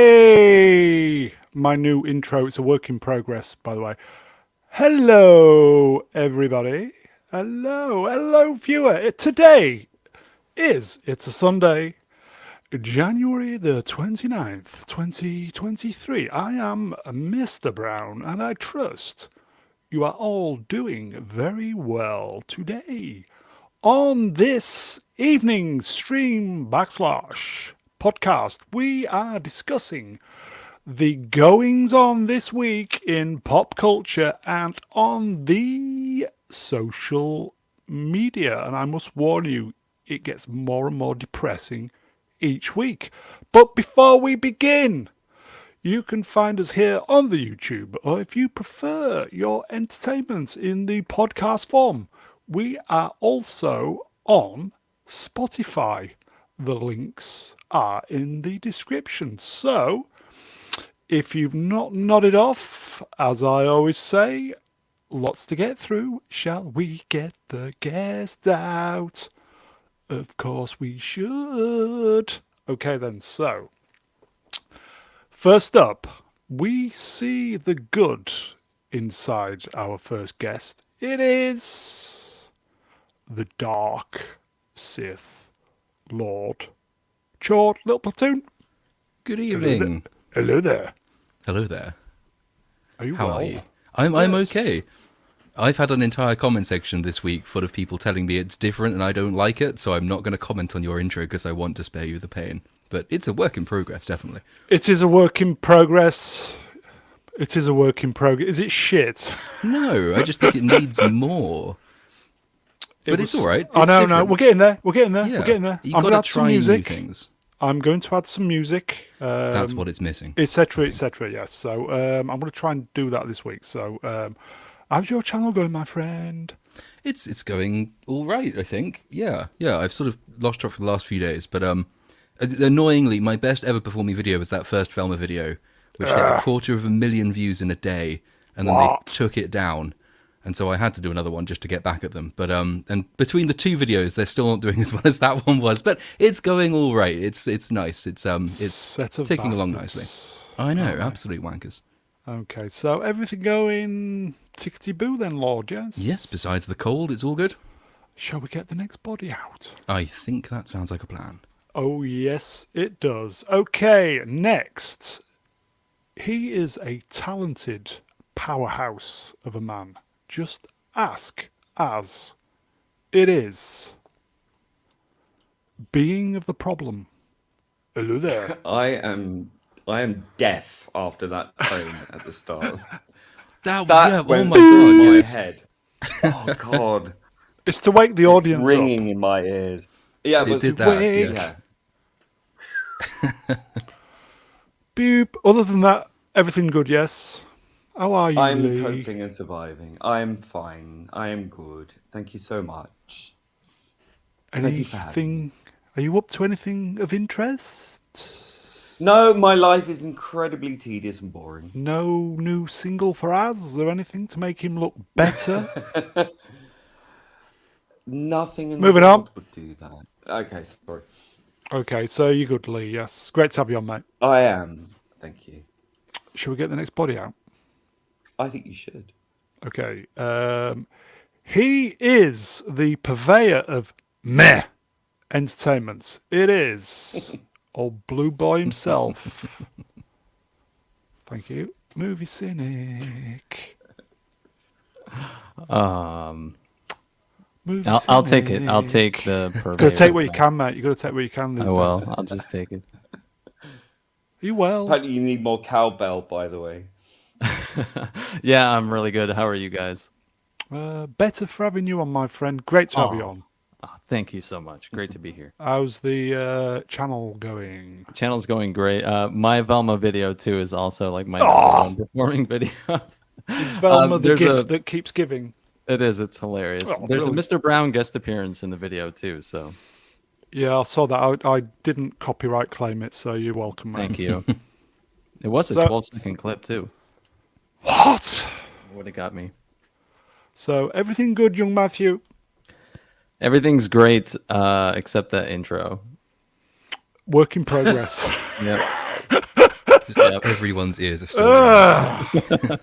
Way! My new intro, it's a work in progress, by the way. Hello, everybody. Hello, viewer. Today it's a Sunday, January the 29th, 2023. I am Mr. Brown, and I trust you are all doing very well today. On this evening stream backslash podcast, we are discussing the goings on this week in pop culture and on the social media. And I must warn you, it gets more and more depressing each week. But before we begin, you can find us here on the YouTube, or if you prefer your entertainment in the podcast form, we are also on Spotify. The links are in the description. So, if you've not nodded off, as I always say, lots to get through. Shall we get the guest out? Of course we should. Okay then, so first up, we see the good inside our first guest. It is the Dark Sith Lord. Short little platoon. Good evening. Hello there. Hello there. Are you How well? are you? I'm okay. I've had an entire comment section this week full of people telling me it's different and I don't like it, so I'm not going to comment on your intro because I want to spare you the pain. But it's a work in progress, definitely. It is a work in progress. It is a work in progress. Is it shit? No, I just think it needs more. But it's all right. I It's know, no. different. We're getting there. We're getting there. Yeah. We're getting there. You I'm going to got add to some try new music. things. I'm going to add some music. That's what it's missing. Etc. Etc. Yes. So I'm going to try and do that this week. So how's your channel going, my friend? It's going all right, I think. Yeah. I've sort of lost track for the last few days, but annoyingly, my best ever performing video was that first Velma video, which hit 250,000 views in a day, and then What? they took it down, and so I had to do another one just to get back at them. But and between the two videos, they're still not doing as well as that one was, but it's going all right. It's nice. It's Set of ticking along bastards. nicely. I know, absolute wankers. Okay. So everything going tickety boo then, Lord? Yes. Yes. Besides the cold, it's all good. Shall we get the next body out? I think that sounds like a plan. Oh, yes, it does. Okay, next. He is a talented powerhouse of a man. Just ask as it is. Being of the problem. Hello there. I am deaf after that tone at the start. That That oh went my through god, my yes. head. Oh God, It's to wake the it's audience ringing up. in my ears. Yeah, It but did that. Wait. Yeah. Boop. Other than that, everything good, yes? How are you, I'm Lee? coping and surviving. I'm fine. I am good. Thank you so much. Thank you for having me. Anything? Are you up to anything of interest? No, my life is incredibly tedious and boring. No new single for Az or anything to make him look better? Nothing in Moving the on. world would do that. Okay, sorry. Okay, so you're good, Lee. Yes, great to have you on, mate. I am. Thank you. Shall we get the next body out? I think you should. Okay. He is the purveyor of meh entertainment. It is old blue boy himself. Thank you. Movie cynic. Movie I'll take it. I'll cynic. take the Gotta purveyor. take what you can, mate. You gotta take what you can these Oh well, days. I'll just take it. You well? Apparently, you need more cowbell, by the way. Yeah, I'm really good. How are you guys? Better for having you on, my friend. Great to have you on. Oh, thank you so much. Great to be here. How's the channel going? Channel's going great. My Velma video too is also like my number one performing video. Is Velma the there's gift a- that keeps giving? It is. It's hilarious. Oh, There's brilliant. a Mr. Brown guest appearance in the video too. So Yeah, I saw that. I didn't copyright claim it, so you're welcome, man. thank you. It was a So- 12-second clip too. What? Would have got me. So everything good, young Matthew? Everything's great except that intro. Work in progress. Yep. Just everyone's ears are still ringing.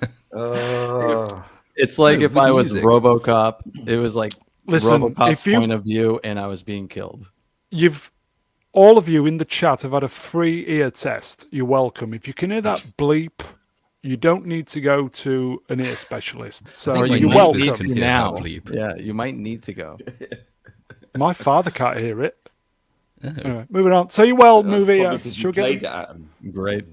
It's like No, if with I was music. RoboCop, it was like Listen, RoboCop's if you- point of view, and I was being killed. All of you in the chat have had a free ear test. You're welcome. If you can hear that bleep, you don't need to go to an ear specialist. So think my you're neighbours welcome. can hear now. that bleep. Yeah, you might need to go. My father can't hear it. Oh. Anyway, moving on. So you well, That's movie. probably Yes. 'cause you Should we played get it at him. Great.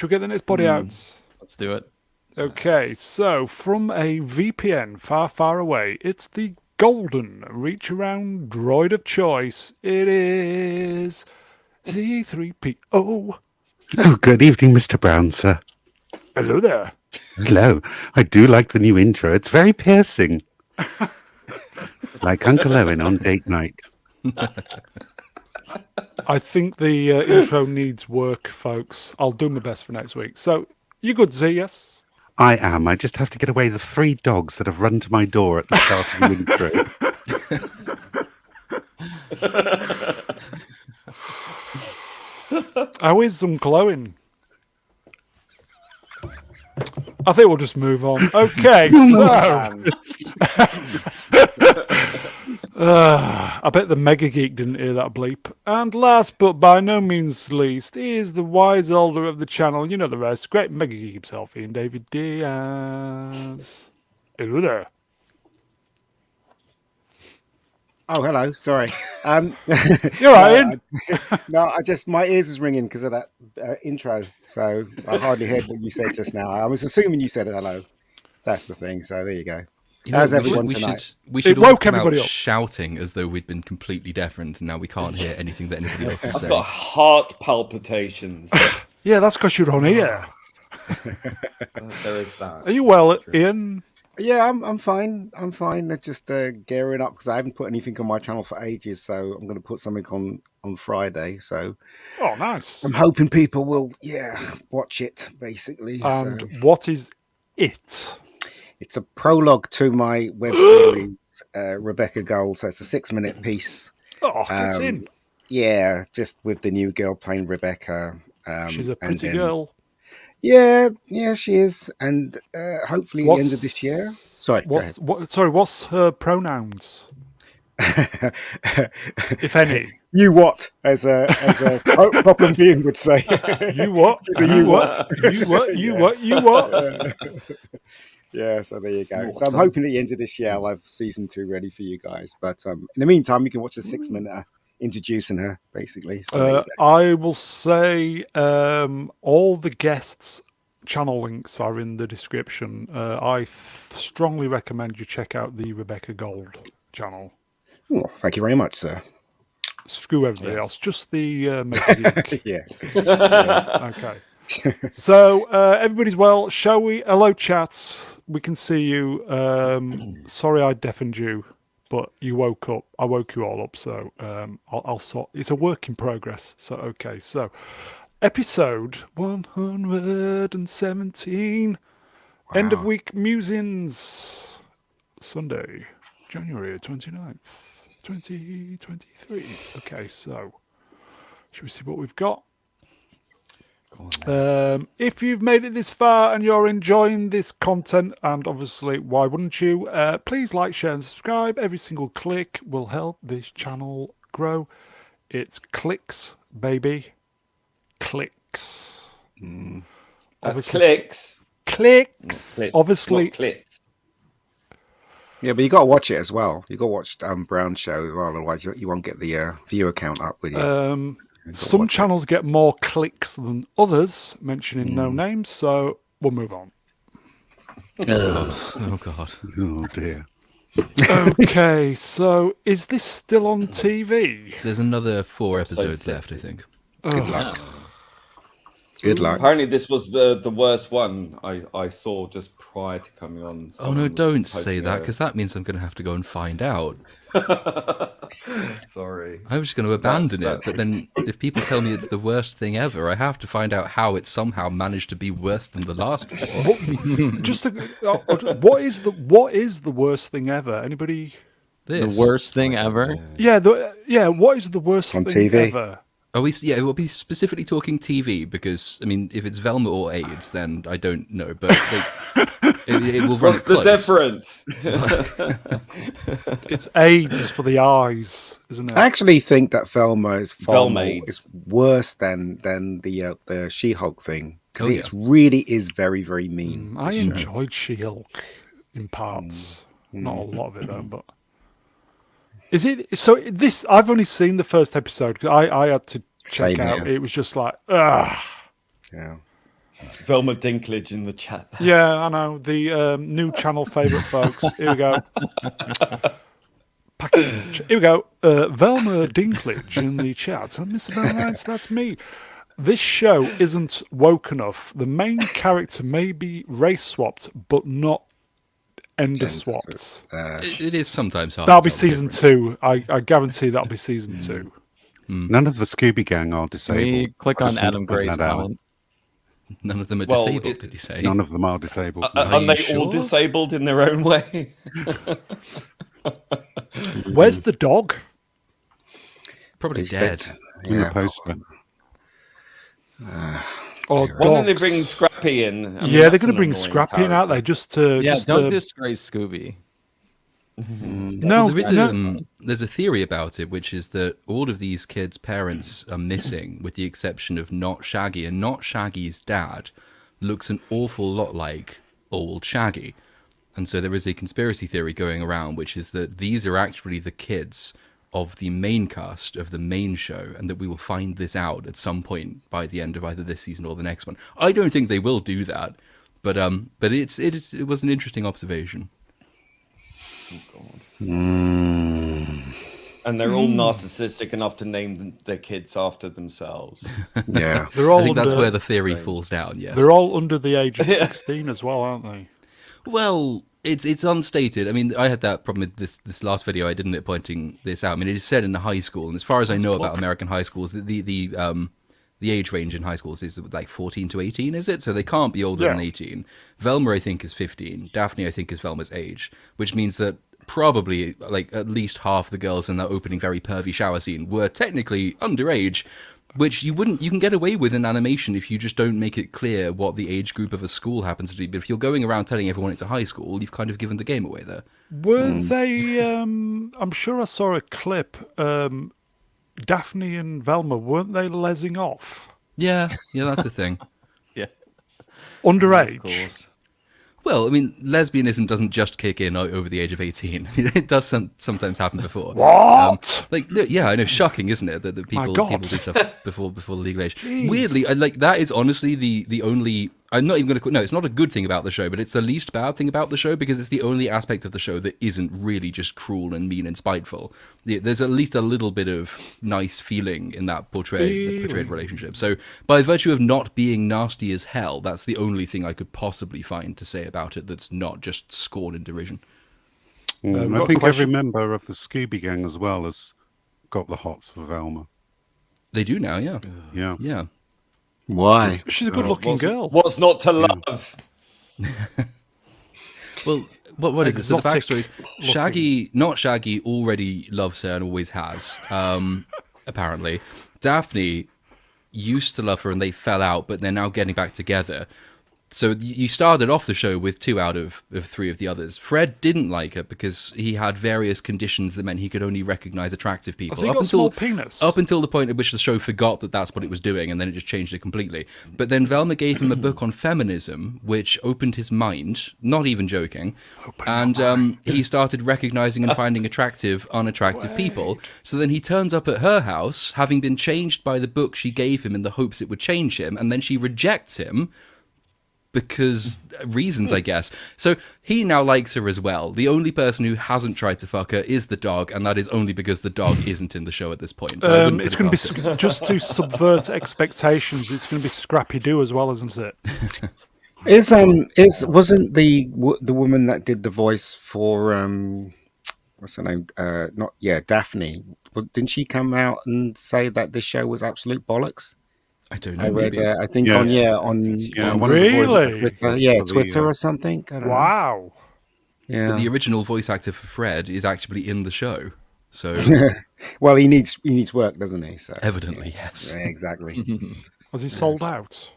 the next body outs? Let's do it. Okay, so from a VPN far, far away, it's the golden reach around droid of choice. It is Z3PO. Oh, good evening, Mr. Brown, sir. Hello there. Hello. I do like the new intro. It's very piercing. Like Uncle Owen on date night. I think the intro needs work, folks. I'll do my best for next week. So, you good, Z, yes? I am. I just have to get away the 3 dogs that have run to my door at the start of the intro. How is Uncle Owen? I think we'll just move on. Okay, so... I bet the Mega Geek didn't hear that bleep. And last but by no means least, he is the wise elder of the channel. You know the rest. Great Mega Geek himself, Ian David Diaz. Hello there. Oh, hello. Sorry. You're right, Ian. No, I just my ears was ringing because of that intro, so I hardly heard what you said just now. I was assuming you said hello. That's the thing. So there you go. You know, How's everyone tonight? We should It all have woke come out everybody up. shouting as though we'd been completely deafened, and now we can't hear anything that anybody else is I've saying. got heart palpitations. Yeah, that's because you're on here. There is that. Are you well, True. Ian? Yeah, I'm fine. I'm fine. I'm just gearing up because I haven't put anything on my channel for ages, so I'm going to put something on Friday. So Oh, nice. I'm hoping people will, watch it basically. And So what is it? it's a prologue to my web series, Rebecca Gold. So it's a 6-minute piece. Oh, it's in. Yeah, just with the new girl playing Rebecca. She's a and pretty then- girl. Yeah, she is, and hopefully at the end of this year. Sorry, go ahead. What's her pronouns, if any? You what, as a problem being would say. You what? She's a You what? You what? You what? You what? Yeah, so there you go. So I'm hoping at the end of this year I'll have season 2 ready for you guys. But in the meantime, you can watch a 6-minute introducing her, basically. So there you go. I will say all the guests' channel links are in the description. I strongly recommend you check out the Rebecca Gold channel. Oh, thank you very much, sir. Screw everybody else, just the Mega Geek. Yeah. Okay. So everybody's well. Shall we? Hello, chat. We can see you. Sorry, I deafened you, but you woke up. I woke you all up. So I'll sort. It's a work in progress. So okay. So episode 117. End of week musings. Sunday, January 29th, 2023. Okay. So should we see what we've got? If you've made it this far and you're enjoying this content, and obviously why wouldn't you, please like, share and subscribe. Every single click will help this channel grow. It's clicks, baby. Clicks. That's Obviously- clicks. Clicks. Clicks, Obviously, not clicks. Yeah, but you got to watch it as well. You got to watch Brown's show as well, otherwise you won't get the viewer count up with you. some channels get more clicks than others, mentioning no names, so we'll move on. Oh God. Oh, dear. Okay, so is this still on TV? There's another 4 episodes sexy. left, I think. Good luck. Good luck. Apparently, this was the worst one I saw just prior to coming on. Oh no, Someone was don't say posting that, a- because that means I'm going to have to go and find out. Sorry. I was just going to abandon That's- it, but then if people tell me it's the worst thing ever, I have to find out how it somehow managed to be worse than the last 4. What is the worst thing ever? Anybody? This. The worst thing ever. Yeah, what is the worst On thing TV? ever? Are we? Yeah, we'll be specifically talking TV because I mean, if it's Velma or AIDS, then I don't know, but it will run What's it close. the difference? It's AIDS for the eyes, isn't it? I actually think that Velma is far more Velmades. is worse than the She-Hulk thing because Oh, it really is very, very mean. I enjoyed She-Hulk in parts. Not a lot of it though, but is it so? This I've only seen the first episode because I had to check Same out. here. It was just like, ugh. Yeah. Velma Dinklage in the chat. Yeah, I know the new channel favourite, folks. Here we go. Here we go. Velma Dinklage in the chat. And Mr. Valentine's, that's me. This show isn't woke enough. The main character may be race swapped, but not ender swapped. It is sometimes hard. That'll to be tell the season difference. 2. I guarantee that'll be season 2. None of the Scooby Gang are Can disabled. we click I on just want to Adam point Gray's that out. comment? None of them are Well, disabled. Did you say? None of them are disabled. Are Aren't you they sure? all disabled in their own way? Where's the dog? Probably He's dead. In the poster. Or Why don't they dogs? bring Scrappy in? I mean, Yeah, they're that's going to an bring annoying Scrappy in, aren't they? character. Just to Yeah, just don't to, disgrace Scooby. no, Well, there is no. there's a theory about it, which is that all of these kids' parents are missing, with the exception of Not Shaggy, and Not Shaggy's dad looks an awful lot like old Shaggy. And so there is a conspiracy theory going around, which is that these are actually the kids of the main cast of the main show, and that we will find this out at some point by the end of either this season or the next one. I don't think they will do that, but it was an interesting observation. And they're all narcissistic enough to name their kids after themselves. Yeah. They're all I think that's under, where the theory falls down. Yes. they're all under the age of 16 as well, aren't they? Well, it's unstated. I mean, I had that problem with this last video. I didn't it pointing this out. I mean, it is said in the high school, and as far as I know about American high schools, the age range in high schools is like 14 to 18, is it? So they can't be older than Yeah. 18. Velma, I think, is 15. Daphne, I think, is Velma's age, which means that probably like at least half the girls in that opening very pervy shower scene were technically underage, which you can get away with in animation if you just don't make it clear what the age group of a school happens to be. But if you're going around telling everyone it's a high school, you've kind of given the game away there. Were they? I'm sure I saw a clip. Daphne and Velma, weren't they lesing off? Yeah, that's a thing. Yeah. Underage. Of course. Well, I mean, lesbianism doesn't just kick in over the age of 18. It does sometimes happen before. What? Yeah, I know, shocking, isn't it? That people God. do stuff before the legal age. Weirdly, that is honestly the only. I'm not even going to. No, it's not a good thing about the show, but it's the least bad thing about the show because it's the only aspect of the show that isn't really just cruel and mean and spiteful. There's at least a little bit of nice feeling in that portrayed relationship. So, by virtue of not being nasty as hell, that's the only thing I could possibly find to say about it that's not just scorn and derision. I think every member of the Scooby Gang as well has got the hots for Velma. They do now, yeah. Yeah. Why? She's a good-looking girl. What's not to love? Well, what is it? So the Exotic backstory is Shaggy, not Shaggy, already loves her and always has, apparently. Daphne used to love her and they fell out, but they're now getting back together. So you started off the show with 2 out of 3 of the others. Fred didn't like her because he had various conditions that meant he could only recognize attractive people. Has he got a small penis? Up until the point at which the show forgot that that's what it was doing, and then it just changed it completely. But then Velma gave him a book on feminism, which opened his mind, not even joking, and he started recognizing and finding attractive, unattractive people. So then he turns up at her house, having been changed by the book she gave him in the hopes it would change him, and then she rejects him because reasons, I guess. So he now likes her as well. The only person who hasn't tried to fuck her is the dog, and that is only because the dog isn't in the show at this point. But I wouldn't It's put it going to be past him. just to subvert expectations. It's going to be Scrappy Doo as well, isn't it? Wasn't the woman that did the voice for what's her name? Daphne. Didn't she come out and say that this show was absolute bollocks? I don't know. I read, Maybe. I think Yeah. on one of the Really? Twitter, For the, Twitter or something. I don't know. Wow. Yeah. But the original voice actor for Fred is actually in the show. So Well, he needs work, doesn't he? So Evidently, yes. yeah, exactly. Has he sold out?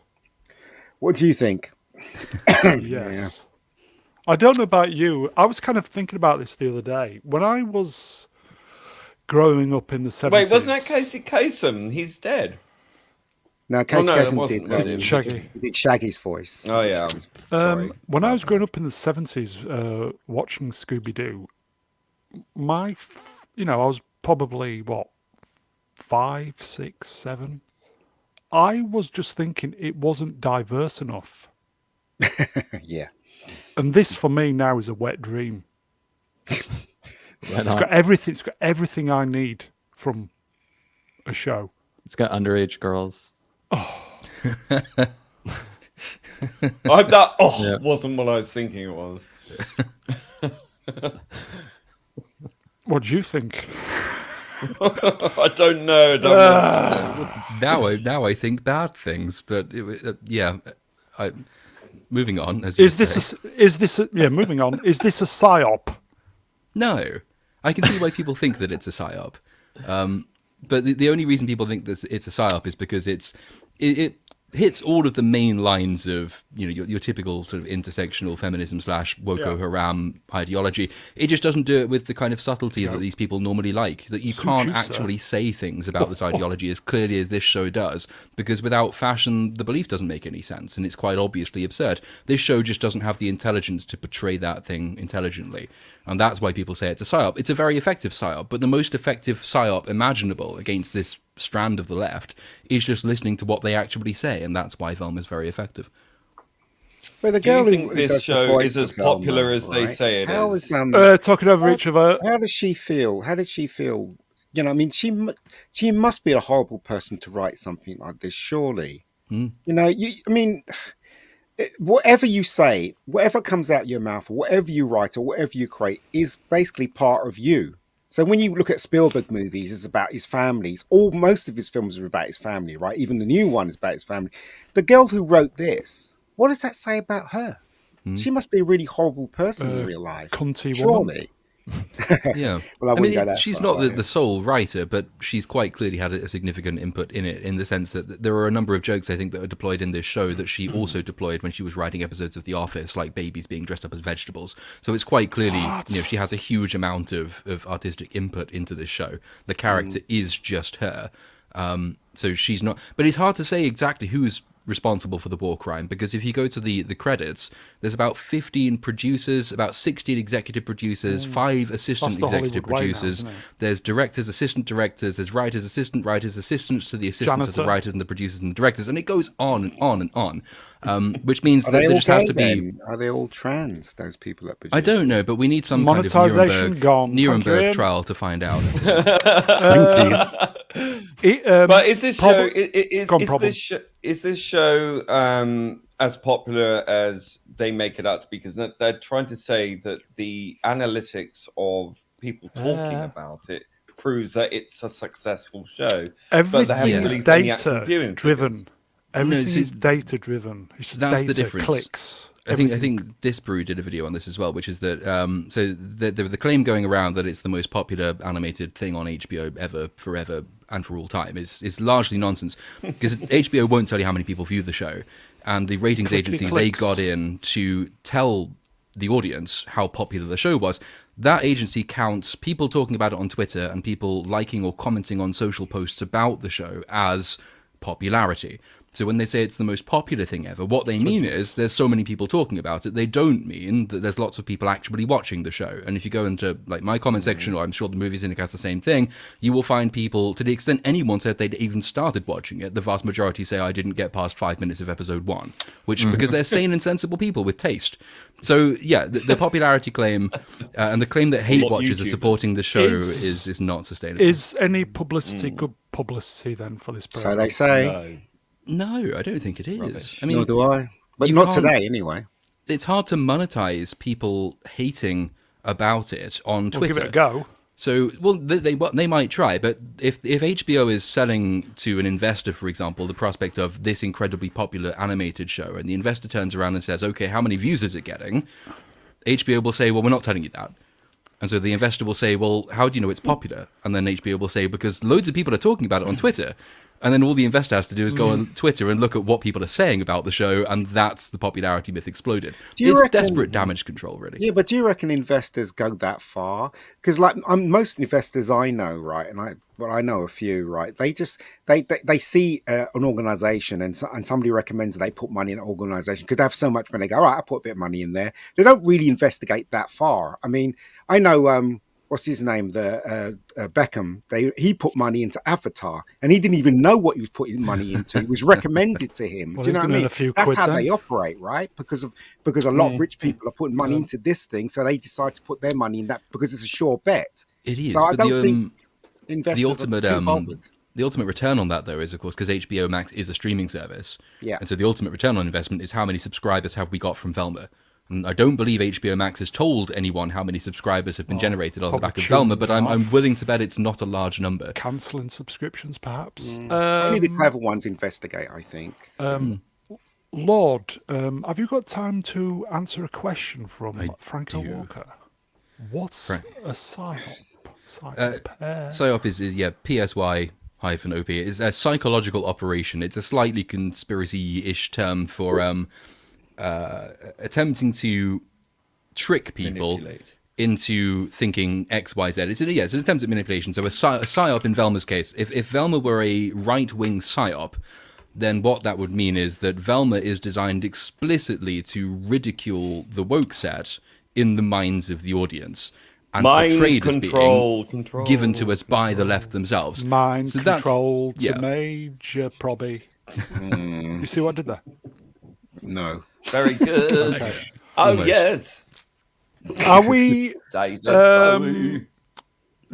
What do you think? Yes. I don't know about you. I was kind of thinking about this the other day. When I was growing up in the 70s. Wait, wasn't that Casey Kasem? He's dead. No, Casey no, it Kasem wasn't, was it? Shaggy. did Shaggy's voice. Oh yeah. Sorry. When I was growing up in the 70s, watching Scooby-Doo, I was probably, 5, 6, 7. I was just thinking it wasn't diverse enough. Yeah. And this, for me, now is a wet dream. Right It's on. got everything. It's got everything I need from a show. It's got underage girls. That Yeah. wasn't what I was thinking it was. What do you think? I don't know. Now I think bad things, but moving on. As Moving on. Is this a psyop? No, I can see why people think that it's a psyop. But the only reason people think that it's a psyop is because it hits all of the main lines of your typical sort of intersectional feminism / Woko Haram ideology. It just doesn't do it with the kind of subtlety that these people normally like. That you can't actually say things about this ideology as clearly as this show does, because without fashion, the belief doesn't make any sense, and it's quite obviously absurd. This show just doesn't have the intelligence to portray that thing intelligently, and that's why people say it's a psyop. It's a very effective psyop, but the most effective psyop imaginable against this strand of the left is just listening to what they actually say, and that's why Velma is very effective. But the Do you girl think who this does the show voice is as for Velma, popular as they right? say it How is? Talking over each other. How does she feel? How did she feel? I mean, she must be a horrible person to write something like this, surely. Whatever you say, whatever comes out your mouth, or whatever you write, or whatever you create, is basically part of you. So when you look at Spielberg movies, it's about his family. Most of his films are about his family, right? Even the new one is about his family. The girl who wrote this, what does that say about her? She must be a really horrible person in real life. Cunty woman. Surely. Yeah. Well, I wouldn't go that she's far, not the sole writer, but she's quite clearly had a significant input in it, in the sense that there are a number of jokes, I think, that are deployed in this show that she also deployed when she was writing episodes of The Office, like babies being dressed up as vegetables. So it's quite clearly, she has a huge amount of artistic input into this show. The character is just her. So she's not... But it's hard to say exactly who's responsible for the war crime, because if you go to the credits, there's about 15 producers, about 16 executive producers, 5 assistant executive producers. There's directors, assistant directors, there's writers, assistant writers, assistants to the assistants of the writers and the producers and the directors, and it goes on and on and on. Which means that there just has to be... Are they all trans, those people that produce? I don't know, but we need some kind of Nuremberg trial to find out. But is this show is this show as popular as they make it out to be? Because they're trying to say that the analytics of people talking about it proves that it's a successful show. Everything is data driven. Everything is data driven. It's just that's data, the difference. Clicks. I think Disbrew did a video on this as well, which is that the claim going around that it's the most popular animated thing on HBO ever, forever, and for all time is largely nonsense, because HBO won't tell you how many people view the show, and the ratings agency they got in to tell the audience how popular the show was. That agency counts people talking about it on Twitter and people liking or commenting on social posts about the show as popularity. So when they say it's the most popular thing ever, what they mean is there's so many people talking about it. They don't mean that there's lots of people actually watching the show. And if you go into like my comment section, or I'm sure the Movie Cynic has the same thing, you will find people, to the extent anyone said they'd even started watching it, the vast majority say I didn't get past 5 minutes of episode 1, which because they're sane and sensible people with taste. So yeah, the popularity claim and the claim that hate watchers are supporting the show is not sustainable. Is any publicity good publicity then for this program? So they say. No, I don't think it is. Rubbish. I mean, nor do I. But not today, anyway. It's hard to monetize people hating about it on Twitter. Give it a go. So, well, they might try, but if HBO is selling to an investor, for example, the prospect of this incredibly popular animated show, and the investor turns around and says, okay, how many views is it getting? HBO will say, well, we're not telling you that. And so the investor will say, well, how do you know it's popular? And then HBO will say, because loads of people are talking about it on Twitter. And then all the investor has to do is go on Twitter and look at what people are saying about the show, and that's the popularity myth exploded. It's desperate damage control, really. Yeah, but do you reckon investors go that far? Because like most investors I know, right, and I know a few, right. They just they see an organisation and somebody recommends they put money in an organisation because they have so much money. They go, all right, I put a bit of money in there. They don't really investigate that far. I mean, I know. What's his name? Beckham. He put money into Avatar, and he didn't even know what he was putting money into. It was recommended to him. Well, do you know what I mean? That's how they operate, right? Because a lot of rich people are putting money into this thing, so they decide to put their money in that because it's a sure bet. It is. So I don't think investors the ultimate return on that, though, is of course because HBO Max is a streaming service. Yeah. And so the ultimate return on investment is how many subscribers have we got from Velma. And I don't believe HBO Max has told anyone how many subscribers have been generated on the back of Velma, but I'm willing to bet it's not a large number. Cancelling subscriptions, perhaps. Only the clever ones investigate, I think. Lord, have you got time to answer a question from Franco Walker? What's a PSYOP? PSYOP is PSY-OP. It's a psychological operation. It's a slightly conspiracy-ish term for attempting to trick people into thinking X, Y, Z. It's an attempt at manipulation. So a PSYOP in Velma's case, if Velma were a right-wing PSYOP, then what that would mean is that Velma is designed explicitly to ridicule the woke set in the minds of the audience. And portrayed as being given to us by the left themselves. Mind control to Major Probby. You see what I did there? No. Very good. Okay. Oh, almost. Yes. Are we...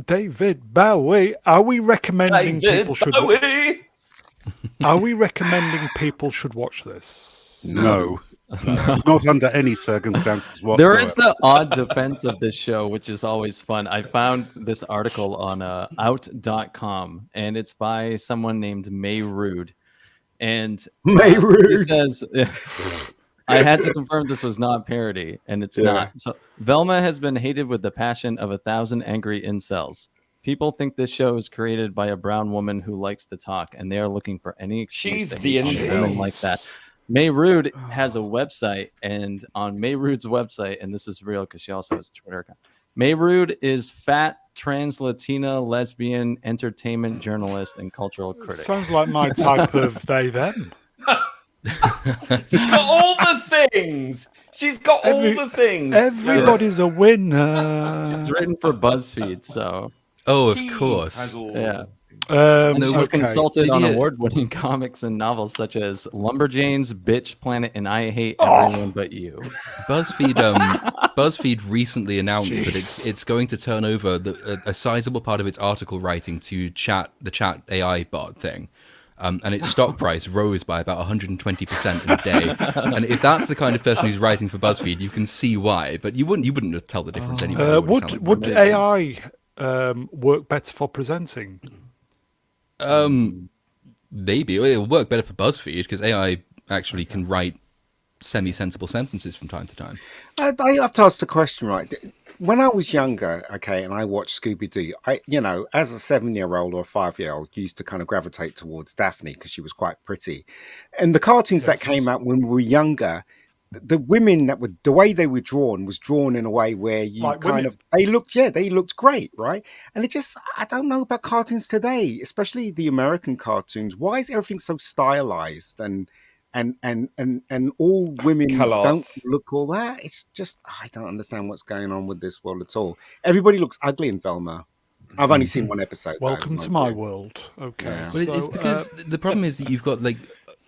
David Bowie. Are we recommending people should... Are we recommending people should watch this? No. Not under any circumstances whatsoever. There is the odd defense of this show, which is always fun. I found this article on out.com, and it's by someone named May Rude. And May Rude it says, I had to confirm this was not parody, and it's not. So Velma has been hated with the passion of 1,000 angry incels. People think this show is created by a brown woman who likes to talk, and they are looking for any excuse to hate on women like that. May Rude has a website, and on May Rude's website, and this is real because she also has a Twitter account. May Rude is fat, trans, Latina, lesbian, entertainment journalist, and cultural critic. Sounds like my type of they them. She's got all the things. She's got all the things. Everybody's a winner. She's written for BuzzFeed, so. Oh, of course. Yeah. She's consulted on award-winning comics and novels such as Lumberjanes, Bitch Planet, and I Hate Everyone But You. BuzzFeed recently announced that it's going to turn over a sizable part of its article writing to the chat AI bot thing. And its stock price rose by about 120% in a day. And if that's the kind of person who's writing for BuzzFeed, you can see why. But you wouldn't tell the difference anyway. Would AI work better for presenting? Maybe it'll work better for BuzzFeed because AI actually can write semi-sensible sentences from time to time. I have to ask the question, right? When I was younger, and I watched Scooby-Doo, as a 7-year-old or a 5-year-old, used to kind of gravitate towards Daphne because she was quite pretty. And the cartoons that came out when we were younger, the women the way they were drawn was drawn in a way where you like they looked great, right? And I don't know about cartoons today, especially the American cartoons. Why is everything so stylized and all women don't look all that? It's just, I don't understand what's going on with this world at all. Everybody looks ugly in Velma. I've only seen one episode. Welcome to my world. Okay. Yeah. Well, it's because the problem is that you've got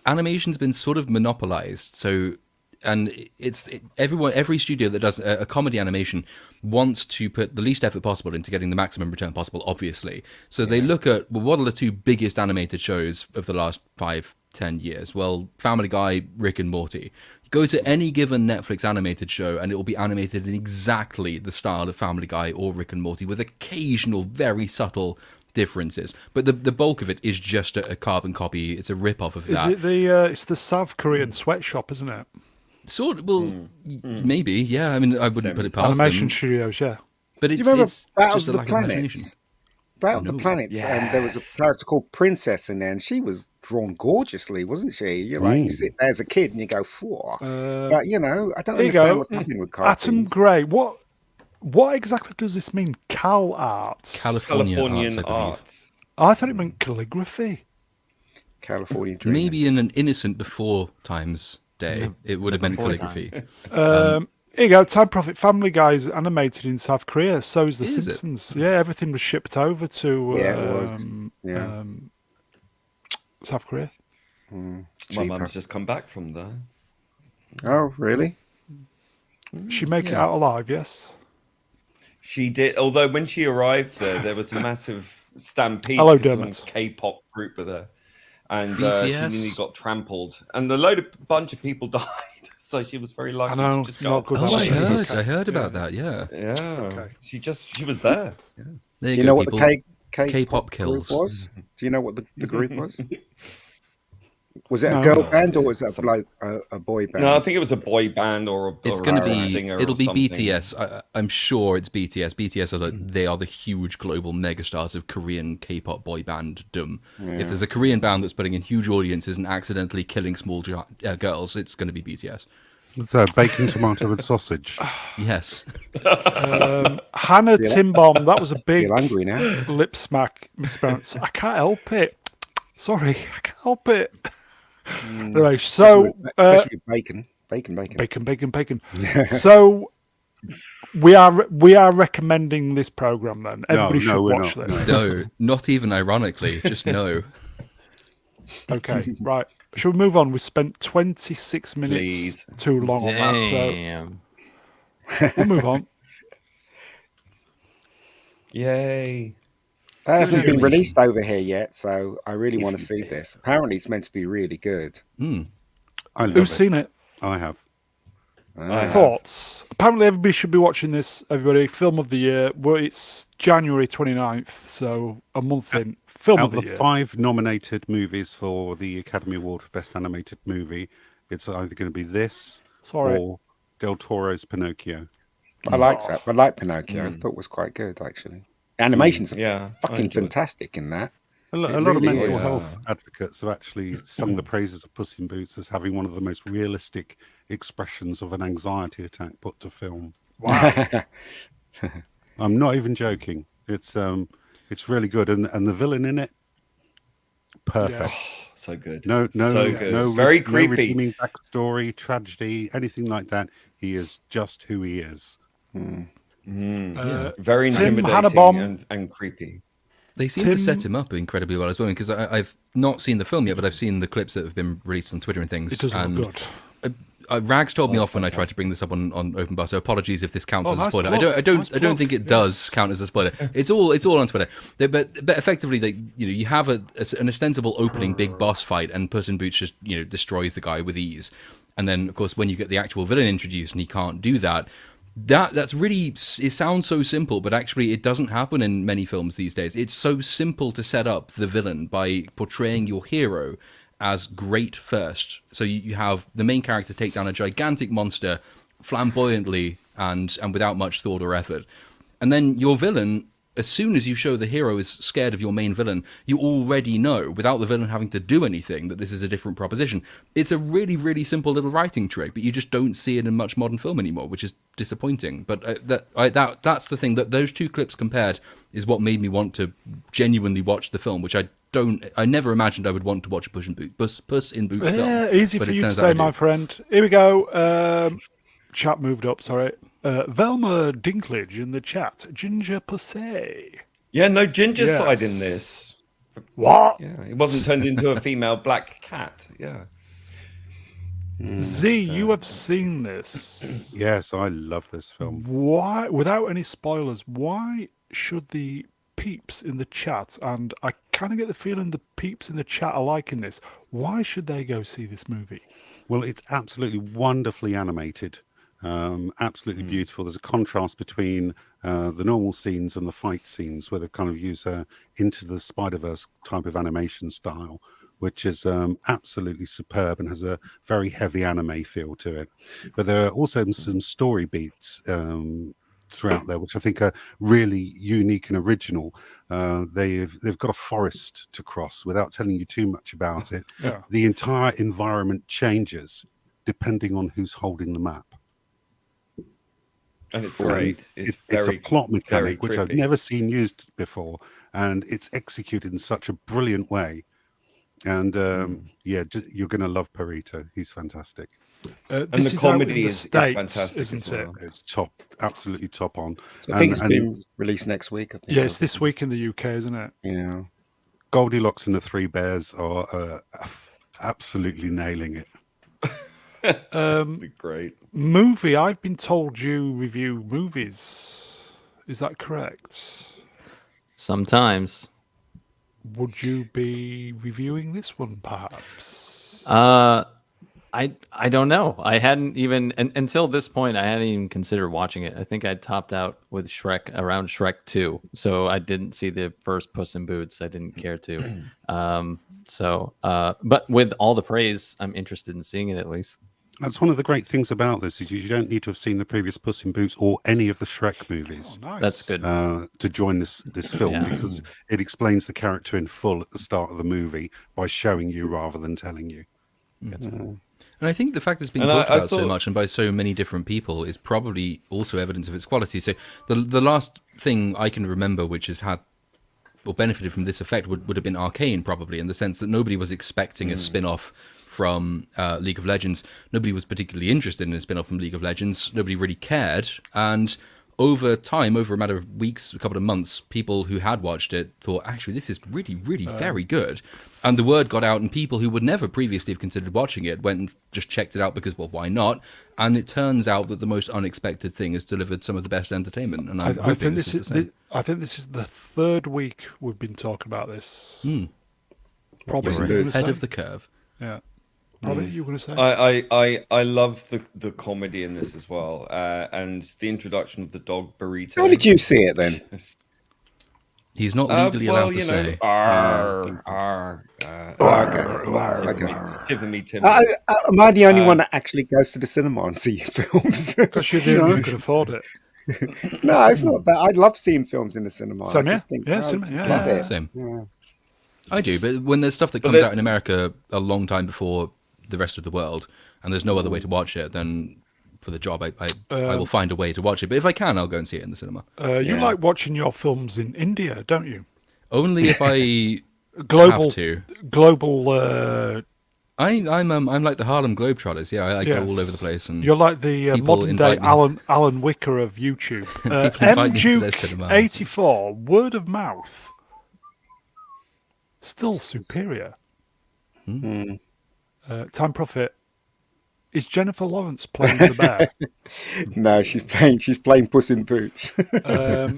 animation's been sort of monopolized. So, and every studio that does a comedy animation wants to put the least effort possible into getting the maximum return possible, obviously. So they look at, what are the two biggest animated shows of the last 5-10 years? Well, Family Guy, Rick and Morty. Go to any given Netflix animated show and it will be animated in exactly the style of Family Guy or Rick and Morty with occasional very subtle differences. But the bulk of it is just a carbon copy. It's a rip-off of that. Is it it's the South Korean sweatshop, isn't it? Maybe, yeah. I mean, I wouldn't put it past Animation them. studios, yeah. But Do you remember it's Battle just of a the lack of imagination. Planets? Battle of the No. Planets, and there was a character called Princess in there, and she was drawn gorgeously, wasn't she? You're like, you sit there as a kid and you go, "Four." But I don't Here you understand go. what's happening with Atom cartoons. Grey. What exactly does this mean? Cal Arts. Californian I believe. arts. I thought it meant calligraphy. California Dreaming. Maybe in an innocent before times day, it would have been calligraphy. Here you go. Time Profit Family Guy's animated in South Korea. So is The Is it? Simpsons. Yeah, everything was shipped over to Yeah, it was. Yeah. South Korea. My Cheaper. mum's just come back from there. Oh, really? She make it Yeah. out alive, yes. She did, although when she arrived there was a massive stampede. Hello, because Dermot. some K-pop group were there, and she BTS. nearly got trampled, and bunch of people died. So she was very lucky. I know, She just not got good. Oh, That's I heard about that. Yeah. Yeah, Okay. she was there. Yeah. There Do you you know go, what people. the K-pop K-pop kills. group was? Do you know what the group was? Was it a No. girl No band or idea. was it a boy band? No, I think it was a boy band or It's a going to rock be. singer. It'll or be something. BTS. I'm sure it's BTS. BTS are they are the huge global megastars of Korean K-pop boy banddom. If there's a Korean band that's putting in huge audiences and accidentally killing small girls, it's going to be BTS. So bacon, tomato, and sausage. Yes. Hannah Timbom, that was a big Feel hungry now. lip smack misspelled. I can't help it. Sorry, I can't help it. Anyway, so Especially with bacon. bacon. So we are recommending this program then. Everybody should we're watch not. this. No, not even ironically. Just no. Okay, right. Should we move on? We spent 26 minutes Please. too long on that, Damn. so we'll move on. Yay! That hasn't been Congratulations. released over here yet, so I really want to see this. Apparently, it's meant to be really good. I love Who's it. seen it? I have. I have. Thoughts? Apparently, everybody should be watching this. Everybody, film of the year. Well, it's January 29th, so a month in. Film Out of of the the year. 5 nominated movies for the Academy Award for Best Animated Movie, it's either going to be this Sorry. or Del Toro's Pinocchio. I like that. I like Pinocchio. I thought it was quite good, actually. Animation's Yeah, I fucking enjoyed it. fantastic in that. A lot really of mental is. health advocates have actually sung the praises of Puss in Boots as having one of the most realistic expressions of an anxiety attack put to film. Wow. I'm not even joking. It's really good, and the villain in it, perfect. Yes. So good. No, so good. no, Very no creepy. redeeming backstory, tragedy, anything like that. He is just who he is. Very Tim intimidating Hannibal. and creepy. They seem to set him up incredibly well as well, because I've not seen the film yet, but I've seen the clips that have been released on Twitter and things. It does and look good. Rags told me off when I tried to bring this up on Open Bar, so apologies if this counts Oh, as a nice spoiler. plug. I don't Nice think plug, it does count as a spoiler. It's all on Twitter. But effectively, you have an ostensible opening big boss fight, and Puss in Boots just destroys the guy with ease. And then, of course, when you get the actual villain introduced and he can't do that, that's really, it sounds so simple, but actually it doesn't happen in many films these days. It's so simple to set up the villain by portraying your hero as great first. So you have the main character take down a gigantic monster flamboyantly and without much thought or effort. And then your villain, as soon as you show the hero is scared of your main villain, you already know, without the villain having to do anything, that this is a different proposition. It's a really, really simple little writing trick, but you just don't see it in much modern film anymore, which is disappointing. But that's the thing, that those two clips compared is what made me want to genuinely watch the film, which I never imagined I would want to watch a Puss in Boots film. Yeah, easy but for it you to turns out say, I do. my friend. Here we go. Chat moved up, sorry. Velma Dinklage in the chat. Ginger Pussy. Yeah, no ginger Yes. side in this. What? Yeah, it wasn't turned into a female black cat. Yeah. Z, you have seen this. Yes, I love this film. Why, without any spoilers, why should the peeps in the chat, and I kind of get the feeling the peeps in the chat are liking this, why should they go see this movie? Well, it's absolutely wonderfully animated, absolutely beautiful. There's a contrast between the normal scenes and the fight scenes, where they've kind of used Into the Spider-Verse type of animation style, which is absolutely superb and has a very heavy anime feel to it. But there are also some story beats throughout there, which I think are really unique and original. They've got a forest to cross without telling you too much about it. Yeah. The entire environment changes depending on who's holding the map. And it's great. It's a plot mechanic which I've never seen used before, and it's executed in such a brilliant way. And you're going to love Perito. He's fantastic. And the comedy is fantastic, isn't it? It's top, absolutely top on. So I think it's been released next week. I think. Yeah, it's this week in the UK, isn't it? Yeah. Goldilocks and the Three Bears are absolutely nailing it. Great movie. I've been told you review movies. Is that correct? Sometimes. Would you be reviewing this one, perhaps? I don't know. I hadn't even until this point. I hadn't even considered watching it. I think I topped out with Shrek around Shrek 2, so I didn't see the first Puss in Boots. I didn't care to. But with all the praise, I'm interested in seeing it at least. That's one of the great things about this is you don't need to have seen the previous Puss in Boots or any of the Shrek movies. Oh, nice. That's good. To join this film because it explains the character in full at the start of the movie by showing you rather than telling you. And I think the fact that it's being talked about so much and by so many different people is probably also evidence of its quality. So the last thing I can remember which has had or benefited from this effect would have been Arcane, probably, in the sense that nobody was expecting a spin-off from League of Legends. Nobody was particularly interested in a spin-off from League of Legends. Nobody really cared. And over time, over a matter of weeks, a couple of months, people who had watched it thought, actually, this is really, really very good. And the word got out, and people who would never previously have considered watching it went and just checked it out because, well, why not? And it turns out that the most unexpected thing has delivered some of the best entertainment. And I think this is the same. I think this is the third week we've been talking about this. Probably You're ahead of the curve. Yeah. Probably you were going to say. I love the comedy in this as well, and the introduction of the dog Burrito. How did you see it then? He's not legally allowed to say. Am I the only one that actually goes to the cinema and see films? Because you can afford it. No, it's not that. I love seeing films in the cinema. Same, I just think, love it. Same. Yeah. I do, but when there's stuff that comes out in America a long time before the rest of the world, and there's no other way to watch it, then for the job, I will find a way to watch it. But if I can, I'll go and see it in the cinema. You like watching your films in India, don't you? Only if I have to. Global. I'm like the Harlem Globetrotters. Yeah, I go all over the place, and you're like the modern day Alan Wicker of YouTube. M-Juke84, word of mouth. Still superior. Time Prophet. Is Jennifer Lawrence playing the bear? No, she's playing Puss in Boots. There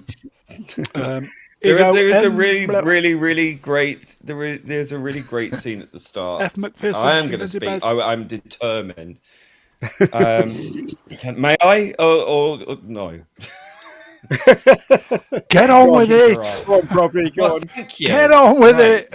is a really great. There's a really great scene at the start. F. McPherson. I am going to speak. I'm determined. May I? Or no? Get on with it. Go on, Robbie, go on. Thank you. Get on with it.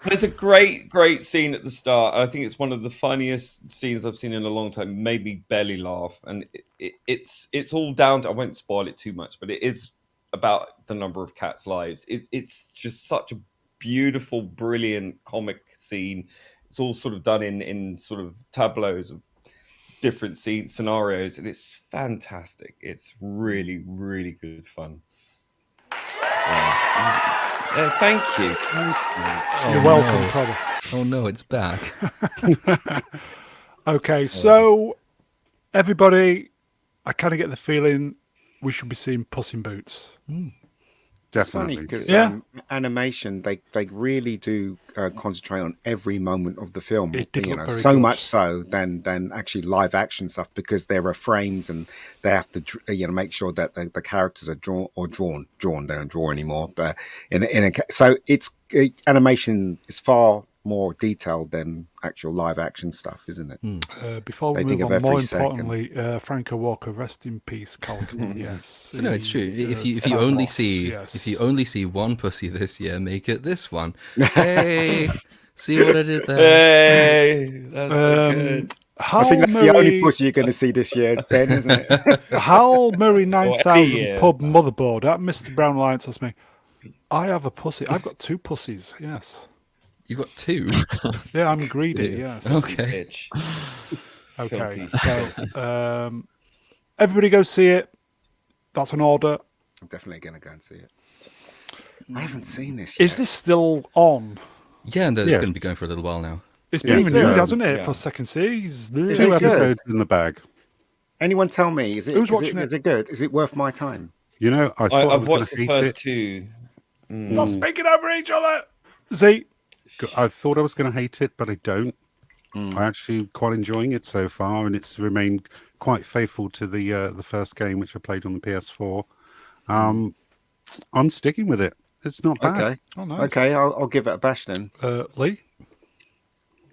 There's a great scene at the start. I think it's one of the funniest scenes I've seen in a long time. Made me belly laugh, and it's all down to. I won't spoil it too much, but it is about the number of cats' lives. It's just such a beautiful, brilliant comic scene. It's all sort of done in sort of tableaus of different scenarios, and it's fantastic. It's really, really good fun. Thank you. You're welcome, brother. Oh no, it's back. Okay, so everybody, I kind of get the feeling we should be seeing Puss in Boots. Definitely. Because animation, they really do concentrate on every moment of the film. It did look very so good. much so than actually live action stuff, because there are frames and they have to make sure that the characters are drawn. They don't draw anymore, but so it's animation is far more detailed than actual live action stuff, isn't it? Before we move on, more importantly, Franco Walker, rest in peace, Colton. Yes, No, it's true. If you only see one pussy this year, make it this one. Hey, see what I did there? Hey, that's so good. I think that's the only pussy you're going to see this year, Ben, isn't it? Hal Murray any 9000 year. pub motherboard at Mr. Brown Alliance asked me, I have a pussy. I've got 2 pussies, yes. You've got 2? Yeah, I'm greedy, yes. Okay. Bitch. Okay, Filthy. so everybody go see it. That's an order. I'm definitely going to go and see it. I haven't seen this yet. Is this still on? Yeah, and it's Yes. going to be going for a little while now. It's been Yes, renewed, yeah. hasn't it, Yeah. for second season? Is 2 it good? episodes in the bag. Anyone tell me, is it, Who's is, watching it, it? is it good? Is it worth my time? You know, I thought I I've was going watched to the hate first it. 2. Stop speaking over each other. Z. I thought I was going to hate it, but I don't. I'm actually quite enjoying it so far, and it's remained quite faithful to the first game, which I played on the PS4. I'm sticking with it. It's not bad. Okay. Oh, nice. Okay, I'll give it a bash then. Lee?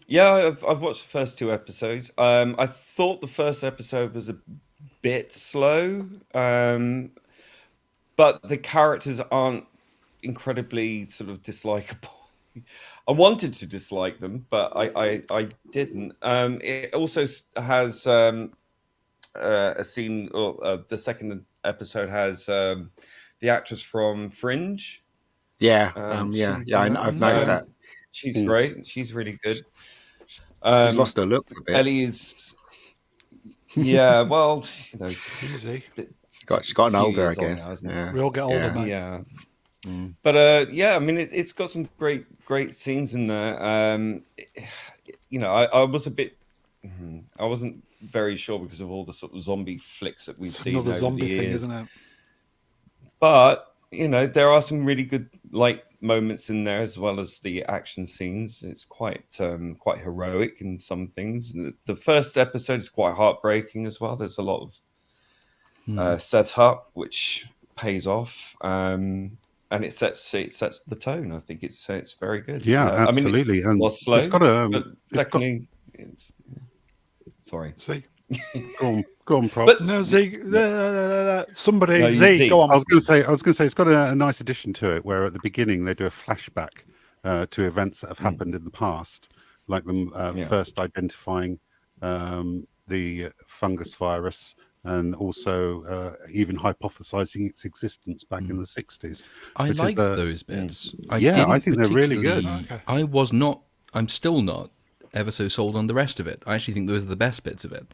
Yeah, I've watched the first 2 episodes. I thought the first episode was a bit slow, but the characters aren't incredibly sort of dislikable. I wanted to dislike them, but I didn't. It also has a scene, or the second episode has the actress from Fringe. Yeah, she's yeah. in I've noticed that. She's great. She's really good. She's lost her looks a bit. Ellie is. Yeah, well, you know, Easy. She's gotten few older, I years on guess. now, hasn't it? Yeah. We all get older, Yeah. mate. Yeah. But yeah, I mean, it's got some great scenes in there. You know, I was a bit, I wasn't very sure because of all the sort of zombie flicks that we've It's seen another over zombie the thing, years. isn't it? But you know, there are some really good light moments in there as well as the action scenes. It's quite heroic in some things. The first episode is quite heartbreaking as well. There's a lot of setup which pays off. And it sets the tone. I think it's very good. Yeah, I mean, absolutely. it And was slow. it's got a. but secondly, it's sorry. Z. Go on, Props. But- No, Z. Somebody, No, Z, Z. go on. I was going to say, it's got a nice addition to it, where at the beginning they do a flashback to events that have happened in the past, like them first identifying the fungus virus, and also even hypothesizing its existence back in the 60s. I which is liked the- those bits. Yeah, I think they're really good. particularly- I was not. I'm still not ever so sold on the rest of it. I actually think those are the best bits of it.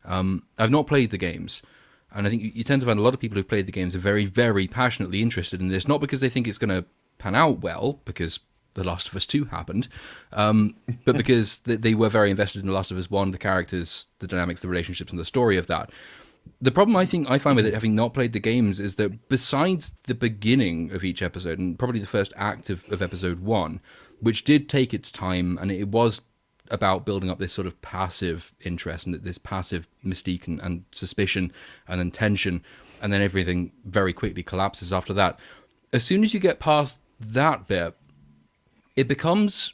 I've not played the games, and I think you tend to find a lot of people who played the games are very, very passionately interested in this, not because they think it's going to pan out well, because The Last of Us 2 happened, but because they were very invested in The Last of Us 1, the characters, the dynamics, the relationships, and the story of that. The problem I find with it, having not played the games, is that besides the beginning of each episode, and probably the first act of episode 1, which did take its time, and it was about building up this sort of passive interest and this passive mystique and suspicion and then tension, and then everything very quickly collapses after that. As soon as you get past that bit, it becomes,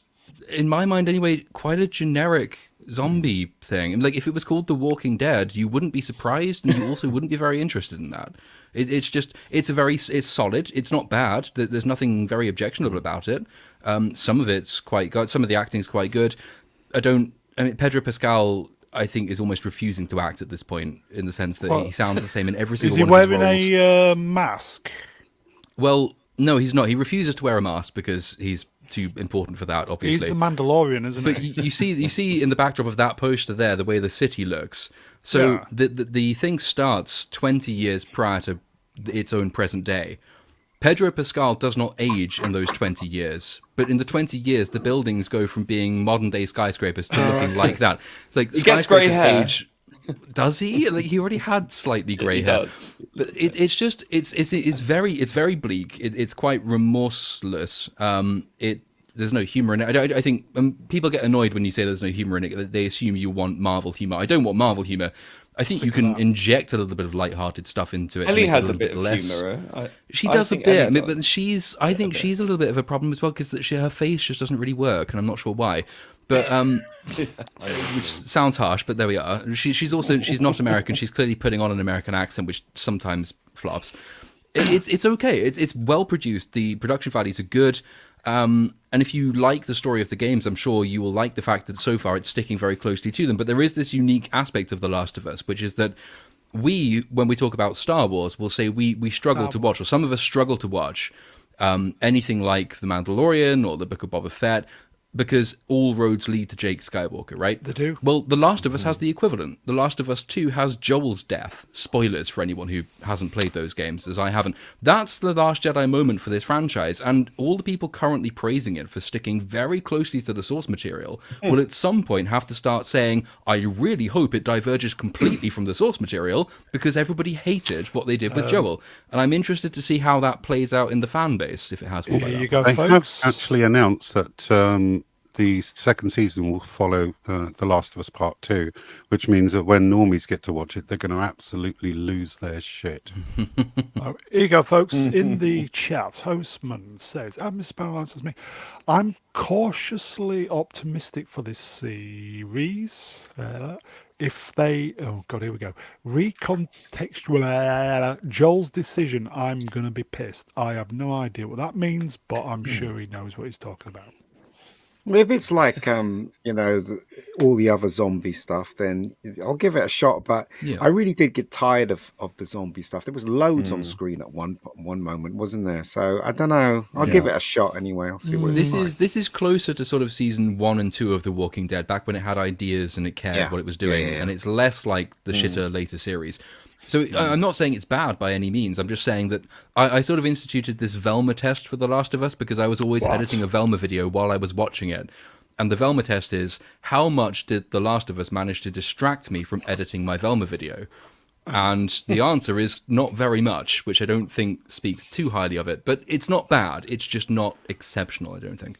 in my mind anyway, quite a generic zombie thing. And like, if it was called The Walking Dead, you wouldn't be surprised, and you also wouldn't be very interested in that. It's solid. It's not bad. There's nothing very objectionable about it. Some of it's quite good. Some of the acting's quite good. Pedro Pascal, I think, is almost refusing to act at this point, in the sense that he sounds the same in every Is single he one of his wearing roles. a mask? Well, no, he's not. He refuses to wear a mask because he's too important for that, obviously. He's the Mandalorian, isn't But he? you see in the backdrop of that poster there, the way the city looks. So Yeah. the thing starts 20 years prior to its own present day. Pedro Pascal does not age in those 20 years, but in the 20 years, the buildings go from being modern day skyscrapers to looking like that. It's like He gets grey hair. age. Does he? Like, he already had slightly grey He hair. does. But it's very bleak. It's quite remorseless. There's no humor in it. I think people get annoyed when you say there's no humor in it. They assume you want Marvel humor. I don't want Marvel humor. I think you can inject a little bit of lighthearted stuff into it. Ellie to make has it a bit of less. humor. She does a think bit, Ellie but does. I think she's a little bit of a problem as well, because her face just doesn't really work, and I'm not sure why. But which sounds harsh, but there we are. She's not American. She's clearly putting on an American accent, which sometimes flops. It's okay. It's well produced. The production values are good. And if you like the story of the games, I'm sure you will like the fact that so far it's sticking very closely to them. But there is this unique aspect of The Last of Us, which is that when we talk about Star Wars, we'll say we struggle to watch, or some of us struggle to watch anything like The Mandalorian or the Book of Boba Fett, because all roads lead to Jake Skywalker, right? They do. Well, The Last of Us has the equivalent. The Last of Us 2 has Joel's death. Spoilers for anyone who hasn't played those games, as I haven't. That's the Last Jedi moment for this franchise, and all the people currently praising it for sticking very closely to the source material will at some point have to start saying, I really hope it diverges completely from the source material, because everybody hated what they did with Joel. And I'm interested to see how that plays out in the fan base, if it has. Here you go, They folks. have actually announced that the second season will follow The Last of Us Part 2, which means that when normies get to watch it, they're going to absolutely lose their shit. Oh, here you go, folks. In the chat, Hostman says, Mr. Panel answers me, I'm cautiously optimistic for this series. If they, oh God, here we go, recontextualize Joel's decision, I'm going to be pissed. I have no idea what that means, but I'm sure he knows what he's talking about. Well, if it's like all the other zombie stuff, then I'll give it a shot. But Yeah. I really did get tired of the zombie stuff. There was loads on screen at one moment, wasn't there? So I don't know. I'll give it a shot anyway. I'll see what it's like. This is closer to sort of season 1 and 2 of The Walking Dead, back when it had ideas and it cared what it was doing, and it's less like the shitter later series. So I'm not saying it's bad by any means. I'm just saying that I sort of instituted this Velma test for The Last of Us because I was always editing a Velma video while I was watching it. And the Velma test is, how much did The Last of Us manage to distract me from editing my Velma video? And the answer is not very much, which I don't think speaks too highly of it. But it's not bad. It's just not exceptional, I don't think.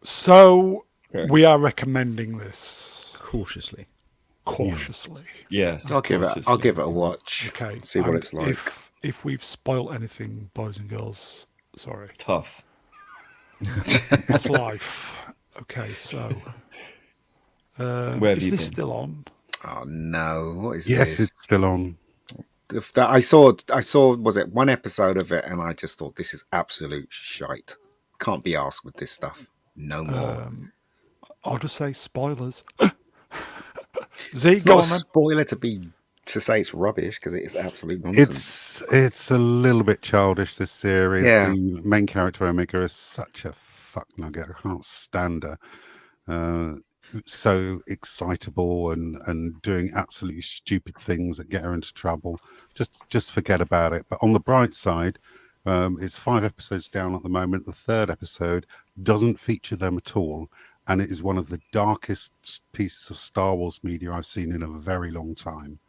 So we are recommending this Cautiously. Yes. I'll give it a watch. Okay. See what and it's like. If we've spoilt anything, boys and girls, sorry. Tough. That's life. Okay, so Where have is you this been? still on? Oh no! What is Yes, this? it's still on. I saw. Was it one episode of it, and I just thought this is absolute shite. Can't be asked with this stuff. No more. I'll just say spoilers. Z, It's go not on a then. spoiler to say it's rubbish because it is absolute nonsense. It's a little bit childish, this series. Yeah. The main character, Omega, is such a fuck nugget. I can't stand her. So excitable and doing absolutely stupid things that get her into trouble. Just forget about it. But on the bright side, it's 5 episodes down at the moment. The third episode doesn't feature them at all. And it is one of the darkest pieces of Star Wars media I've seen in a very long time.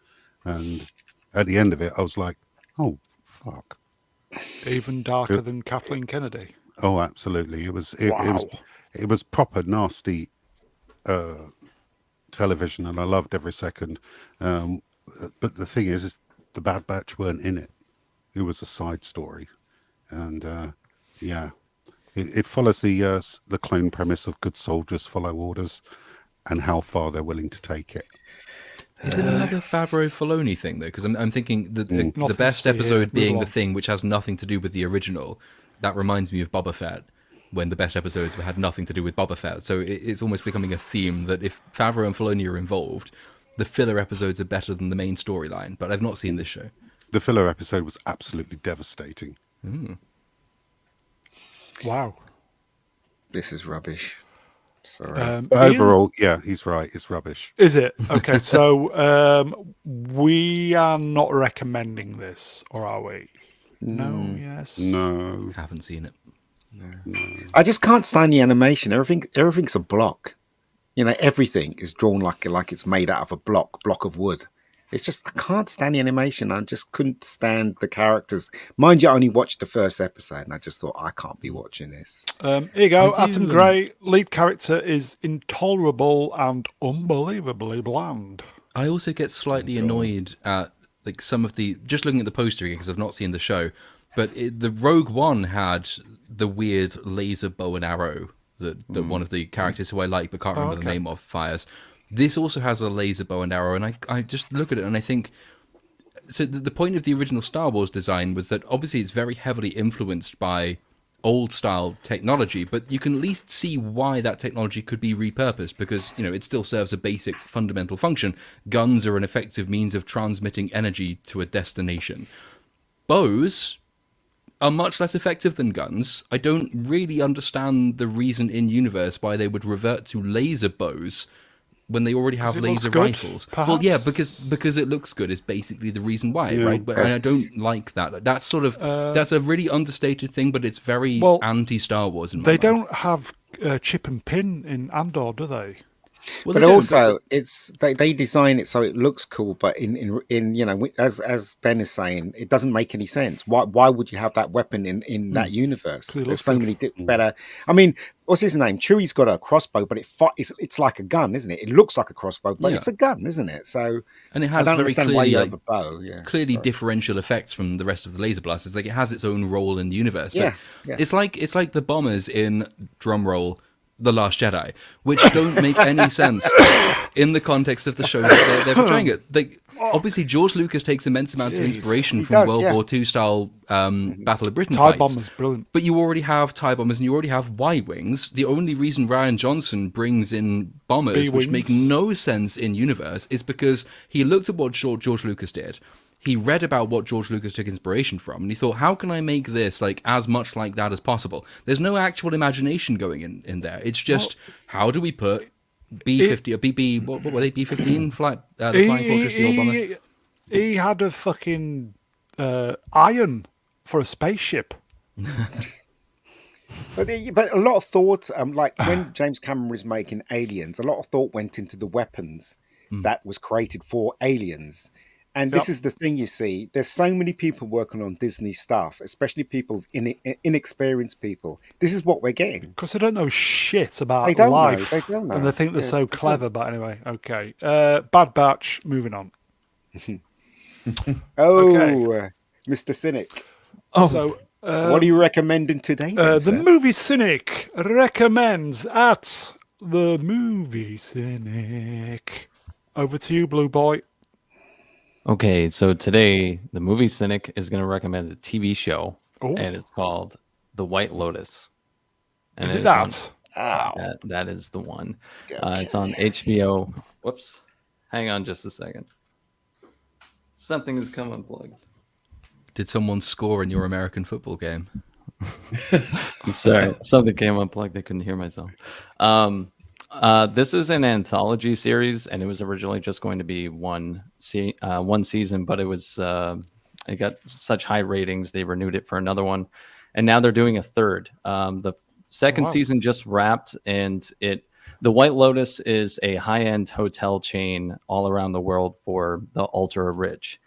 And at the end of it, I was like, oh, fuck. Even darker than Kathleen Kennedy. Oh, absolutely. It was proper nasty television, and I loved every second. But the thing is the Bad Batch weren't in it. It was a side story. And it follows the clone premise of good soldiers follow orders and how far they're willing to take it. Is it another Favreau Filoni thing, though? Because I'm thinking the Nothing best to see here. episode being Move the on. thing which has nothing to do with the original. That reminds me of Boba Fett, when the best episodes had nothing to do with Boba Fett. So it's almost becoming a theme that if Favreau and Filoni are involved, the filler episodes are better than the main storyline. But I've not seen this show. The filler episode was absolutely devastating. Wow. This is rubbish. Sorry. But Ian's- overall, yeah, he's right. It's rubbish. Is it? Okay, so we are not recommending this, or are we? No, yes. No. Haven't seen it. I just can't stand the animation. Everything's a block. Everything is drawn like it's made out of a block of wood. It's just I can't stand the animation. I just couldn't stand the characters. Mind you, I only watched the first episode, and I just thought I can't be watching this. Here you go. I do- Atom Gray, lead character is intolerable and unbelievably bland. I also get slightly annoyed at like some of the, just looking at the poster again because I've not seen the show, but the Rogue One had the weird laser bow and arrow that one of the characters who I like but can't remember the name of fires. This also has a laser bow and arrow, and I just look at it and I think, so the point of the original Star Wars design was that obviously it's very heavily influenced by old style technology, but you can at least see why that technology could be repurposed, because it still serves a basic fundamental function. Guns are an effective means of transmitting energy to a destination. Bows are much less effective than guns. I don't really understand the reason in universe why they would revert to laser bows when they already have laser rifles. Perhaps? Well, yeah, because it looks good is basically the reason why, right? But and I don't like that. That's sort of that's a really understated thing, but it's very anti-Star Wars in my mind. They don't have chip and pin in Andor, do they? Well, but also, they design it so it looks cool, but in as Ben is saying, it doesn't make any sense. Why would you have that weapon in that universe? There's so many better. I mean, what's his name? Chewie's got a crossbow, but it's like a gun, isn't it? It looks like a crossbow, but it's a gun, isn't it? So and it has very clearly bow. differential effects from the rest of the laser blasters. Like it has its own role in the universe. But it's like the bombers in drumroll The Last Jedi, which don't make any sense in the context of the show that they're portraying it. Obviously, George Lucas takes immense amounts of inspiration from World War II style Battle of Britain TIE fights. bombers, brilliant. But you already have TIE bombers and you already have Y-wings. The only reason Rian Johnson brings in bombers, B-wings, which make no sense in universe, is because he looked at what George Lucas did. He read about what George Lucas took inspiration from, and he thought, how can I make this like as much like that as possible? There's no actual imagination going in there. It's just, how do we put B-50 or BB, what were they, B-15 flight, the Flying Fortress, the old bomber? He had a fucking iron for a spaceship. But a lot of thought, like when James Cameron was making Aliens, a lot of thought went into the weapons that was created for aliens. And this is the thing, you see, there's so many people working on Disney stuff, especially people, inexperienced people. This is what we're getting. Because they don't know shit about life. They don't know. And they think they're so clever. But anyway, okay. Bad Batch, moving on. Okay. Mr. Cynic. Oh. So, what are you recommending today, then, the Movie Cynic recommends at the Movie Cynic. Over to you, Blue Boy. Okay, so today the Movie Cynic is going to recommend a TV show, and it's called The White Lotus. And is it that? That is the one. It's on HBO. Whoops. Hang on just a second. Something has come unplugged. Did someone score in your American football game? I'm sorry. Something came unplugged. I couldn't hear myself. This is an anthology series, and it was originally just going to be one season, but it got such high ratings they renewed it for another one, and now they're doing a third. The second season just wrapped, and the White Lotus is a high-end hotel chain all around the world for the ultra rich,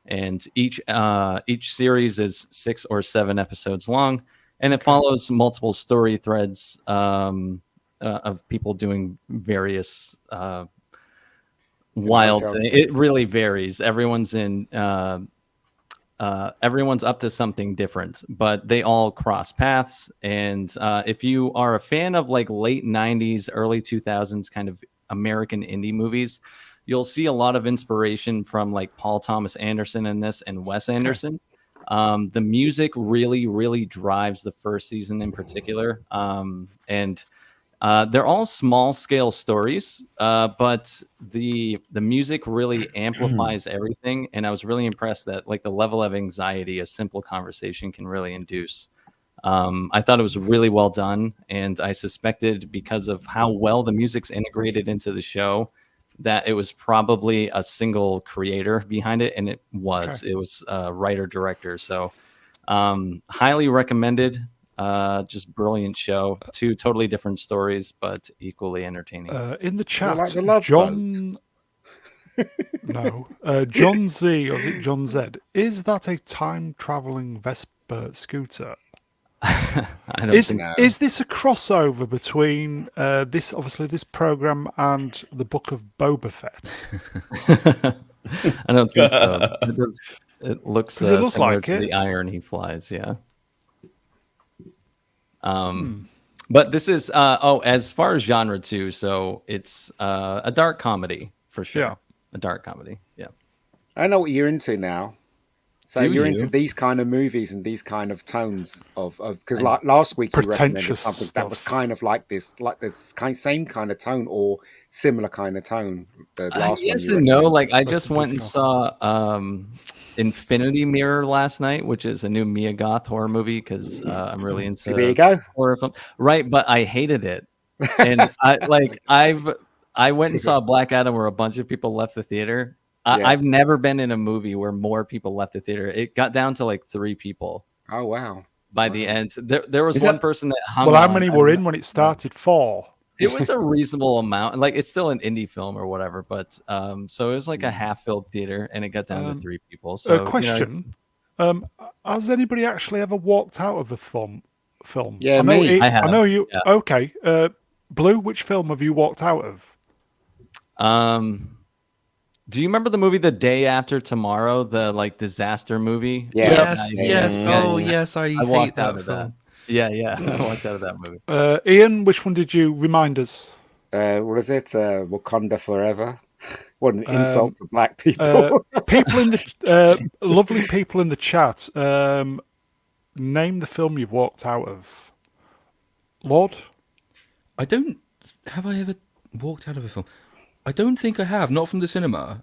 and each series is 6 or 7 episodes long, and it follows multiple story threads. Of people doing various wild things. It really varies. Everyone's up to something different, but they all cross paths. And if you are a fan of like late 90s, early 2000s kind of American indie movies, you'll see a lot of inspiration from like Paul Thomas Anderson in this and Wes Anderson. The music really, really drives the first season in particular. And they're all small scale stories, but the music really amplifies everything. And I was really impressed that like the level of anxiety a simple conversation can really induce. I thought it was really well done. And I suspected, because of how well the music's integrated into the show, that it was probably a single creator behind it. And it was. Okay. It was a writer-director. So highly recommended. Just brilliant show. 2 totally different stories, but equally entertaining. In the chat, John... No. John Z, or is it John Z? Is that a time-traveling Vespa scooter? I don't think so. Is this a crossover between this program and the Book of Boba Fett? I don't think so. It looks similar like to the iron he flies, yeah. But this is as far as genre too, so it's a dark comedy for sure. Yeah. A dark comedy, yeah. I know what you're into now. So you're into these kind of movies and these kind of tones of because like last week you recommended something that was kind of like this same kind of tone or similar kind of tone. The last yes one and no. Like I just went and saw Infinity Mirror last night, which is a new Mia Goth horror movie because I'm really into there you go. horror film. Right, but I hated it, and I went and saw Black Adam where a bunch of people left the theater. I've never been in a movie where more people left the theater. It got down to like 3 people. Oh wow! By the end, there was one person that hung. Well, how many were in when it started? 4. It was a reasonable amount. Like it's still an indie film or whatever, but so it was like a half-filled theater, and it got down to 3 people. So, question: has anybody actually ever walked out of a film? Yeah, me. I know you. Yeah. Okay, Blue. Which film have you walked out of? Do you remember the movie The Day After Tomorrow, the like disaster movie? Yes. Oh, yes. I walked hate out that of film. that. Yeah. I walked out of that movie. Ian, which one did you remind us? What is it? Wakanda Forever. What an insult to black people. People in the lovely people in the chat. Name the film you've walked out of. Lord? Have I ever walked out of a film? I don't think I have. Not from the cinema.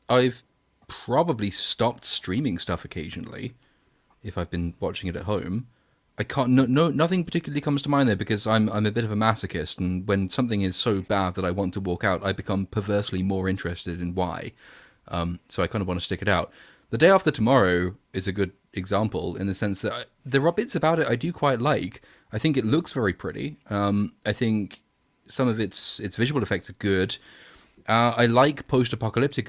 I've probably stopped streaming stuff occasionally if I've been watching it at home. I can't. Nothing particularly comes to mind there because I'm a bit of a masochist, and when something is so bad that I want to walk out, I become perversely more interested in why. So I kind of want to stick it out. The Day After Tomorrow is a good example in the sense that there are bits about it I do quite like. I think it looks very pretty. I think some of its visual effects are good. I like post-apocalyptic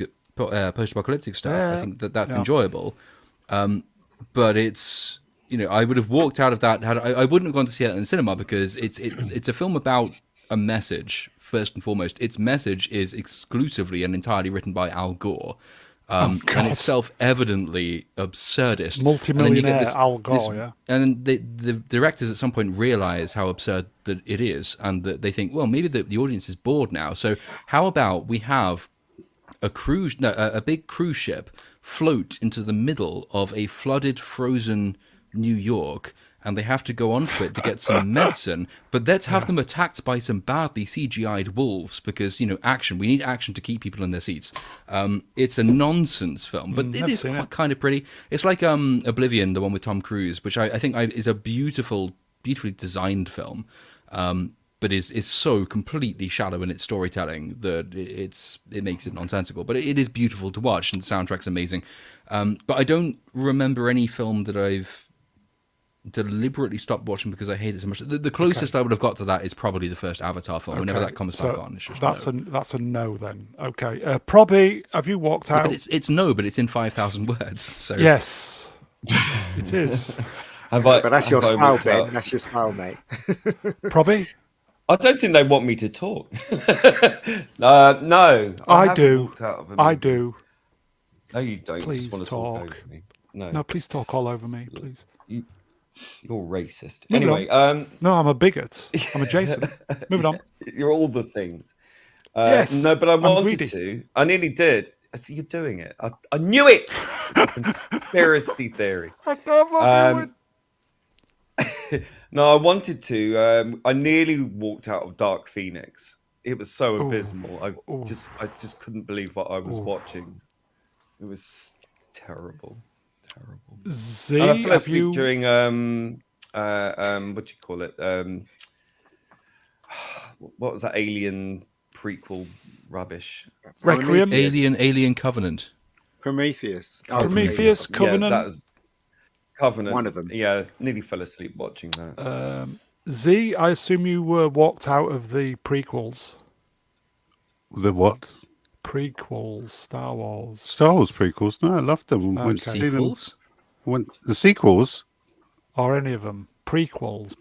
stuff. I think that's enjoyable. But it's, I would have walked out of that. I wouldn't have gone to see it in the cinema because it's a film about a message first and foremost. Its message is exclusively and entirely written by Al Gore. And it's self-evidently absurdist. Multimillionaire Al Gore, And the directors at some point realize how absurd that it is, and that they think, well, maybe the audience is bored now. So how about we have a big cruise ship float into the middle of a flooded, frozen New York, and they have to go onto it to get some medicine, but let's have them attacked by some badly CGI'd wolves because, action. We need action to keep people in their seats. It's a nonsense film, but it is kind of pretty. It's like Oblivion, the one with Tom Cruise, which I think is a beautifully designed film, but is so completely shallow in its storytelling that it makes it nonsensical. But it is beautiful to watch, and the soundtrack's amazing. But I don't remember any film that I've deliberately stopped watching because I hate it so much. The closest I would have got to that is probably the first Avatar film. Whenever that comes back on, it's just that's a no then. Okay, Probby, have you walked out? But it's no, but it's in 5,000 words. So yes, it is. But that's your style, Ben. That's your style, mate. Probby. I don't think they want me to talk. No, I do. I do. No, you don't. Please just want to talk over me. No, please talk all over me, please. You're racist. Anyway, no, I'm a bigot. I'm a Jason. Moving on. You're all the things. Yes. No, but I wanted to. I nearly did. I see you're doing it. I knew it. It's a conspiracy theory. I can't No, I wanted to. I nearly walked out of Dark Phoenix. It was so abysmal. I just couldn't believe what I was watching. It was terrible. Z, and I fell asleep during what do you call it? What was that alien prequel rubbish? Requiem, Alien Covenant, Prometheus, Prometheus, Covenant. Yeah, that was Covenant. One of them. Yeah, nearly fell asleep watching that. Z, I assume you walked out of the prequels. The what? Prequels, Star Wars prequels. No, I loved them. Okay. Sequels? The sequels? Or any of them? Prequels.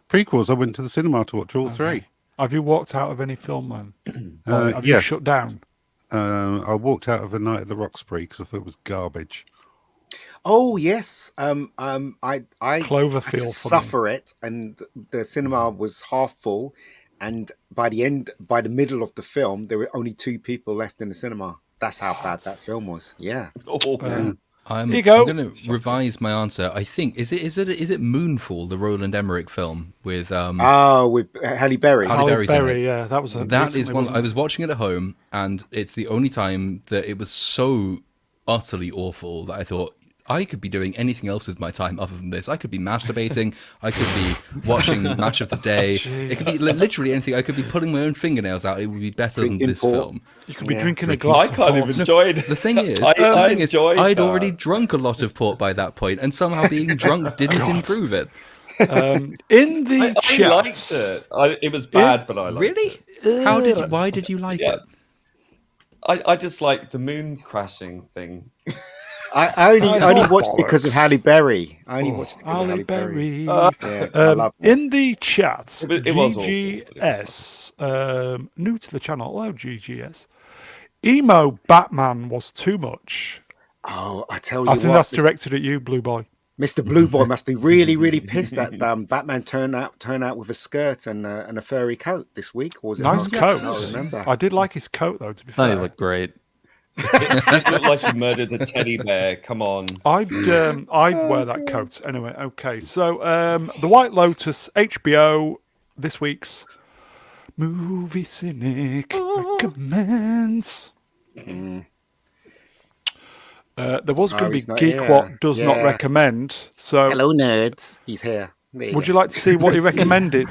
Prequels, I went to the cinema to watch all 3. Have you walked out of any film then? Have yes. you shut down? I walked out of A Night at the Roxbury because I thought it was garbage. Oh yes, I Cloverfield had to suffer it, and the cinema was half full, and by the middle of the film, there were only 2 people left in the cinema. That's how bad that film was. Yeah. I'm Here you go. going to revise my answer. I think is it Moonfall, the Roland Emmerich film with with Halle Berry. Halle Berry's in Berry, it. yeah, that was That is one. I was watching it at home, and it's the only time that it was so utterly awful that I thought, I could be doing anything else with my time other than this. I could be masturbating. I could be watching Match of the Day. It could be literally anything. I could be pulling my own fingernails out. It would be better than this film. You could be drinking a glass. I can't even enjoy it. The thing is, I'd already drunk a lot of port by that point, and somehow being drunk didn't improve it. In the I liked it. It was bad, but I liked it. Really? Why did you like it? I just like the moon crashing thing. I only watched it because of Halle Berry. I only watched it because of Halle Berry. Yeah, I love it. In the chat, It was GGS, new to the channel, hello GGS. Emo Batman was too much. Oh, I tell you I think that's directed at you, Blue Boy. Mr. Blue Boy must be really, really pissed that Batman turned out with a skirt and a furry coat this week. Or was it Nice coat. I remember. I did like his coat though. To be Oh, fair, he looked great. It looked like he murdered the teddy bear. Come on. I'd wear that coat anyway. Okay, so the White Lotus HBO this week's movie cynic recommends. There was going to be he's not Geek here. What Does Not Yeah. Recommend. So Hello, nerds. He's here. would you like to see what he recommended?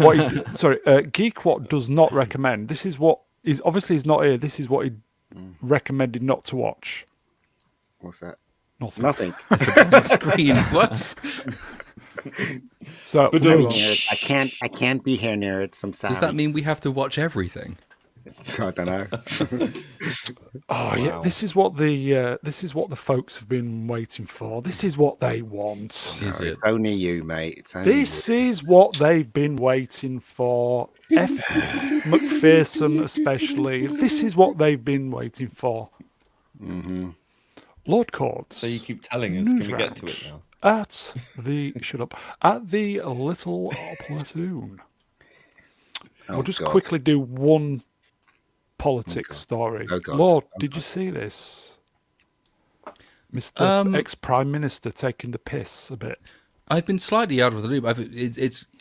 Geek What Does Not Recommend. This is what is obviously he's not here. This is what he recommended not to watch. What's that? Nothing. It's a big screen. What? So Nerds. I can't be here, nerds. I'm sorry. Does that mean we have to watch everything? I don't know. yeah, this is what the folks have been waiting for. This is what they want. Is it? It's only you, mate. It's only This is what they've been waiting for. F. McPherson, especially. This is what they've been waiting for. Mm-hmm. Lord Cords. So you keep telling us. Can we get to it now? At the Little Platoon. We'll just quickly do one politics story. Oh, God. Lord, did you see this? Mr. Ex-Prime Minister taking the piss a bit. I've been slightly out of the loop.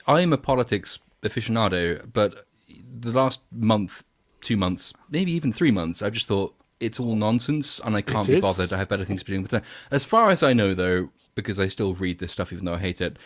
I'm a politics aficionado, but the last month, 2 months, maybe even 3 months, I just thought it's all nonsense and I can't be bothered. I have better things to be doing with time. As far as I know, though, because I still read this stuff even though I hate it,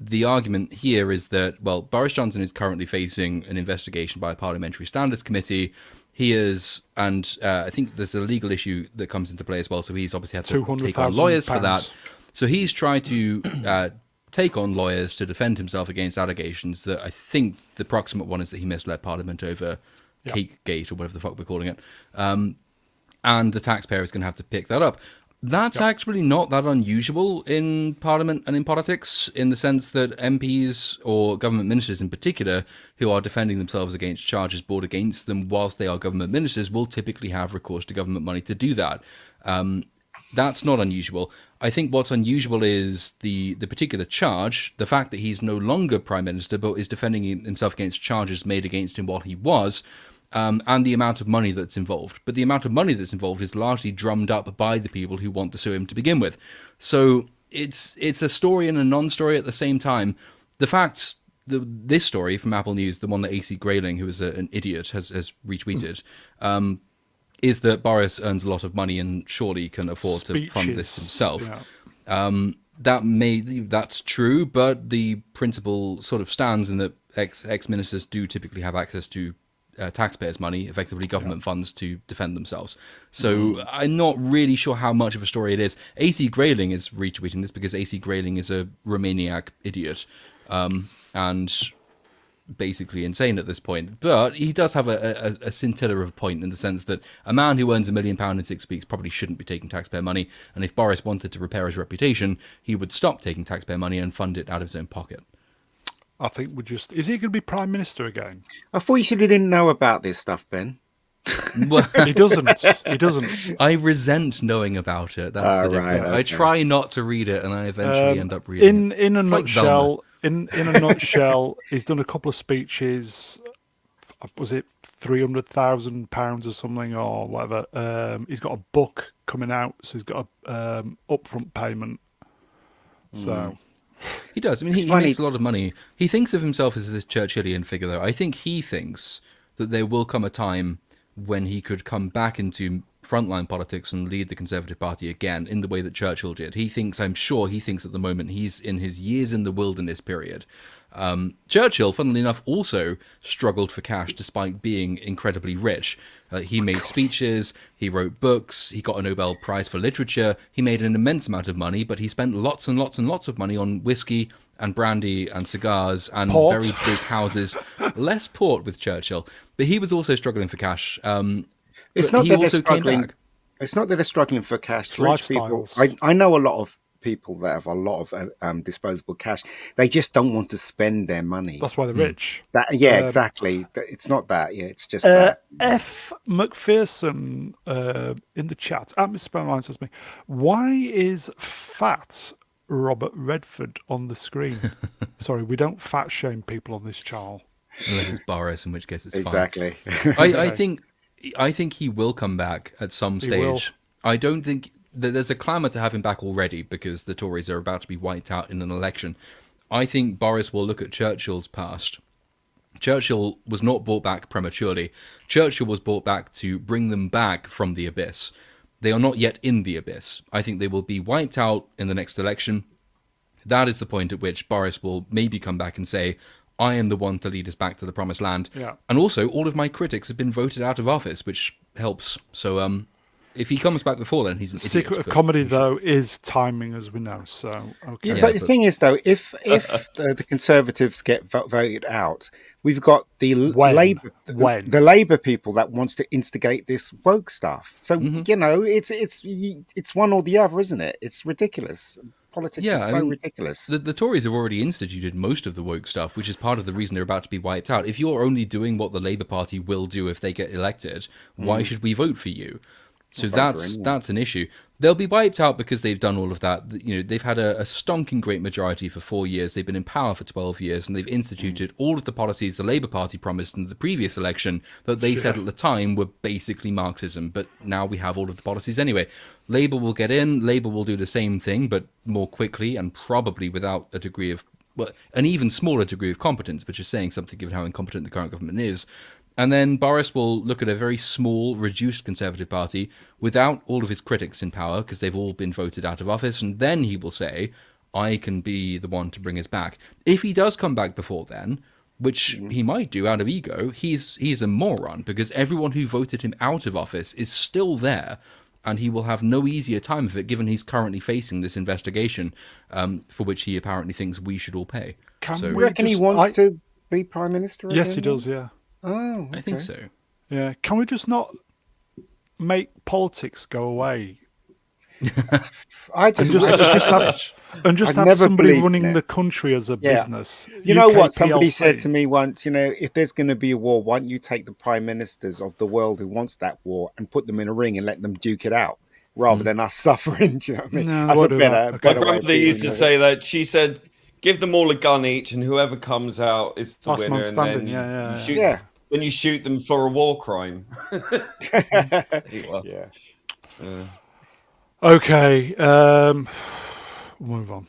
the argument here is that, well, Boris Johnson is currently facing an investigation by a Parliamentary Standards Committee. He is, and I think there's a legal issue that comes into play as well, so he's obviously had to take on lawyers for that. So he's tried to take on lawyers to defend himself against allegations that I think the proximate one is that he misled Parliament over Cake Gate or whatever the fuck we're calling it. And the taxpayer is going to have to pick that up. That's actually not that unusual in Parliament and in politics, in the sense that MPs or government ministers in particular, who are defending themselves against charges brought against them whilst they are government ministers, will typically have recourse to government money to do that. That's not unusual. I think what's unusual is the particular charge, the fact that he's no longer Prime Minister, but is defending himself against charges made against him while he was, and the amount of money that's involved. But the amount of money that's involved is largely drummed up by the people who want to sue him to begin with. So it's a story and a non-story at the same time. The facts, this story from Apple News, the one that AC Grayling, who is an idiot, has retweeted, is that Boris earns a lot of money and surely can afford to fund this himself. Yeah. That's true, but the principle sort of stands in that ex-ministers do typically have access to taxpayers' money, effectively government funds, to defend themselves. So I'm not really sure how much of a story it is. AC Grayling is retweeting this because AC Grayling is a Romaniac idiot and basically insane at this point. But he does have a scintilla of a point in the sense that a man who earns £1 million in 6 weeks probably shouldn't be taking taxpayer money. And if Boris wanted to repair his reputation, he would stop taking taxpayer money and fund it out of his own pocket. I think is he going to be Prime Minister again? I thought you said you didn't know about this stuff, Ben. Well, he doesn't. I resent knowing about it. That's the difference. Right, okay. I try not to read it, and I eventually end up reading it. In a nutshell, in a nutshell, he's done a couple of speeches was it £300,000 or something or whatever. He's got a book coming out, so he's got a upfront payment. So he does. I mean, he makes a lot of money. He thinks of himself as this Churchillian figure, though. I think he thinks that there will come a time when he could come back into frontline politics and lead the Conservative Party again in the way that Churchill did. I'm sure he thinks at the moment he's in his years in the wilderness period. Churchill, funnily enough, also struggled for cash despite being incredibly rich. He made speeches, he wrote books, he got a Nobel Prize for Literature, he made an immense amount of money, but he spent lots and lots and lots of money on whiskey and brandy and cigars and port. Very big houses. Less port with Churchill, but he was also struggling for cash. It's not he that they're also came struggling. back. It's not that they're struggling for cash. Rich people. Lifestyles. I know a lot of people that have a lot of disposable cash. They just don't want to spend their money. That's why they're rich. Exactly. It's not that. Yeah, it's just that. F. McPherson in the chat at Mr. Spellline says to me, why is fat Robert Redford on the screen? Sorry, we don't fat shame people on this channel. Unless it's Boris, in which case it's exactly. fine. I think he will come back at some stage. I don't think that there's a clamour to have him back already because the Tories are about to be wiped out in an election. I think Boris will look at Churchill's past. Churchill was not brought back prematurely. Churchill was brought back to bring them back from the abyss. They are not yet in the abyss. I think they will be wiped out in the next election. That is the point at which Boris will maybe come back and say, I am the one to lead us back to the promised land. Yeah. And also, all of my critics have been voted out of office, which helps. So if he comes back before then, he's an idiot. Secret of comedy, though, is timing, as we know. So, okay. Yeah, but the thing is, though, if the Conservatives get voted out, we've got the Labour people that wants to instigate this woke stuff. So it's one or the other, isn't it? It's ridiculous. Politics is so ridiculous. The Tories have already instituted most of the woke stuff, which is part of the reason they're about to be wiped out. If you're only doing what the Labour Party will do if they get elected, why should we vote for you? So that's an issue. They'll be wiped out because they've done all of that. They've had a stonking great majority for 4 years. They've been in power for 12 years, and they've instituted all of the policies the Labour Party promised in the previous election that they said at the time were basically Marxism. But now we have all of the policies anyway. Labour will get in. Labour will do the same thing, but more quickly and probably without a degree of, an even smaller degree of competence, which is saying something given how incompetent the current government is. And then Boris will look at a very small, reduced Conservative Party without all of his critics in power, because they've all been voted out of office, and then he will say, I can be the one to bring us back. If he does come back before then, which he might do out of ego, he's a moron, because everyone who voted him out of office is still there, and he will have no easier time of it, given he's currently facing this investigation, for which he apparently thinks we should all pay. You reckon he wants to be Prime Minister again? Yes, he does, yeah. Oh, okay. I think so. Yeah. Can we just not make politics go away? I just have somebody running the country as a business. You know what? Somebody said to me once, if there's going to be a war, why don't you take the prime ministers of the world who wants that war and put them in a ring and let them duke it out, rather than us suffering? Do you know what I mean? No, that's a better My grandmother used to say that. She said, give them all a gun each, and whoever comes out is the last winner. man standing. Then you shoot them for a war crime. Okay. Move on.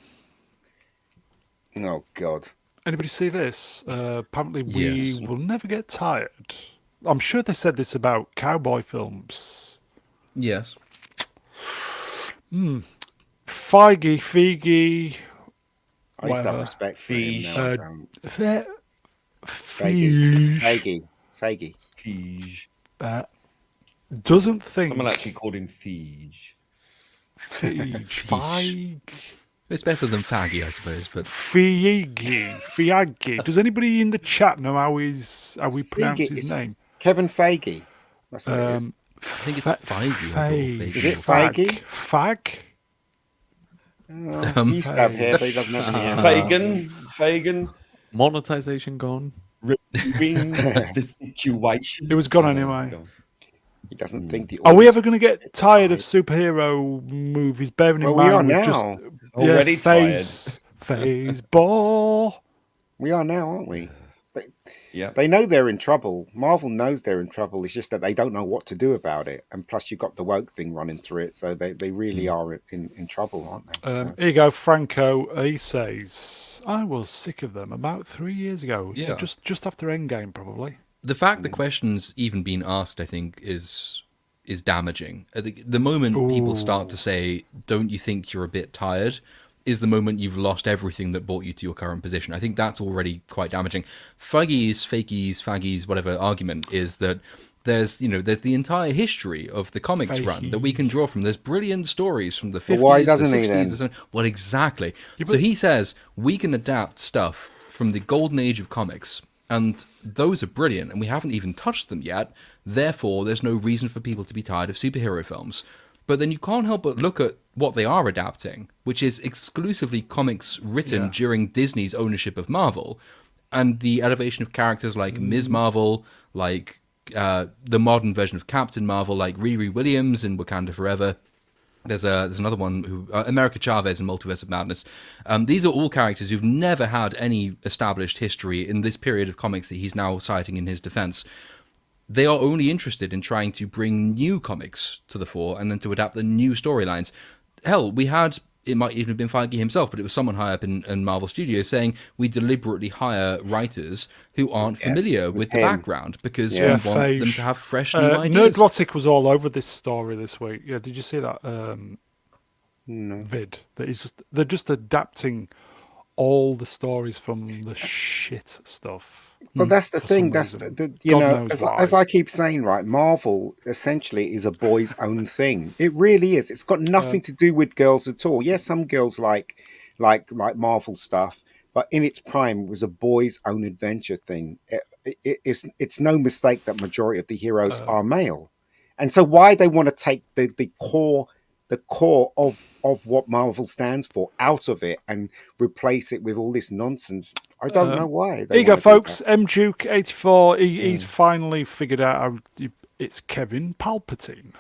Oh God. Anybody see this? Apparently, we will never get tired. I'm sure they said this about cowboy films. Yes. Feige. I used to have respect for him. Feige. Doesn't think. Someone actually called him Feige. Feige. It's better than faggy, I suppose. But Feige. Does anybody in the chat know how we pronounce his name? Kevin Feige. That's what it is. I think it's Feige. Is it Feige? Fag? He used to have hair, but he doesn't have any hair. Fagan. Monetization gone. Reviewing the situation. It was gone anyway. He doesn't think the. Are we ever going to get tired of superhero movies? Bearing in mind, we are now. Already tired. Phase ball. We are now, aren't we? They know they're in trouble. Marvel knows they're in trouble. It's just that they don't know what to do about it. And plus, you've got the woke thing running through it, so they really are in trouble, aren't they? So. Here you go, Franco. He says, "I was sick of them about 3 years ago. Yeah. Just after Endgame, probably." The fact the question's even been asked, I think, is damaging. The moment people start to say, "Don't you think you're a bit tired?" is the moment you've lost everything that brought you to your current position. I think that's already quite damaging. Fuggies, fakies, faggies, whatever argument is that there's the entire history of the comics run that we can draw from. There's brilliant stories from the 50s, why the doesn't 60s, he then? the 70s. Well, exactly. So he says we can adapt stuff from the golden age of comics, and those are brilliant, and we haven't even touched them yet. Therefore, there's no reason for people to be tired of superhero films. But then you can't help but look at what they are adapting, which is exclusively comics written during Disney's ownership of Marvel, and the elevation of characters like Ms. Marvel, like the modern version of Captain Marvel, like Riri Williams in Wakanda Forever. There's another one who America Chavez in Multiverse of Madness. These are all characters who've never had any established history in this period of comics that he's now citing in his defense. They are only interested in trying to bring new comics to the fore and then to adapt the new storylines. Hell, it might even have been Feige himself, but it was someone high up in Marvel Studios saying we deliberately hire writers who aren't familiar with the background because we want them to have fresh new ideas. Nerdlotic was all over this story this week. Yeah, did you see that vid? They're just adapting all the stories from the shit stuff. Well, that's the thing. That's as I keep saying, right? Marvel essentially is a boys' own thing. It really is. It's got nothing to do with girls at all. Yes, some girls like Marvel stuff, but in its prime, it was a boys' own adventure thing. It's no mistake that majority of the heroes are male, and so why they want to take the core of what Marvel stands for out of it and replace it with all this nonsense. I don't know why. There you go, folks. MDuke84, he's finally figured out how it's Kevin Palpatine.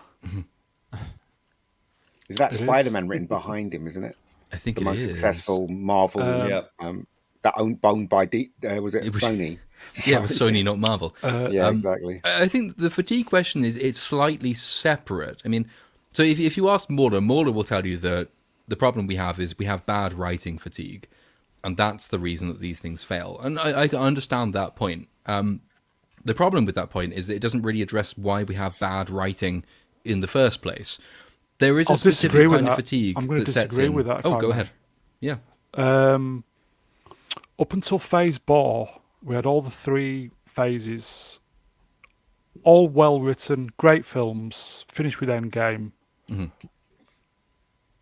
Is that Spider-Man written behind him, isn't it? I think the most successful Marvel that owned by Sony? Yeah, it was Sony, not Marvel. Exactly. I think the fatigue question it's slightly separate. I mean, so if you ask Mauler will tell you that the problem we have is we have bad writing fatigue, and that's the reason that these things fail. And I understand that point. The problem with that point is that it doesn't really address why we have bad writing in the first place. There is a specific kind of fatigue that sets in. With that, go ahead. Yeah. Up until Phase 4, we had all the 3 phases, all well written, great films, finished with Endgame. Mm-hmm.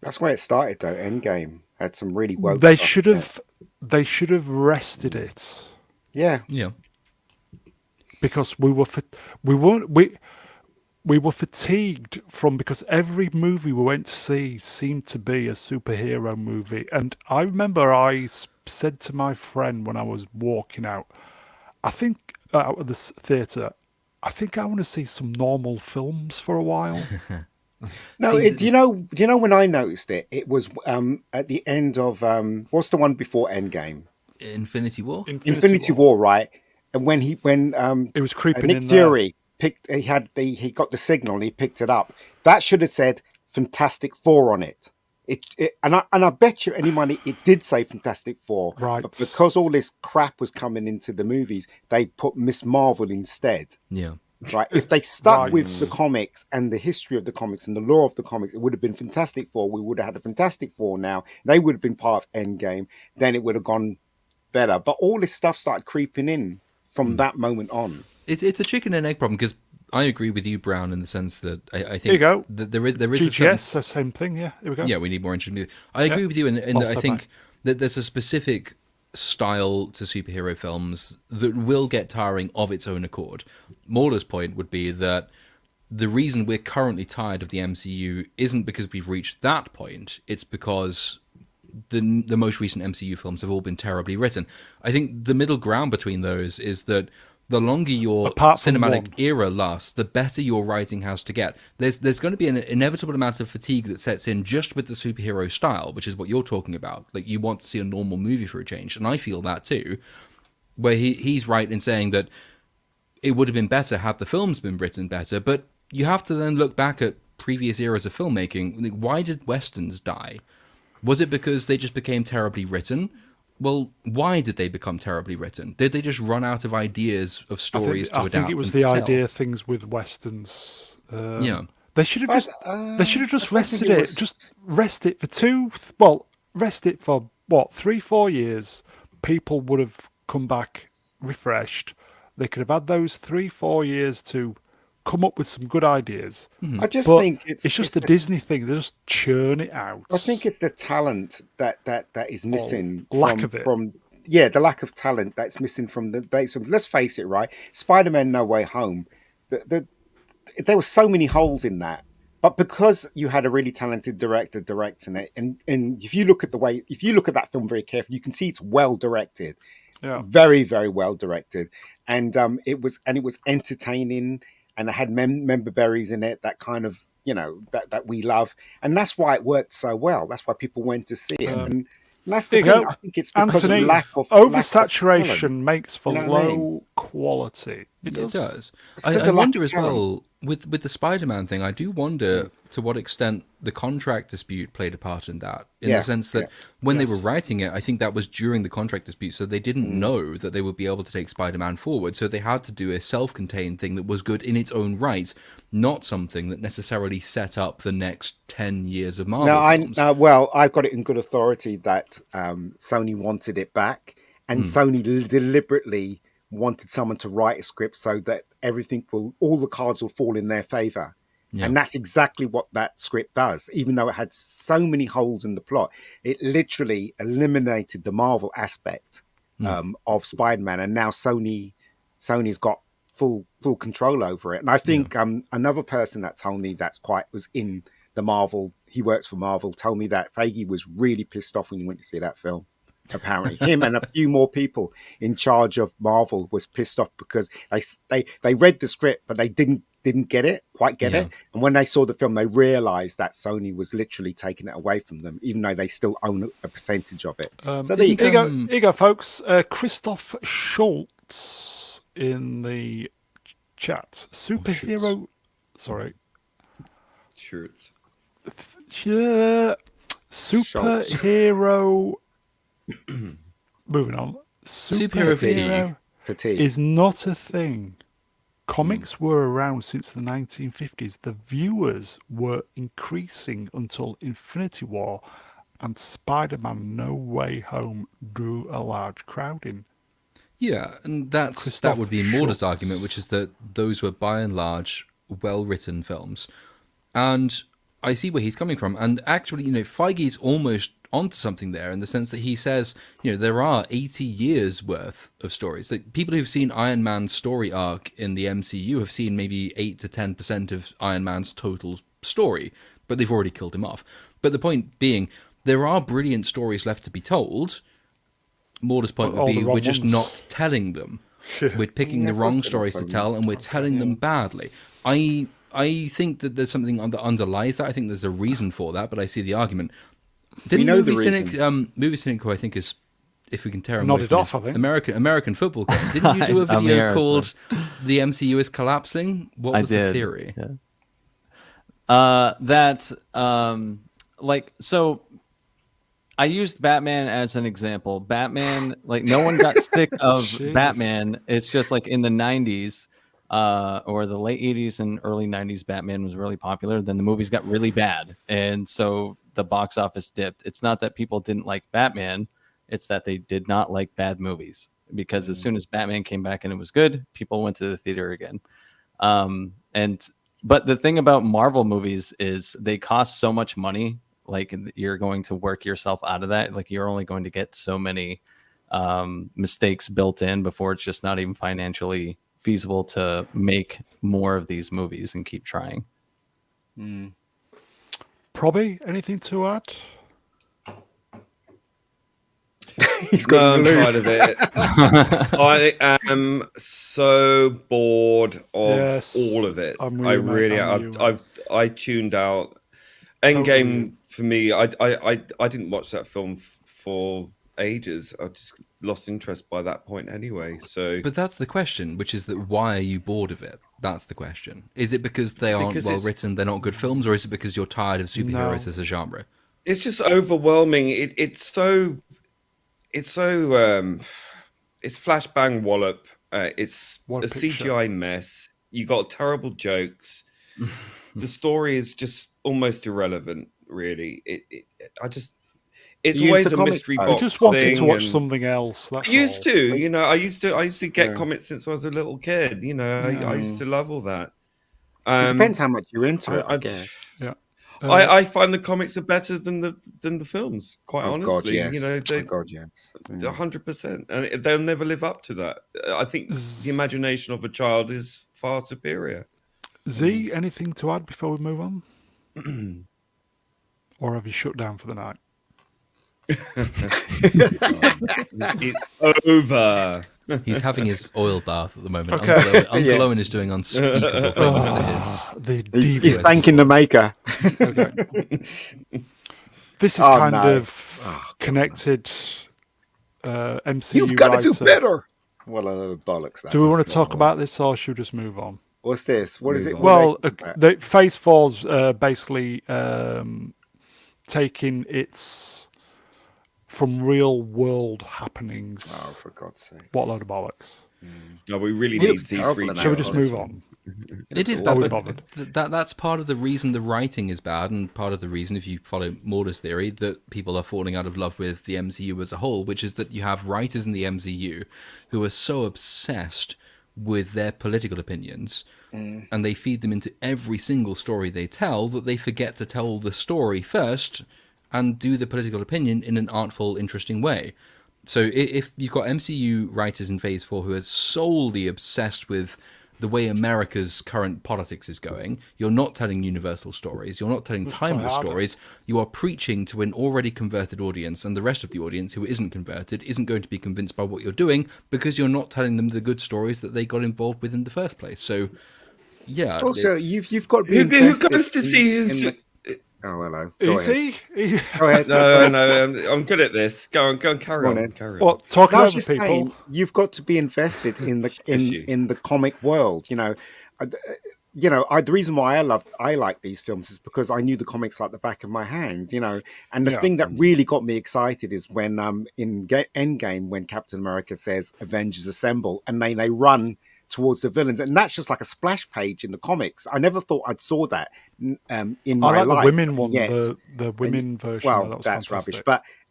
That's where it started, though. Endgame had some really woke. They should have rested it. Yeah. Because we were fatigued because every movie we went to see seemed to be a superhero movie. And I remember I said to my friend when I was walking out, I think out of the theatre, I think I want to see some normal films for a while. No, you know when I noticed it, it was at the end of what's the one before Endgame? Infinity War. Infinity War, right? And when it was creeping Nick in Fury he got the signal and he picked it up. That should have said Fantastic Four on it. And I bet you any money it did say Fantastic Four, right? But because all this crap was coming into the movies, they put Miss Marvel instead. Yeah. Right. If they stuck with the comics and the history of the comics and the lore of the comics, it would have been Fantastic Four. We would have had a Fantastic Four now. They would have been part of Endgame. Then it would have gone better. But all this stuff started creeping in from that moment on. It's a chicken and egg problem because I agree with you, Brown, in the sense that I think there you go. That there is GGS, the same thing. Yeah, here we go. Yeah, we need more interesting music. I agree with you in that I think that there's a specific style to superhero films that will get tiring of its own accord. Mauler's point would be that the reason we're currently tired of the MCU isn't because we've reached that point. It's because the most recent MCU films have all been terribly written. I think the middle ground between those is that the longer your cinematic era lasts, the better your writing has to get. There's going to be an inevitable amount of fatigue that sets in just with the superhero style, which is what you're talking about. Like, you want to see a normal movie for a change, and I feel that too. where he's right in saying that it would have been better had the films been written better, but you have to then look back at previous eras of filmmaking. Why did Westerns die? Was it because they just became terribly written? Well, why did they become terribly written? Did they just run out of ideas of stories to adapt? I think it was the idea things with Westerns. Yeah. They should have just rested it. Just rest it for rest it for 3-4 years. People would have come back refreshed. They could have had those 3-4 years to come up with some good ideas. I just think it's just the Disney thing. They just churn it out. I think it's the talent that is missing. Lack of it. The lack of talent that's missing from the dates. Let's face it, right? Spider-Man: No Way Home. There were so many holes in that, but because you had a really talented director directing it, and if you look at that film very carefully, you can see it's well directed. Yeah. Very, very well directed, and it was entertaining, and it had member berries in it, that kind of that we love, and that's why it worked so well. That's why people went to see it, and that's the thing. I think it's because Anthony, of lack of oversaturation makes for low quality. It does. I wonder as well with the Spider-Man thing. I do wonder to what extent the contract dispute played a part in that. In the sense that when they were writing it, I think that was during the contract dispute, so they didn't know that they would be able to take Spider-Man forward. So they had to do a self-contained thing that was good in its own right, not something that necessarily set up the next 10 years of Marvel films. I've got it in good authority that Sony wanted it back, and Sony deliberately wanted someone to write a script so that all the cards will fall in their favor. Yeah. And that's exactly what that script does. Even though it had so many holes in the plot, it literally eliminated the Marvel aspect of Spider-Man, and now Sony's got full control over it. And I think another person that told me was in the Marvel, he works for Marvel, told me that Feige was really pissed off when he went to see that film. Apparently, him and a few more people in charge of Marvel was pissed off because they read the script, but they didn't quite get it. And when they saw the film, they realized that Sony was literally taking it away from them, even though they still own a percentage of it. So there you go, folks. Christoph Schultz in the chat. Superhero. Sorry. Schultz. Superhero. Moving on. Superhero fatigue is not a thing. Comics were around since the 1950s. The viewers were increasing until Infinity War, and Spider-Man: No Way Home drew a large crowd in. Yeah, and that would be Morda's argument, which is that those were by and large well-written films. And I see where he's coming from. And actually, Feige's almost onto something there in the sense that he says, there are 80 years worth of stories. Like, people who've seen Iron Man's story arc in the MCU have seen maybe 8 to 10% of Iron Man's total story, but they've already killed him off. But the point being, there are brilliant stories left to be told. Morda's point would be, we're just not telling them. We're picking the wrong stories to tell, and we're telling them badly. I think that there's something that underlies that. I think there's a reason for that, but I see the argument. Movie Cynic, who I think is, if we can tear him away from off, I think. American football game, didn't you do a video called "The MCU is Collapsing"? What was the theory? Yeah. So I used Batman as an example. Batman, no one got sick of Batman. It's just like in the 90s or the late 80s and early 90s, Batman was really popular. Then the movies got really bad, and so the box office dipped. It's not that people didn't like Batman, it's that they did not like bad movies, because as soon as Batman came back and it was good, people went to the theater again. But the thing about Marvel movies is they cost so much money. Like, you're going to work yourself out of that. Like, you're only going to get so many mistakes built in before it's just not even financially feasible to make more of these movies and keep trying. Probably anything to add? He's got I'm tired of it. I am so bored of all of it. I tuned out. Endgame for me. I didn't watch that film for ages. I just lost interest by that point anyway. So, but that's the question, which is that why are you bored of it? That's the question. Is it because they aren't well written, they're not good films, or is it because you're tired of superheroes as a genre? It's just overwhelming. It's so it's flashbang wallop. It's a CGI mess. You got terrible jokes. The story is just almost irrelevant, really. It's always a mystery box. I just wanted to watch something else. I used to, I used to get comics since I was a little kid. I used to love all that. It depends how much you're into it, I guess. Yeah. I find the comics are better than the films. Quite honestly, God, yes. 100%, and they'll never live up to that. I think the imagination of a child is far superior. Z, anything to add before we move on, or have you shut down for the night? It's over. He's having his oil bath at the moment. Okay. Uncle Owen is doing unspeakable things to his. He's thanking the maker. Okay. This is kind of connected. MCU. You've got writer. to do better. What a load of bollocks! Do we want to talk about this, or should we just move on? What's this? What is it? Well, the Phase 4's basically taking its from real world happenings. Oh, for God's sake! What a load of bollocks! No, we really need these three. Shall we just move on? It is bad, but that's part of the reason the writing is bad, and part of the reason, if you follow Morda's theory, that people are falling out of love with the MCU as a whole, which is that you have writers in the MCU who are so obsessed with their political opinions, and they feed them into every single story they tell, that they forget to tell the story first and do the political opinion in an artful, interesting way. So if you've got MCU writers in Phase 4 who are solely obsessed with the way America's current politics is going, you're not telling universal stories, you're not telling timeless stories, you are preaching to an already converted audience, and the rest of the audience who isn't converted isn't going to be convinced by what you're doing because you're not telling them the good stories that they got involved with in the first place. So, yeah. Also, you've got to be who goes to see who's... Oh, hello. Easy. Go ahead. No, I'm good at this. Go on, carry on. Well, talking over people. Saying, you've got to be invested in the comic world. The reason why I like these films is because I knew the comics like the back of my hand. And the thing that really got me excited is when in Endgame, when Captain America says "Avengers Assemble," and then they run towards the villains, and that's just like a splash page in the comics. I never thought I'd saw that in my life. The women one, the women version. Well, that's rubbish,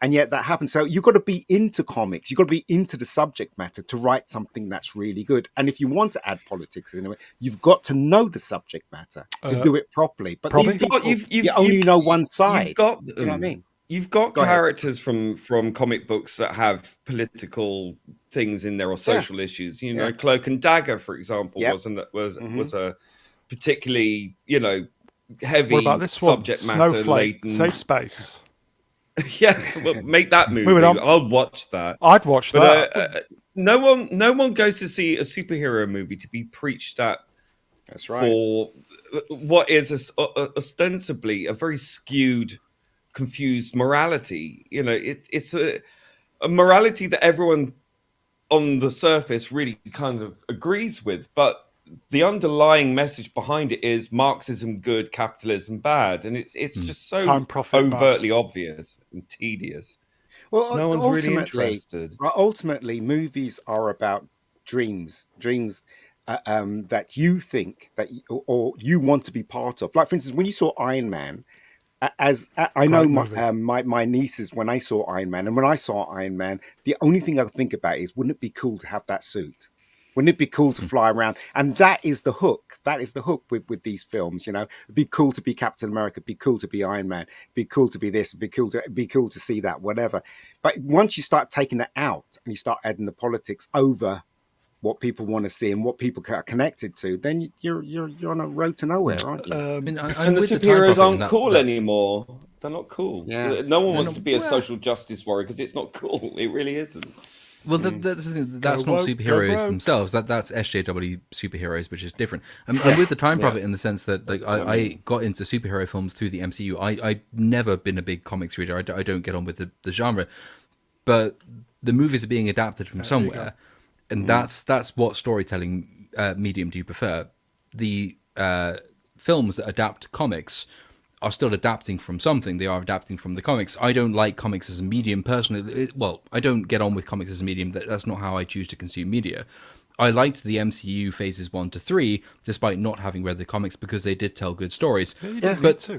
and yet that happens. So you've got to be into comics. You've got to be into the subject matter to write something that's really good. And if you want to add politics in it, you've got to know the subject matter to do it properly. But these people, you only know one side. Do you know what I mean? You've got characters from comic books that have political things in there or social issues. Cloak and Dagger, for example, was a particularly heavy what about this subject one? matter. Snowflake, laden. Safe Space. Yeah, well, make that movie. I'll watch that. I'd watch that. But no one goes to see a superhero movie to be preached at. That's right. For what is ostensibly a very skewed, confused morality. It's a morality that everyone on the surface really kind of agrees with, but the underlying message behind it is Marxism good, capitalism bad, and it's just so overtly obvious and tedious. Well, no one's really interested. Ultimately, movies are about dreams that you think or you want to be part of. Like, for instance, when you saw Iron Man, as I know my nieces, when I saw Iron Man, and when I saw Iron Man, the only thing I could think about is, wouldn't it be cool to have that suit? Wouldn't it be cool to fly around? And that is the hook. That is the hook with these films. It'd be cool to be Captain America. It'd be cool to be Iron Man. It'd be cool to be this. It'd be cool to see that. Whatever. But once you start taking it out and you start adding the politics over what people want to see and what people are connected to, then you're on a road to nowhere, aren't you? And the superheroes aren't cool anymore. They're not cool. Yeah. No one wants to be a social justice warrior because it's not cool. It really isn't. Well, that's not superheroes themselves. That's SJW superheroes, which is different. I'm with the Time Prophet in the sense that I got into superhero films through the MCU. I've never been a big comics reader. I don't get on with the genre. but the movies are being adapted from somewhere, and that's what storytelling medium do you prefer? The films that adapt comics are still adapting from something. They are adapting from the comics. I don't like comics as a medium personally. I don't get on with comics as a medium. That's not how I choose to consume media. I liked the MCU phases 1 to 3, despite not having read the comics, because they did tell good stories. But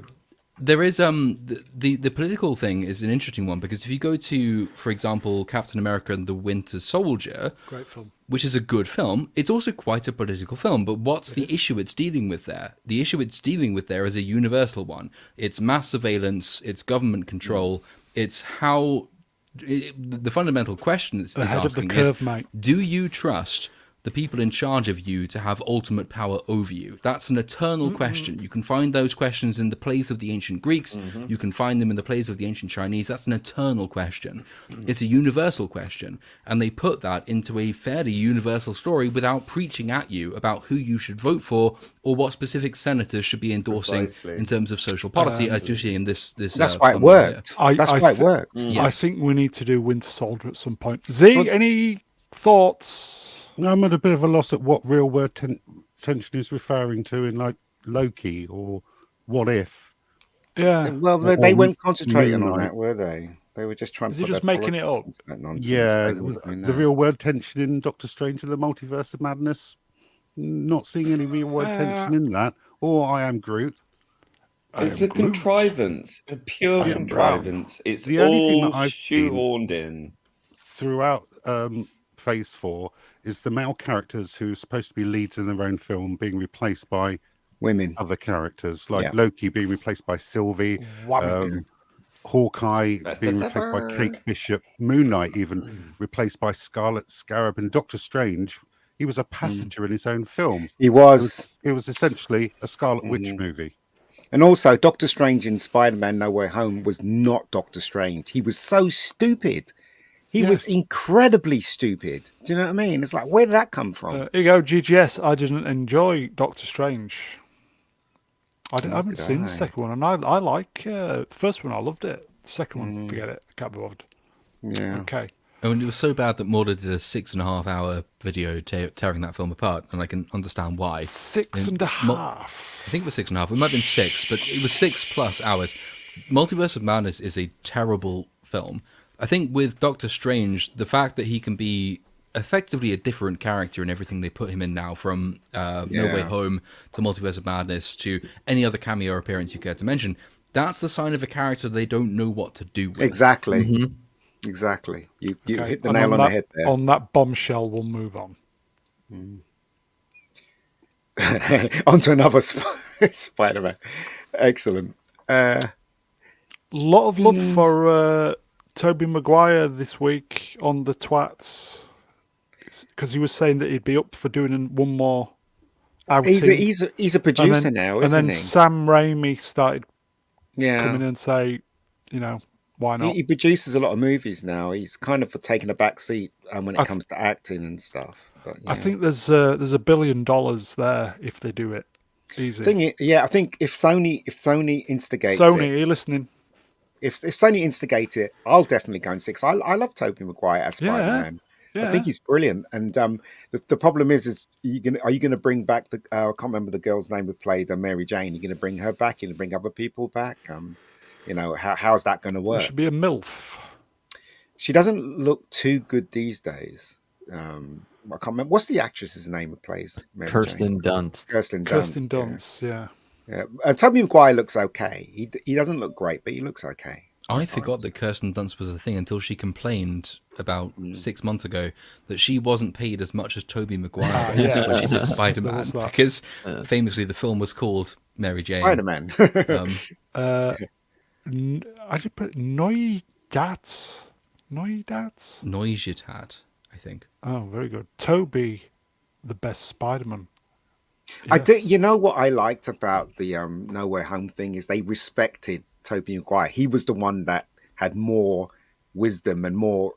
there is the political thing is an interesting one, because if you go to, for example, Captain America and the Winter Soldier, great film, which is a good film, it's also quite a political film. But what's the issue it's dealing with there? The issue it's dealing with there is a universal one. It's mass surveillance, it's government control, it's how the fundamental question it's asking is, do you trust the people in charge of you to have ultimate power over you? That's an eternal question. You can find those questions in the plays of the ancient Greeks. You can find them in the plays of the ancient Chinese. That's an eternal question. It's a universal question. And they put that into a fairly universal story without preaching at you about who you should vote for or what specific senators should be endorsing in terms of social policy, as you see in this. That's why it worked. That's why it worked. I think we need to do Winter Soldier at some point. Z, any thoughts? I'm at a bit of a loss at what real world tension is referring to in like Loki or What If. Yeah. Well, they weren't concentrating on that, were they? They were just trying to. Is he just making it up? Yeah, the real world tension in Doctor Strange and the Multiverse of Madness. Not seeing any real world tension in that. Or I Am Groot. It's a contrivance, a pure contrivance. It's the only thing that I've shoehorned in throughout Phase 4 is the male characters who are supposed to be leads in their own film being replaced by women, other characters, like Loki being replaced by Sylvie, Hawkeye being replaced by Kate Bishop, Moon Knight even replaced by Scarlet Scarab, and Doctor Strange, he was a passenger in his own film. He was. It was essentially a Scarlet Witch movie. And also, Doctor Strange in Spider-Man No Way Home was not Doctor Strange. He was so stupid. He was incredibly stupid. Do you know what I mean? It's like, where did that come from? Here you go, GGS. I didn't enjoy Doctor Strange. I haven't seen the second one, and I like the first one. I loved it. The second one, forget it. I can't be bothered. Yeah. Okay. And it was so bad that Morda did a 6.5 hour video tearing that film apart, and I can understand why. 6.5. I think it was 6.5. It might have been 6, but it was 6+ hours. Multiverse of Madness is a terrible film. I think with Doctor Strange, the fact that he can be effectively a different character in everything they put him in now, from No Way Home to Multiverse of Madness to any other cameo appearance you care to mention, that's the sign of a character they don't know what to do with. Exactly. Exactly. You hit the nail on the head there. On that bombshell, we'll move on. On to another Spider-Man. Excellent. Lot of love for Tobey Maguire this week on the twats, because he was saying that he'd be up for doing one more outing. He's a producer now, isn't he? And then Sam Raimi started coming in and say, why not? He produces a lot of movies now. He's kind of taking a back seat when it comes to acting and stuff. But, I think there's $1 billion there if they do it easy. I think if Sony instigates Sony, are you listening? If Sony instigate it, I'll definitely go and see. Because I love Tobey Maguire as Spider-Man. I think he's brilliant. And the problem is are you going to bring back I can't remember the girl's name who played Mary Jane. You're going to bring her back. You're going to bring other people back. How's that going to work? She should be a MILF. She doesn't look too good these days. I can't remember. What's the actress's name who plays Mary Kirsten Dunst. Kirsten Dunst, yeah. Tobey Maguire looks okay. He doesn't look great, but he looks okay. I forgot that Kirsten Dunst was a thing until she complained about 6 months ago that she wasn't paid as much as Tobey Maguire when she did Spider-Man, because famously the film was called Mary Jane. Spider-Man. I should put Neujats. Neustadt, I think. Oh, very good. Toby, the best Spider-Man. Yes. I did. You know what I liked about the No Way Home thing is they respected Tobey Maguire. He was the one that had more wisdom and more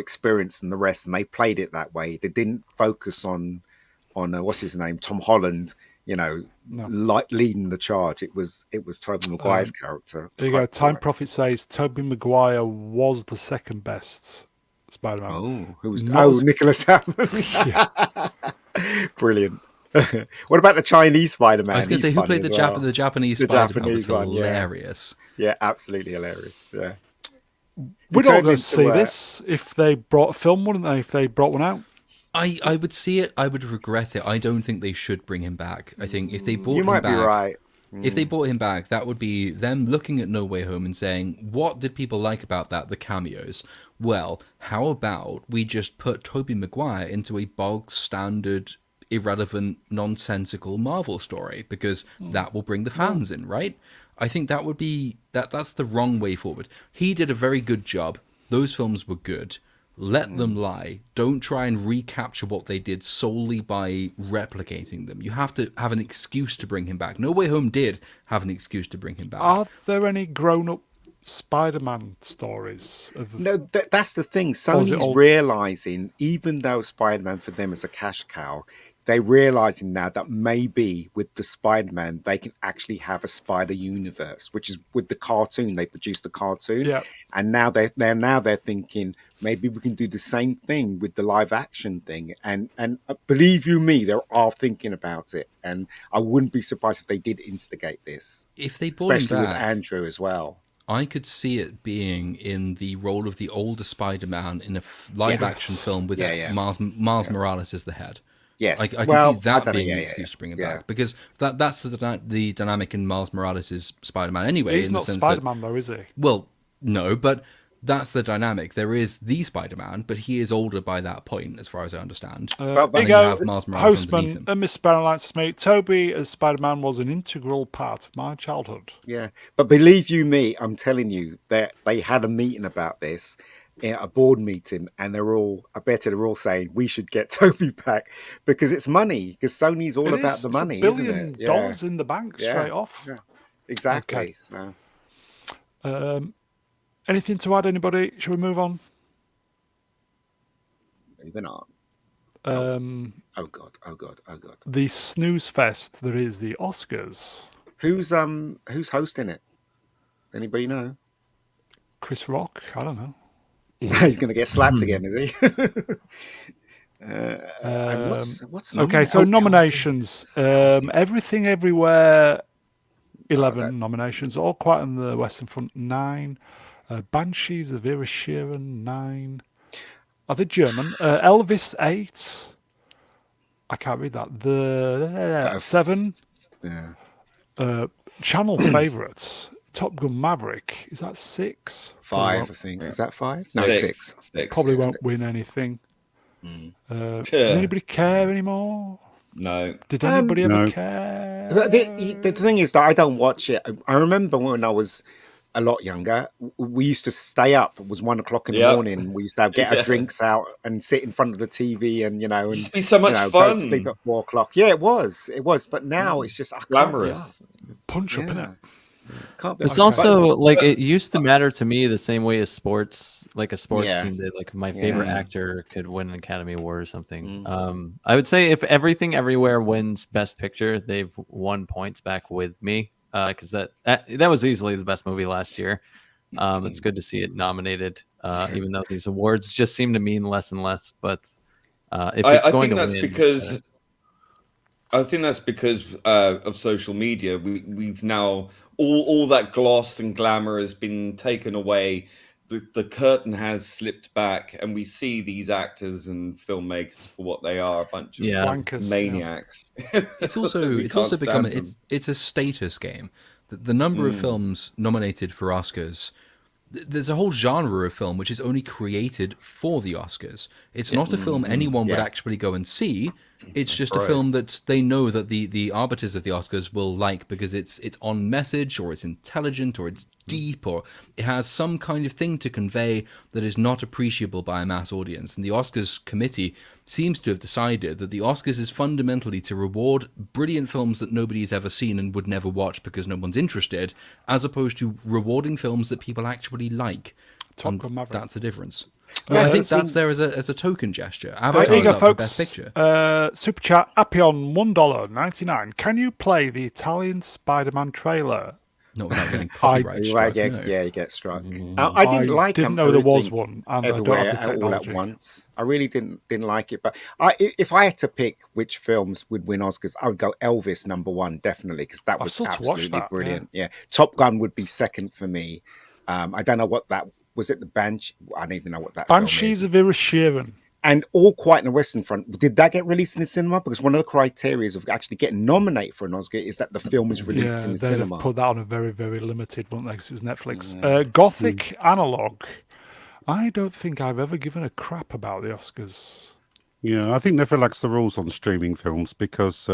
experience than the rest, and they played it that way. They didn't focus on what's his name, Tom Holland, leading the charge. It was Tobey Maguire's character. There you go. Time Prophet says Tobey Maguire was the second best Spider-Man. Oh, who was? Nicholas Hammond. Brilliant. What about the Chinese Spider-Man? I was going to say, who played the Japanese Spider-Man? Was hilarious. Yeah, absolutely hilarious. Yeah. We'd all go to see this if they brought a film, wouldn't they? If they brought one out. I would see it. I would regret it. I don't think they should bring him back. I think if they brought him back... You might be right. If they brought him back, that would be them looking at No Way Home and saying, what did people like about that? The cameos. Well, how about we just put Tobey Maguire into a bog standard, irrelevant, nonsensical Marvel story? Because that will bring the fans in, right? I think that would be... That's the wrong way forward. He did a very good job. Those films were good. Let them lie. Don't try and recapture what they did solely by replicating them. You have to have an excuse to bring him back. No Way Home did have an excuse to bring him back. Are there any grown-up Spider-Man stories? No, that's the thing. Sony's realising, even though Spider-Man for them is a cash cow, they're realising now that maybe with the Spider-Man, they can actually have a Spider universe, which is with the cartoon. They produced the cartoon. Yeah. And now they're thinking, maybe we can do the same thing with the live action thing. And believe you me, they are thinking about it. And I wouldn't be surprised if they did instigate this. If they brought especially him back, with Andrew as well. I could see it being in the role of the older Spider-Man in a live action film with Miles Morales as the head. Yes, I can see that being an excuse to bring him back, because that's the dynamic in Miles Morales' Spider-Man anyway. He's not Spider-Man though, is he? Well, no, but that's the dynamic. There is the Spider-Man, but he is older by that point, as far as I understand. There you go. Hostman and Miss Sparrow me. Toby as Spider-Man was an integral part of my childhood. Yeah, but believe you me, I'm telling you that they had a meeting about this. A board meeting, and they're all saying we should get Toby back because it's money, because Sony's all about the money. $1 billion in the bank straight off. Yeah. Exactly. Okay. So. Anything to add, anybody? Shall we move on? Maybe not. Oh god. The snooze fest that is the Oscars. Who's hosting it? Anybody know? Chris Rock? I don't know. He's going to get slapped again, is he? What's okay? So nominations: Everything, Everywhere, 11 nominations. All Quiet on the Western Front, 9. Banshees of Inisherin, 9. Are they German? Elvis, 8. I can't read that. The 7. Yeah. Channel favorites. Top Gun Maverick, is that 6? 5, I think. Is that 5? No, 6. Probably won't win anything. Does anybody care anymore? No. Did anybody ever care? The thing is that I don't watch it. I remember when I was a lot younger, we used to stay up. It was 1 o'clock in the morning. We used to get our drinks out and sit in front of the TV and, and used to be so much fun. Go to sleep at 4 o'clock. Yeah, it was. But now it's just glamorous. Punch up in it. It's also like it used to matter to me the same way as sports, like a sports team did. Like my favorite actor could win an Academy Award or something. I would say if Everything Everywhere wins Best Picture, they've won points back with me because that was easily the best movie last year. It's good to see it nominated, even though these awards just seem to mean less and less. But if it's going to win, I think that's because of social media. We've now all that gloss and glamour has been taken away. The curtain has slipped back, and we see these actors and filmmakers for what they are—a bunch of wankers, maniacs. It's also become it's a status game. The number of films nominated for Oscars. There's a whole genre of film which is only created for the Oscars. It's not a film anyone would actually go and see. It's just a film that they know that the arbiters of the Oscars will like because it's on message, or it's intelligent, or it's deep, or it has some kind of thing to convey that is not appreciable by a mass audience. And the Oscars committee seems to have decided that the Oscars is fundamentally to reward brilliant films that nobody has ever seen and would never watch because no one's interested, as opposed to rewarding films that people actually like. Top Gun Maverick. That's the difference. Well, I Yeah, think so- that's there as a token gesture. Right, Avatar here you is go, up for folks. Best Picture. Super chat, Appion, $1.99. Can you play the Italian Spider-Man trailer? Not without getting copyright you struck. get, No. yeah, you get struck. I didn't like didn't know there was everything one, and I don't everywhere have the all at technology. once. I really didn't like it. But if I had to pick which films would win Oscars, I would go Elvis #1 definitely, because that was still to watch absolutely that, brilliant. Yeah. Top Gun would be second for me. I don't know what that was. It the Banshee? I don't even know what that film Banshees is. of Inisherin. And All Quiet on the Western Front, did that get released in the cinema? Because one of the criteria of actually getting nominated for an Oscar is that the film is released in the they'd cinema. have put that on a very, very limited, wouldn't they? Because it was Netflix. Gothic Analog. I don't think I've ever given a crap about the Oscars. Yeah, I think they've relaxed the rules on streaming films because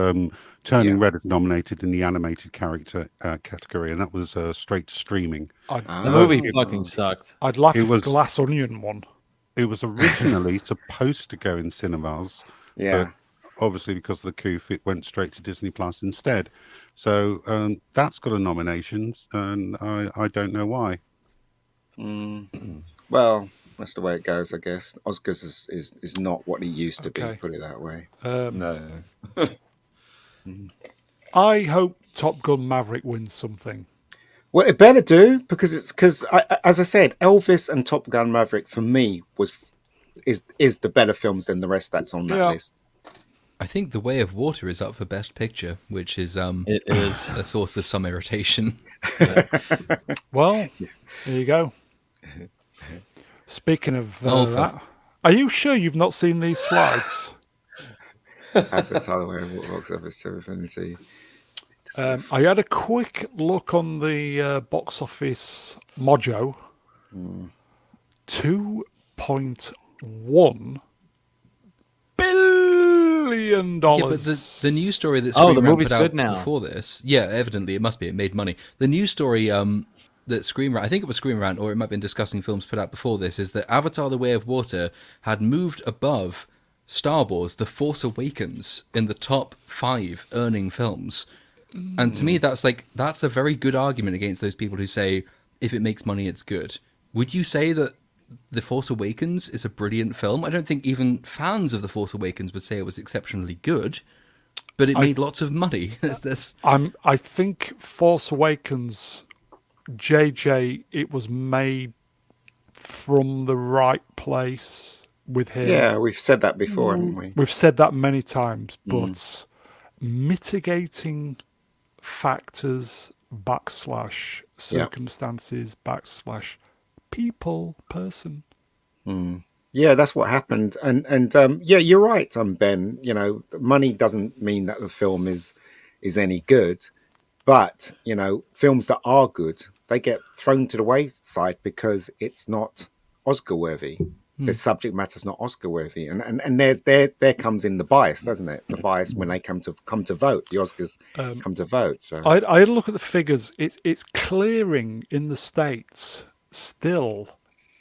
Turning Red is nominated in the animated character category, and that was straight to streaming. The movie fucking sucked. I'd laugh It if was- Glass Onion won. It was originally supposed to go in cinemas, Yeah. but obviously because of the coup, it went straight to Disney Plus instead. So that's got a nomination, and I don't know why. Well, that's the way it goes, I guess. Oscars is not what it used to Okay. be, put it that way. No. I hope Top Gun Maverick wins something. Well, it better do, because as I said, Elvis and Top Gun Maverick for me is the better films than the rest that's on that Yeah. list. I think The Way of Water is up for Best Picture, which is It is. a source of some irritation. Well, there you go. Speaking of Oh, for- that, are you sure you've not seen these slides? Avatar: The Way of Water, box office 750. I had a quick look on the box office mojo. $2.1 billion. Yeah, but the news story that Oh, Screen the Rant movie's put out good now. before this, yeah, evidently it must be. It made money. The news story that Screen Rant, I think it was Screen Rant, or it might have been Discussing Films put out before this, is that Avatar: The Way of Water had moved above Star Wars: The Force Awakens in the top 5 earning films. And to me, that's a very good argument against those people who say if it makes money, it's good. Would you say that The Force Awakens is a brilliant film? I don't think even fans of The Force Awakens would say it was exceptionally good, but it made lots of money. I think Force Awakens, JJ, it was made from the right place with him. Yeah, we've said that before, haven't we? We've said that many times, but mitigating factors / circumstances / people, person. Yeah, that's what happened, and yeah, you're right, Ben. You know, money doesn't mean that the film is any good, but you know, films that are good, they get thrown to the wayside because it's not Oscar worthy. The subject matter's not Oscar worthy, and there comes in the bias, doesn't it? The bias when they come to vote, the Oscars come to vote. So I had a look at the figures. It's clearing in the States still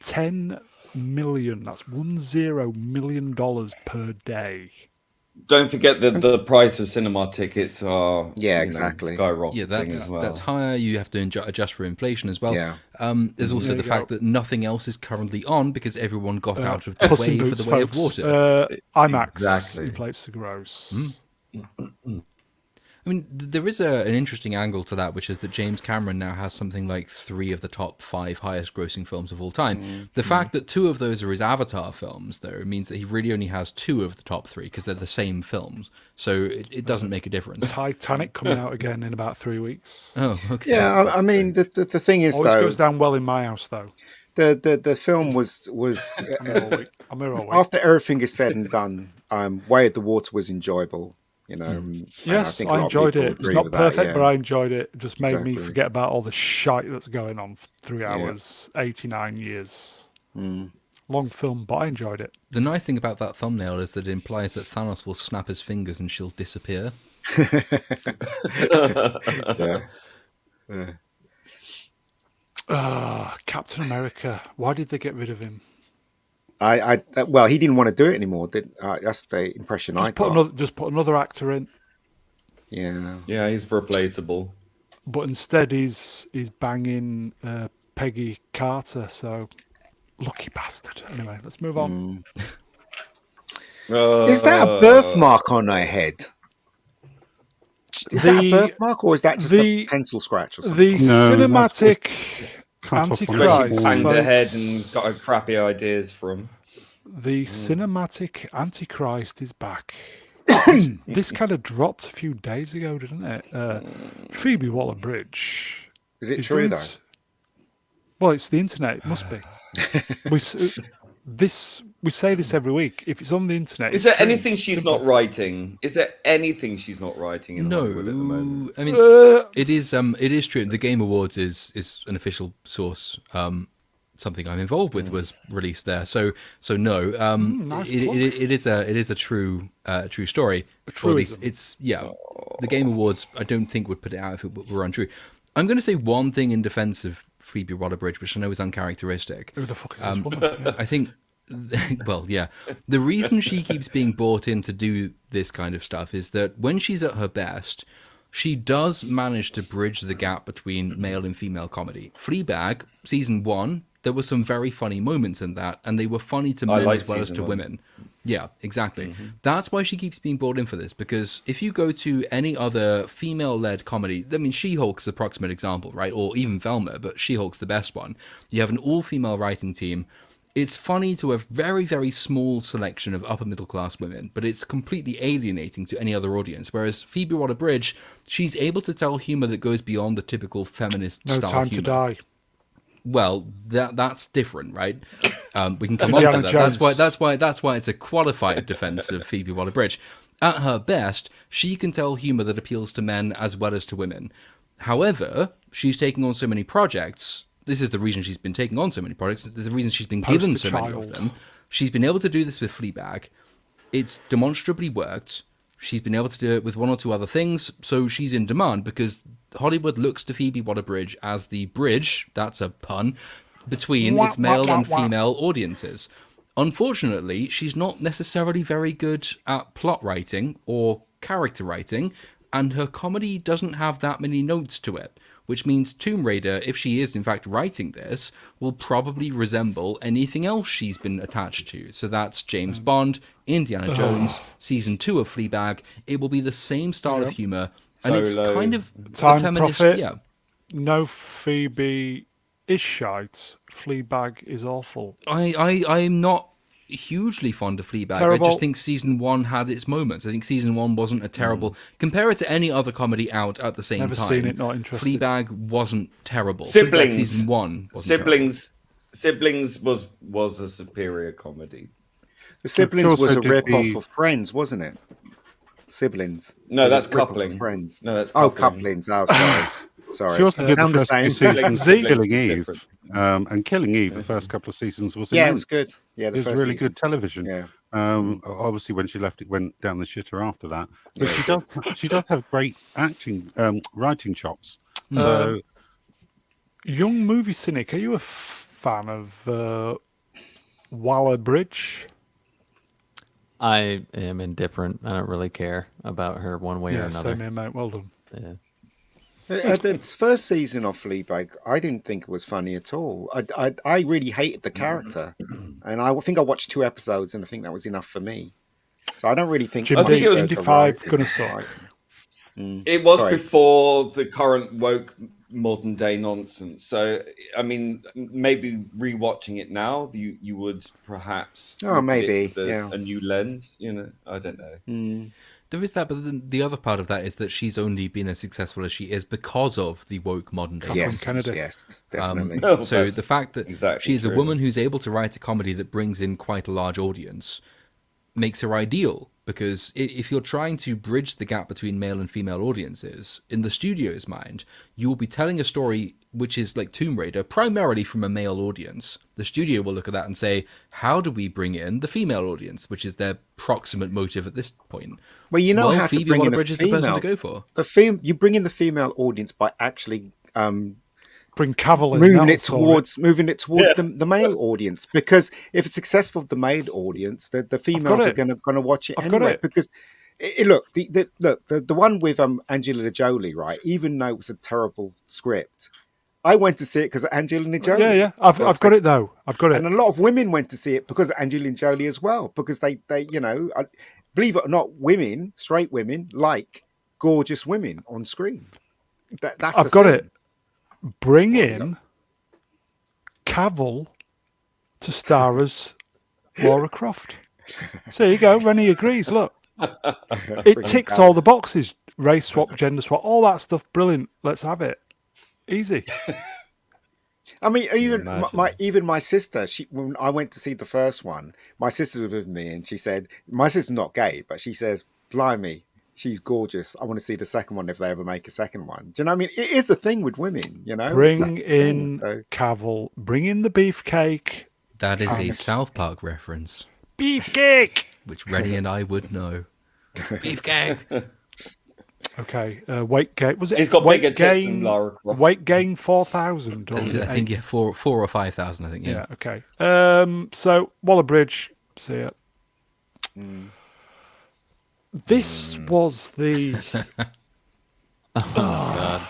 10 million. That's $10 million per day. Don't forget that the price of cinema tickets are exactly. skyrocketing Yeah, as well. that's higher. You have to adjust for inflation as well. Yeah. There's also There the you fact go. that nothing else is currently on because everyone got out of the Puss way in for Boots, The Way of folks. Water. IMAX Exactly. inflates the gross. I mean, there is an interesting angle to that, which is that James Cameron now has something like 3 of the top 5 highest grossing films of all time. The fact that 2 of those are his Avatar films, though, means that he really only has 2 of the top 3 because they're the same films. So it doesn't make a difference. Titanic coming out again in about 3 weeks. Oh, okay. yeah, I mean, the thing is Always though, goes down well in my house, though. the film was I'm here all week. I'm here all week. after everything is said and done, Way of the Water was enjoyable. You know, and Yes, think a I lot of enjoyed people it. It's agree not with that, perfect, yeah. but I enjoyed it. It just made me Exactly. forget about all the shite that's going on for 3 hours, 89 years. Long film, but I enjoyed it. The nice thing about that thumbnail is that it implies that Thanos will snap his fingers and she'll disappear. Captain America. Why did they get rid of him? Well, he didn't want to do it anymore. That's the impression I got. Just put another actor in, Yeah. Yeah, he's replaceable. but instead he's banging Peggy Carter. So Lucky bastard. Anyway, let's move on. Is that a birthmark on her head? Is that a birthmark, or is that just a pencil scratch or something? The cinematic Antichrist. Banged her head and got her crappy ideas from. The cinematic Antichrist is back. This kind of dropped a few days ago, didn't it? Phoebe Waller-Bridge. Is it true, though? Well, it's the internet. It must be. We say this every week. If it's on the internet, is there anything she's not writing? Is there anything she's not writing in Hollywood at the moment? I mean, it is true. The Game Awards is an official source. Something I'm involved with was released there. So no, nice it is a true story. Or at least it's the Game Awards. I don't think would put it out if it were untrue. I'm going to say one thing in defense of Phoebe Waller-Bridge, which I know is uncharacteristic. Who the fuck is this woman? I think, well, yeah. The reason she keeps being brought in to do this kind of stuff is that when she's at her best, she does manage to bridge the gap between male and female comedy. Fleabag, season 1, there were some very funny moments in that, and they were funny to men as well as to women. Yeah, exactly. Mm-hmm. That's why she keeps being brought in for this, because if you go to any other female-led comedy, I mean, She-Hulk's the approximate example, right? Or even Velma, but She-Hulk's the best one. You have an all-female writing team. It's funny to a very, very small selection of upper-middle-class women, but it's completely alienating to any other audience. Whereas Phoebe Waller-Bridge, she's able to tell humor that goes beyond the typical feminist style humor. No Time to Die. Well, that's different, right? We can come on to that. That's why it's a qualified defense of Phoebe Waller-Bridge. At her best, she can tell humor that appeals to men as well as to women. However, she's taking on so many projects. This is the reason she's been taking on so many projects. There's the reason she's been given so many of them. She's been able to do this with Fleabag. It's demonstrably worked. She's been able to do it with one or two other things, so she's in demand because Hollywood looks to Phoebe Waller-Bridge as the bridge, that's a pun, between its male and female audiences. Unfortunately, she's not necessarily very good at plot writing or character writing, and her comedy doesn't have that many notes to it, which means Tomb Raider, if she is in fact writing this, will probably resemble anything else she's been attached to. So that's James Bond, Indiana Jones, season 2 of Fleabag. It will be the same style of humor, and it's kind of Time feminist. Prophet. Yeah. No, Phoebe is shite. Fleabag is awful. I'm not hugely fond of Fleabag. Terrible. I just think season 1 had its moments. I think season 1 wasn't a terrible. Compare it to any other comedy out at the same Never time. seen it, not interested. Fleabag wasn't terrible. Siblings. Fleabag season 1 wasn't Siblings was a superior comedy. The Siblings was a rip-off of Friends, wasn't it? Siblings. No, that's Coupling. Friends. No, that's Coupling. Couplings. Oh, sorry. Sorry. She also did the first same. two seasons of Killing Eve. Different. And Killing Eve, the first couple of seasons was it was good. Yeah, it was really good television. Yeah. Obviously, when she left, it went down the shitter after that. But she does have great acting, writing chops. So, Young movie cynic, are you a fan of Waller-Bridge? I am indifferent. I don't really care about her one way or another. Same here, mate. Well done. Yeah. The first season of Fleabag, I didn't think it was funny at all. I really hated the character, and I think I watched 2 episodes, and I think that was enough for me. So I don't really think. I think it was 95 gonna suck. It was before the current woke modern day nonsense. So I mean, maybe rewatching it now, you would perhaps maybe a new lens. You know, I don't know. There is that, but then the other part of that is that she's only been as successful as she is because of the woke modern day. Yes, Kennedy. yes, definitely. So the fact that she's true. a woman who's able to write a comedy that brings in quite a large audience makes her ideal. Because if you're trying to bridge the gap between male and female audiences, in the studio's mind, you will be telling a story which is like Tomb Raider, primarily from a male audience. The studio will look at that and say, how do we bring in the female audience, which is their proximate motive at this point? Well, you know how Phoebe to bring in Waller-Bridge is the person to go for. You bring in the female audience by actually bring Cavill in, moving it towards the male audience, because if it's successful with the male audience, the females are going to watch it anyway. Because look, the one with Angelina Jolie, right? Even though it was a terrible script, I went to see it because of Angelina Jolie. Yeah. I've got it though. I've got it. And a lot of women went to see it because of Angelina Jolie as well, because they believe it or not, women, straight women, like gorgeous women on screen. That's I've got it. Bring in Cavill to star as Laura Croft. So there you go. Rennie agrees. Look, it ticks all the boxes. Race swap, gender swap, all that stuff. Brilliant. Let's have it. Easy. I mean, even my sister. When I went to see the first one, my sister was with me, and she said, "My sister's not gay, but she says, blimey, she's gorgeous. I want to see the second one if they ever make a second one." Do you know what I mean? It is a thing with women, you know. Bring in Cavill. Bring in the beefcake. That is a South Park reference. Beefcake, which Rennie and I would know. Beefcake. Okay, weight gain. Was it? He's got bigger tits than Lara Croft. Weight gain 4,000. I think 4 or 5,000. I think. Yeah. Okay. So Waller Bridge. See it. This was the. God.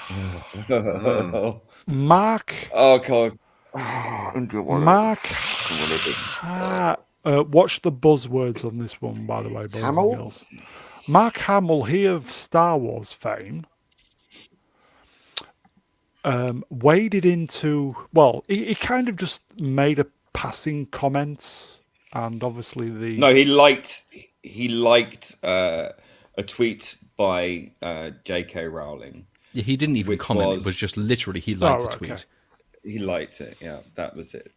Mark. Oh God. Mark. Watch the buzzwords on this one, by the way, boys and girls. Mark Hamill, he of Star Wars fame, waded into. Well, he kind of just made a passing comments, and obviously he liked a tweet by J.K. Rowling. Yeah, he didn't even comment. It was just literally he liked the tweet. Okay. He liked it. Yeah, that was it.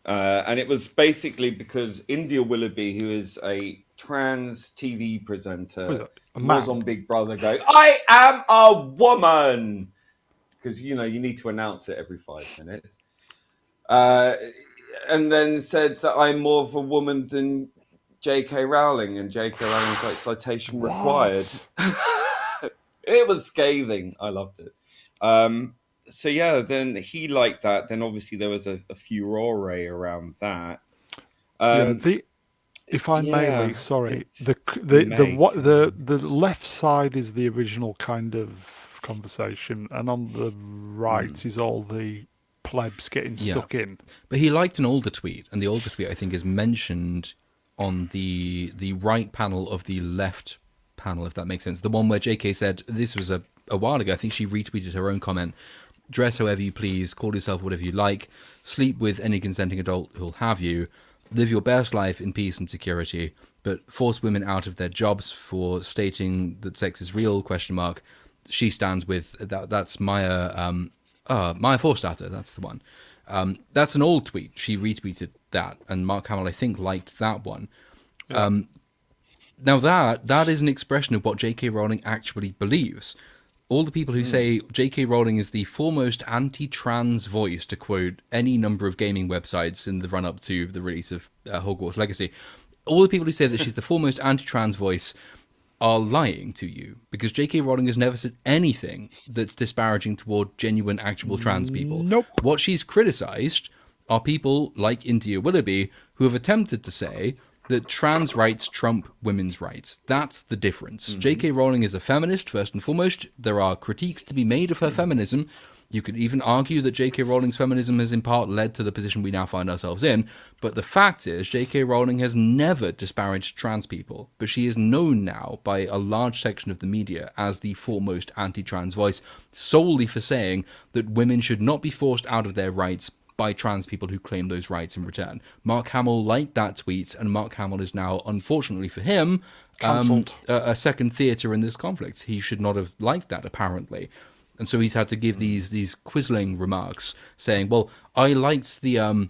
And it was basically because India Willoughby, who is a trans TV presenter, was on Big Brother going, "I am a woman," because you need to announce it every 5 minutes, and then said that I'm more of a woman than J.K. Rowling, and J.K. Rowling's like, citation required. It was scathing. I loved it. So yeah, then he liked that. Then obviously there was a furore around that. If I may, Lee, sorry. The left side is the original kind of conversation, and on the right is all the plebs getting stuck in. But he liked an older tweet, and the older tweet I think is mentioned on the right panel of the left panel, if that makes sense. The one where JK said, this was a while ago, I think she retweeted her own comment, "Dress however you please, call yourself whatever you like, sleep with any consenting adult who'll have you, live your best life in peace and security, but force women out of their jobs for stating that sex is real, ? She stands with that. That's Maya Forstater, that's the one. That's an old tweet. She retweeted that, and Mark Hamill, I think, liked that one. Now that is an expression of what J.K. Rowling actually believes. All the people who say J.K. Rowling is the foremost anti-trans voice, to quote any number of gaming websites in the run-up to the release of Hogwarts Legacy, all the people who say that she's the foremost anti-trans voice are lying to you, because J.K. Rowling has never said anything that's disparaging toward genuine, actual trans people. Nope. What she's criticised are people like India Willoughby who have attempted to say that trans rights trump women's rights. That's the difference. J.K. Rowling is a feminist, first and foremost. There are critiques to be made of her feminism. You could even argue that J.K. Rowling's feminism has in part led to the position we now find ourselves in. But the fact is, J.K. Rowling has never disparaged trans people, but she is known now by a large section of the media as the foremost anti-trans voice, solely for saying that women should not be forced out of their rights by trans people who claim those rights in return. Mark Hamill liked that tweet, and Mark Hamill is now, unfortunately for him, a second theatre in this conflict. He should not have liked that, apparently. And so he's had to give these quizzling remarks, saying, well, I liked the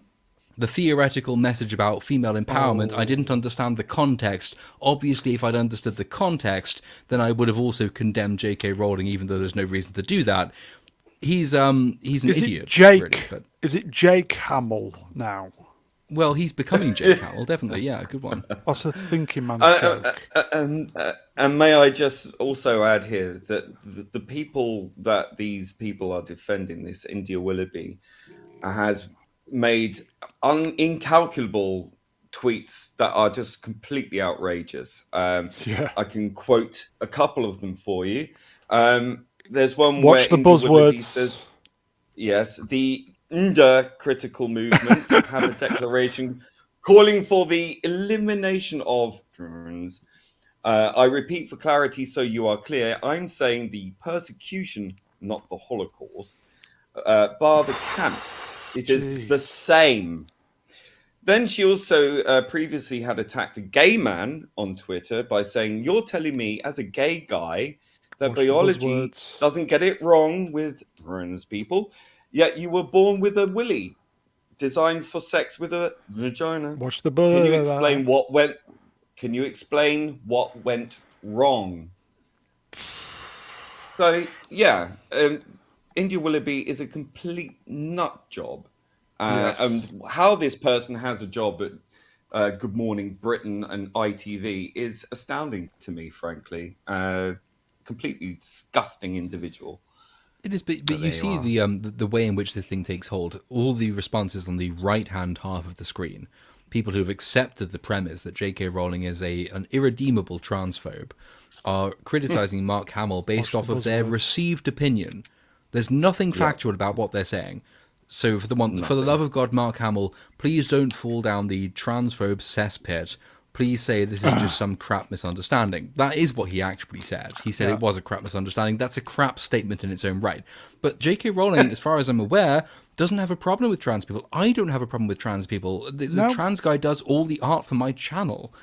theoretical message about female empowerment. I didn't understand the context. Obviously, if I'd understood the context, then I would have also condemned J.K. Rowling, even though there's no reason to do that. He's an idiot. Is it Jake Hamill now? Well, he's becoming Jake Hamill, definitely. Yeah, good one. That's a thinking man's joke. And may I just also add here that the people that these people are defending, this India Willoughby, has made incalculable tweets that are just completely outrageous. I can quote a couple of them for you. There's one Watch where the buzzwords. Says, Yes, the Nda critical movement have a declaration calling for the elimination of drones. I repeat for clarity so you are clear, I'm saying the persecution, not the Holocaust, bar the camps. It is the Jeez. same. Then she also previously had attacked a gay man on Twitter by saying, "You're telling me as a gay guy that Watch the biology buzzwords. doesn't get it wrong with trans people, yet you were born with a willy designed for sex with a vagina. Watch the Can you buzz. explain what went? Can you explain what went wrong?" So yeah, India Willoughby is a complete nut job. Yes. And how this person has a job at Good Morning Britain and ITV is astounding to me, frankly. Completely disgusting individual. It is, but But you there you see are. the way in which this thing takes hold. All the responses on the right hand half of the screen, people who have accepted the premise that J.K. Rowling is an irredeemable transphobe, are criticizing Mark Hamill based off of their received opinion. There's nothing factual about what they're saying. So for the love of God, Mark Hamill, please don't fall down the transphobe cesspit. Please say this is just some crap misunderstanding. That is what he actually said. He said it was a crap misunderstanding. That's a crap statement in its own right. But J.K. Rowling, as far as I'm aware, doesn't have a problem with trans people. I don't have a problem with trans people. The trans guy does all the art for my channel.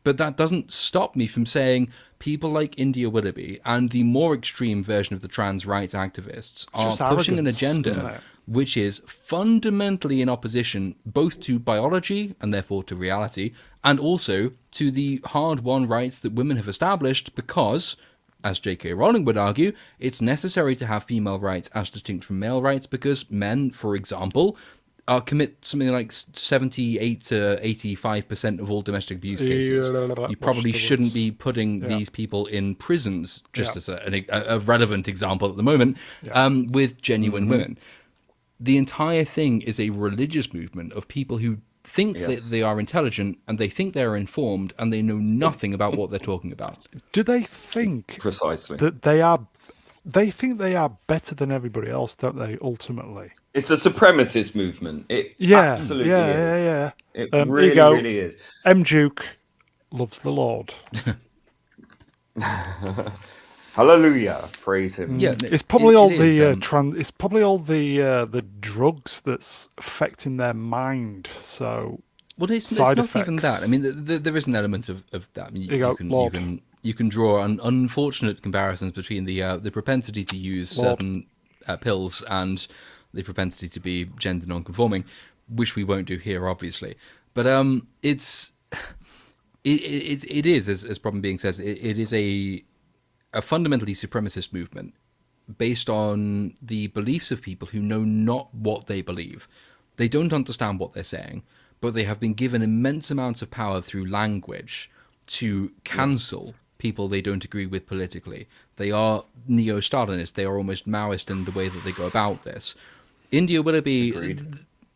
But that doesn't stop me from saying people like India Willoughby and the more extreme version of the trans rights activists are pushing an agenda which is fundamentally in opposition both to biology and therefore to reality, and also to the hard-won rights that women have established because, as J.K. Rowling would argue, it's necessary to have female rights as distinct from male rights because men, for example, commit something like 78 to 85% of all domestic abuse cases. You probably shouldn't be putting these people in prisons, just as a relevant example at the moment, with genuine women. The entire thing is a religious movement of people who think that they are intelligent and they think they're informed and they know nothing about what they're talking about. Do they think Precisely that they are? They think they are better than everybody else, don't they? Ultimately, it's a supremacist movement. It absolutely is. Yeah. It really is. M. Duke loves the Lord. Hallelujah, praise him. Yeah, It's probably it's probably all the drugs that's affecting their mind. So, well, it's not even that. I mean, there is an element of that. I mean, you can draw unfortunate comparisons between the propensity to use certain pills and the propensity to be gender non-conforming, which we won't do here, obviously. But it is, as Problem Being says, it is a fundamentally supremacist movement based on the beliefs of people who know not what they believe. They don't understand what they're saying, but they have been given immense amounts of power through language to cancel people they don't agree with politically. They are neo-Stalinist. They are almost Maoist in the way that they go about this. India Willoughby,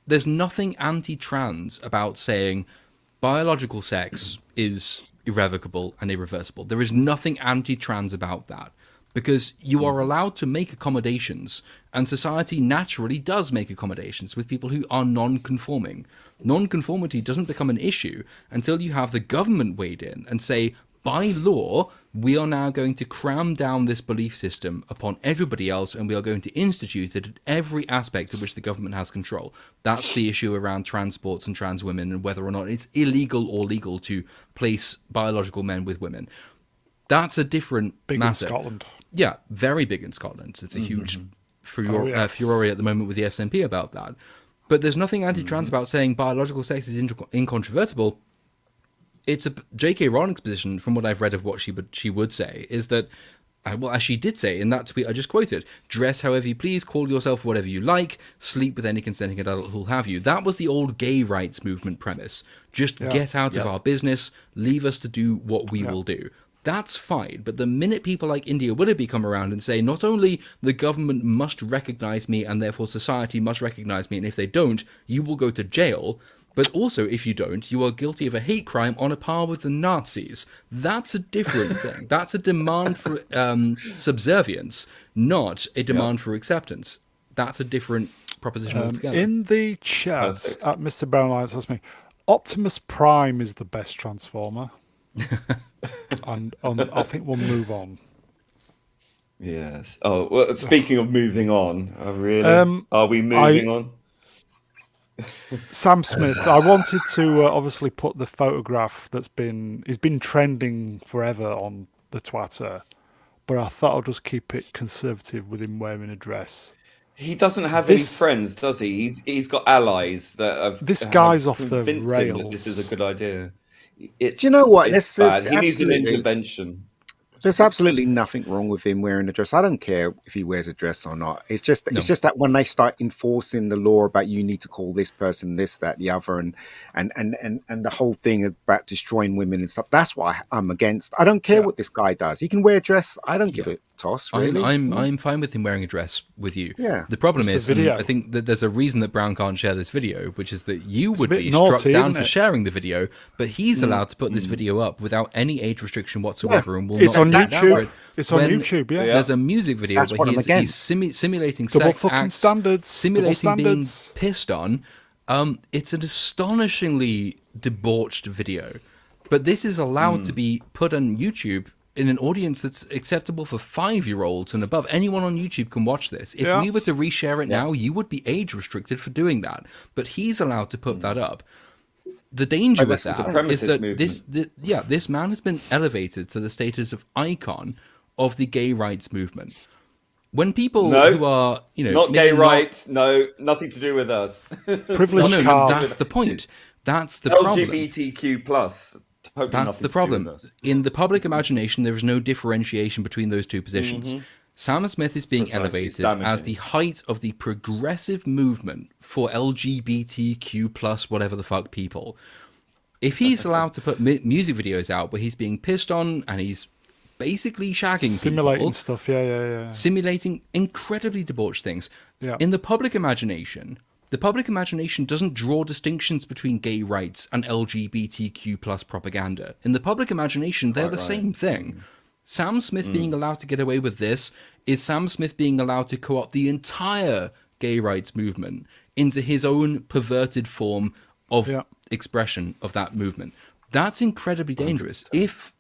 there's nothing anti-trans about saying biological sex is irrevocable and irreversible. There is nothing anti-trans about that because you are allowed to make accommodations, and society naturally does make accommodations with people who are non-conforming. Non-conformity doesn't become an issue until you have the government weighed in and say, by law, we are now going to cram down this belief system upon everybody else, and we are going to institute it at every aspect of which the government has control. That's the issue around transports and trans women and whether or not it's illegal or legal to place biological men with women. That's a different matter. Big in Scotland. Yeah, very big in Scotland. It's a huge furore at the moment with the SNP about that. But there's nothing anti-trans about saying biological sex is incontrovertible. It's a J.K. Rowling's position, from what I've read of what she would say, is that, well, as she did say in that tweet I just quoted, dress however you please, call yourself whatever you like, sleep with any consenting adult who'll have you. That was the old gay rights movement premise. Just get out of our business, leave us to do what we will do. That's fine, but the minute people like India Willoughby come around and say, not only the government must recognise me and therefore society must recognise me, and if they don't, you will go to jail, but also, if you don't, you are guilty of a hate crime on a par with the Nazis. That's a different thing. That's a demand for subservience, not a demand for acceptance. that's a different proposition altogether. In the chat, at Mr. Brown Alliance asked me, Optimus Prime is the best Transformer. and I think we'll move on. Yes. Oh, well, speaking of moving on, are we moving on? Sam Smith, I wanted to obviously put the photograph he's been trending forever on the Twitter, but I thought I'll just keep it conservative with him wearing a dress. He doesn't have any friends, does he? He's got allies that have. This guy's off the convinced him that rails. this is a good idea. Do you know what? It's bad. He needs an intervention. There's absolutely nothing wrong with him wearing a dress. I don't care if he wears a dress or not. It's just that when they start enforcing the law about you need to call this person this, that, the other, and the whole thing about destroying women and stuff. That's what I'm against. I don't care what this guy does. He can wear a dress. I don't give a toss. Really, I'm fine with him wearing a dress with you. Yeah. The problem is, and I think that there's a reason that Brown can't share this video, which is that you would be naughty, struck down for sharing the video, but he's allowed to put this video up without any age restriction whatsoever, and will not on take down for it. It's on YouTube, yeah. There's a music video where he's simulating sex acts, simulating being pissed on. It's an astonishingly debauched video, but this is allowed to be put on YouTube in an audience that's acceptable for 5-year-olds and above. Anyone on YouTube can watch this. If we were to reshare it now, you would be age restricted for doing that, but he's allowed to put that up. The danger with that is that this man has been elevated to the status of icon of the gay rights movement. When people who are, not gay rights, nothing to do with us. Privilege card. No, that's the point. That's the problem. LGBTQ plus. That's the problem. In the public imagination, there is no differentiation between those two positions. Sam Smith is being elevated as the height of the progressive movement for LGBTQ plus whatever the fuck people. If he's allowed to put music videos out where he's being pissed on and he's basically shagging simulating people, stuff, simulating incredibly debauched things. In the public imagination doesn't draw distinctions between gay rights and LGBTQ plus propaganda. In the public imagination, they're the same thing. Sam Smith being allowed to get away with this is Sam Smith being allowed to co-opt the entire gay rights movement into his own perverted form of expression of that movement. That's incredibly dangerous.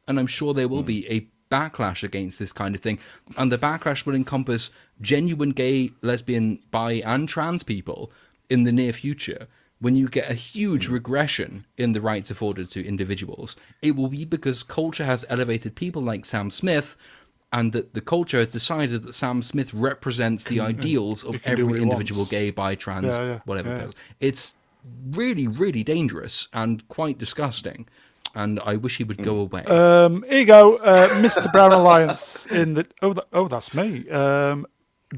And I'm sure there will be a backlash against this kind of thing, and the backlash will encompass genuine gay, lesbian, bi, and trans people in the near future. When you get a huge regression in the rights afforded to individuals, it will be because culture has elevated people like Sam Smith, and that the culture has decided that Sam Smith represents the ideals of every individual gay, bi, trans, whatever it is. It's really, really dangerous and quite disgusting. And I wish he would go away. Here you go, Mr. Brown Alliance in the. Oh, that's me.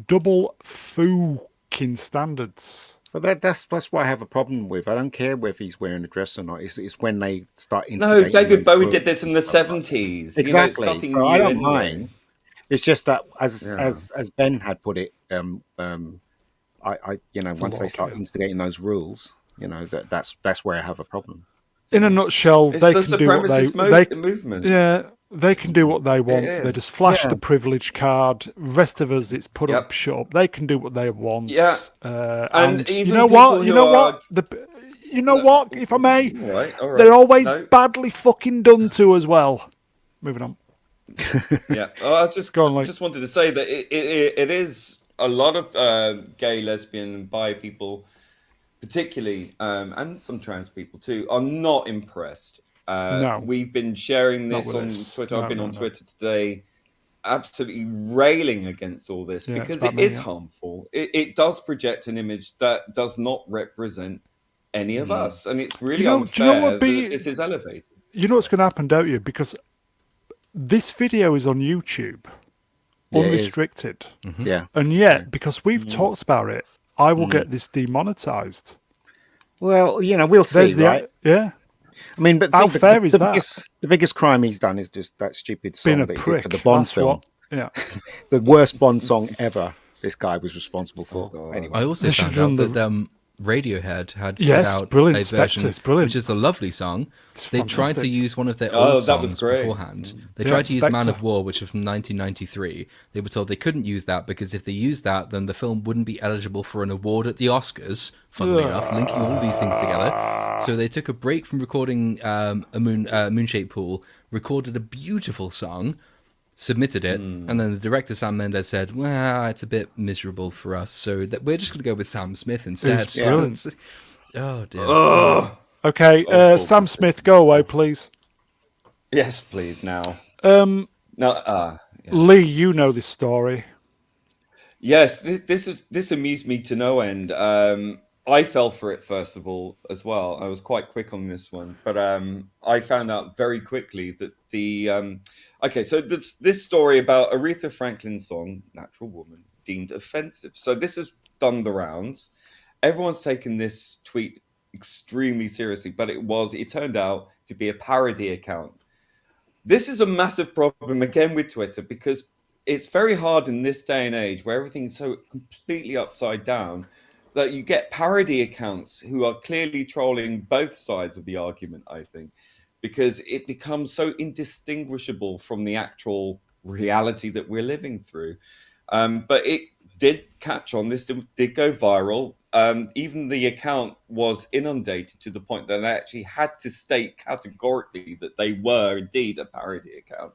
Double fucking standards. But that's what I have a problem with. I don't care whether he's wearing a dress or not. It's when they start instigating. No, David Bowie did this in the 70s. Exactly. So I don't mind. It's just that, as Ben had put it, once they start instigating those rules, that's where I have a problem. In a nutshell, it's they can do what movement. Yeah, they can do what they want. They just flash the privilege card. Rest of us, it's put up, shut up. They can do what they want. Yeah, and you know what? You know what? If I may, all right. They're always badly fucking done to as well. Moving on. I just wanted to say that it is a lot of gay, lesbian, and bi people, particularly, and some trans people too, are not impressed. We've been sharing this on Twitter. I've been on Twitter today, absolutely railing against all this because it is harmful. It does project an image that does not represent any of us, and it's really unfair that this is elevated. You know what's going to happen, don't you? Because this video is on YouTube, unrestricted. And yet, because we've talked about it, I will get this demonetized. Well, we'll see, right? Yeah. I mean, but how fair is that? The biggest crime he's done is just that stupid song that he did for the Bond film. The worst Bond song ever. This guy was responsible for. Anyway, I also found out that Radiohead had put Yes, out brilliant. a Spectre, version, it's brilliant. which is a lovely song. It's They tried to fantastic. use one of their Oh, old that was songs great. beforehand. They Yeah, tried to use Man Spectre. of War, which was from 1993. They were told they couldn't use that because if they used that, then the film wouldn't be eligible for an award at the Oscars, funnily enough, linking all these things together. So they took a break from recording Moonshaped Pool, recorded a beautiful song, submitted it, and then the director Sam Mendes said, "Well, it's a bit miserable for us, so that we're just going to go with Sam Smith instead." It was brilliant. Oh dear. Okay, Awful Sam Smith, go away, please. Yes, please. Now. No, Yeah. Lee, you know this story. Yes, this amused me to no end. I fell for it first of all as well. I was quite quick on this one, but I found out very quickly that so this story about Aretha Franklin's song "Natural Woman" deemed offensive. So this has done the rounds. Everyone's taken this tweet extremely seriously, but it turned out to be a parody account. This is a massive problem again with Twitter because it's very hard in this day and age where everything's so completely upside down that you get parody accounts who are clearly trolling both sides of the argument, I think, because it becomes so indistinguishable from the actual reality that we're living through. But it did catch on. This did go viral. Even the account was inundated to the point that they actually had to state categorically that they were indeed a parody account.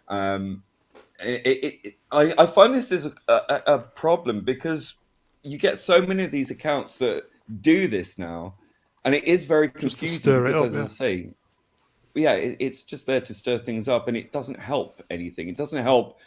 I find this is a problem because you get so many of these accounts that do this now, and it is very confusing because, as I say, it's just there to stir things up, and it doesn't help anything. It doesn't help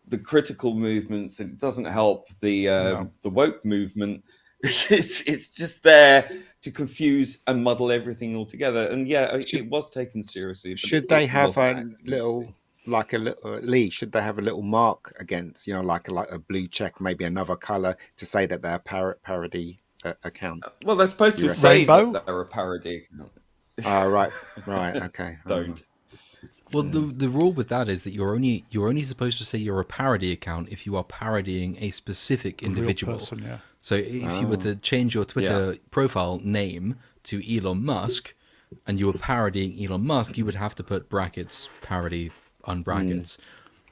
the critical movements, and it doesn't help the woke movement. It's just there to confuse and muddle everything all together. And it was taken seriously. Should they have a little Lee? Should they have a little mark against, like a blue check, maybe another color to say that they're a parody account? Well, they're supposed to say that they're a parody account. Right, okay. Don't. Well, the rule with that is that you're only supposed to say you're a parody account if you are parodying a specific individual. Real person, yeah. So if you were to change your Twitter profile name to Elon Musk, and you were parodying Elon Musk, you would have to put brackets, parody, unbrackets.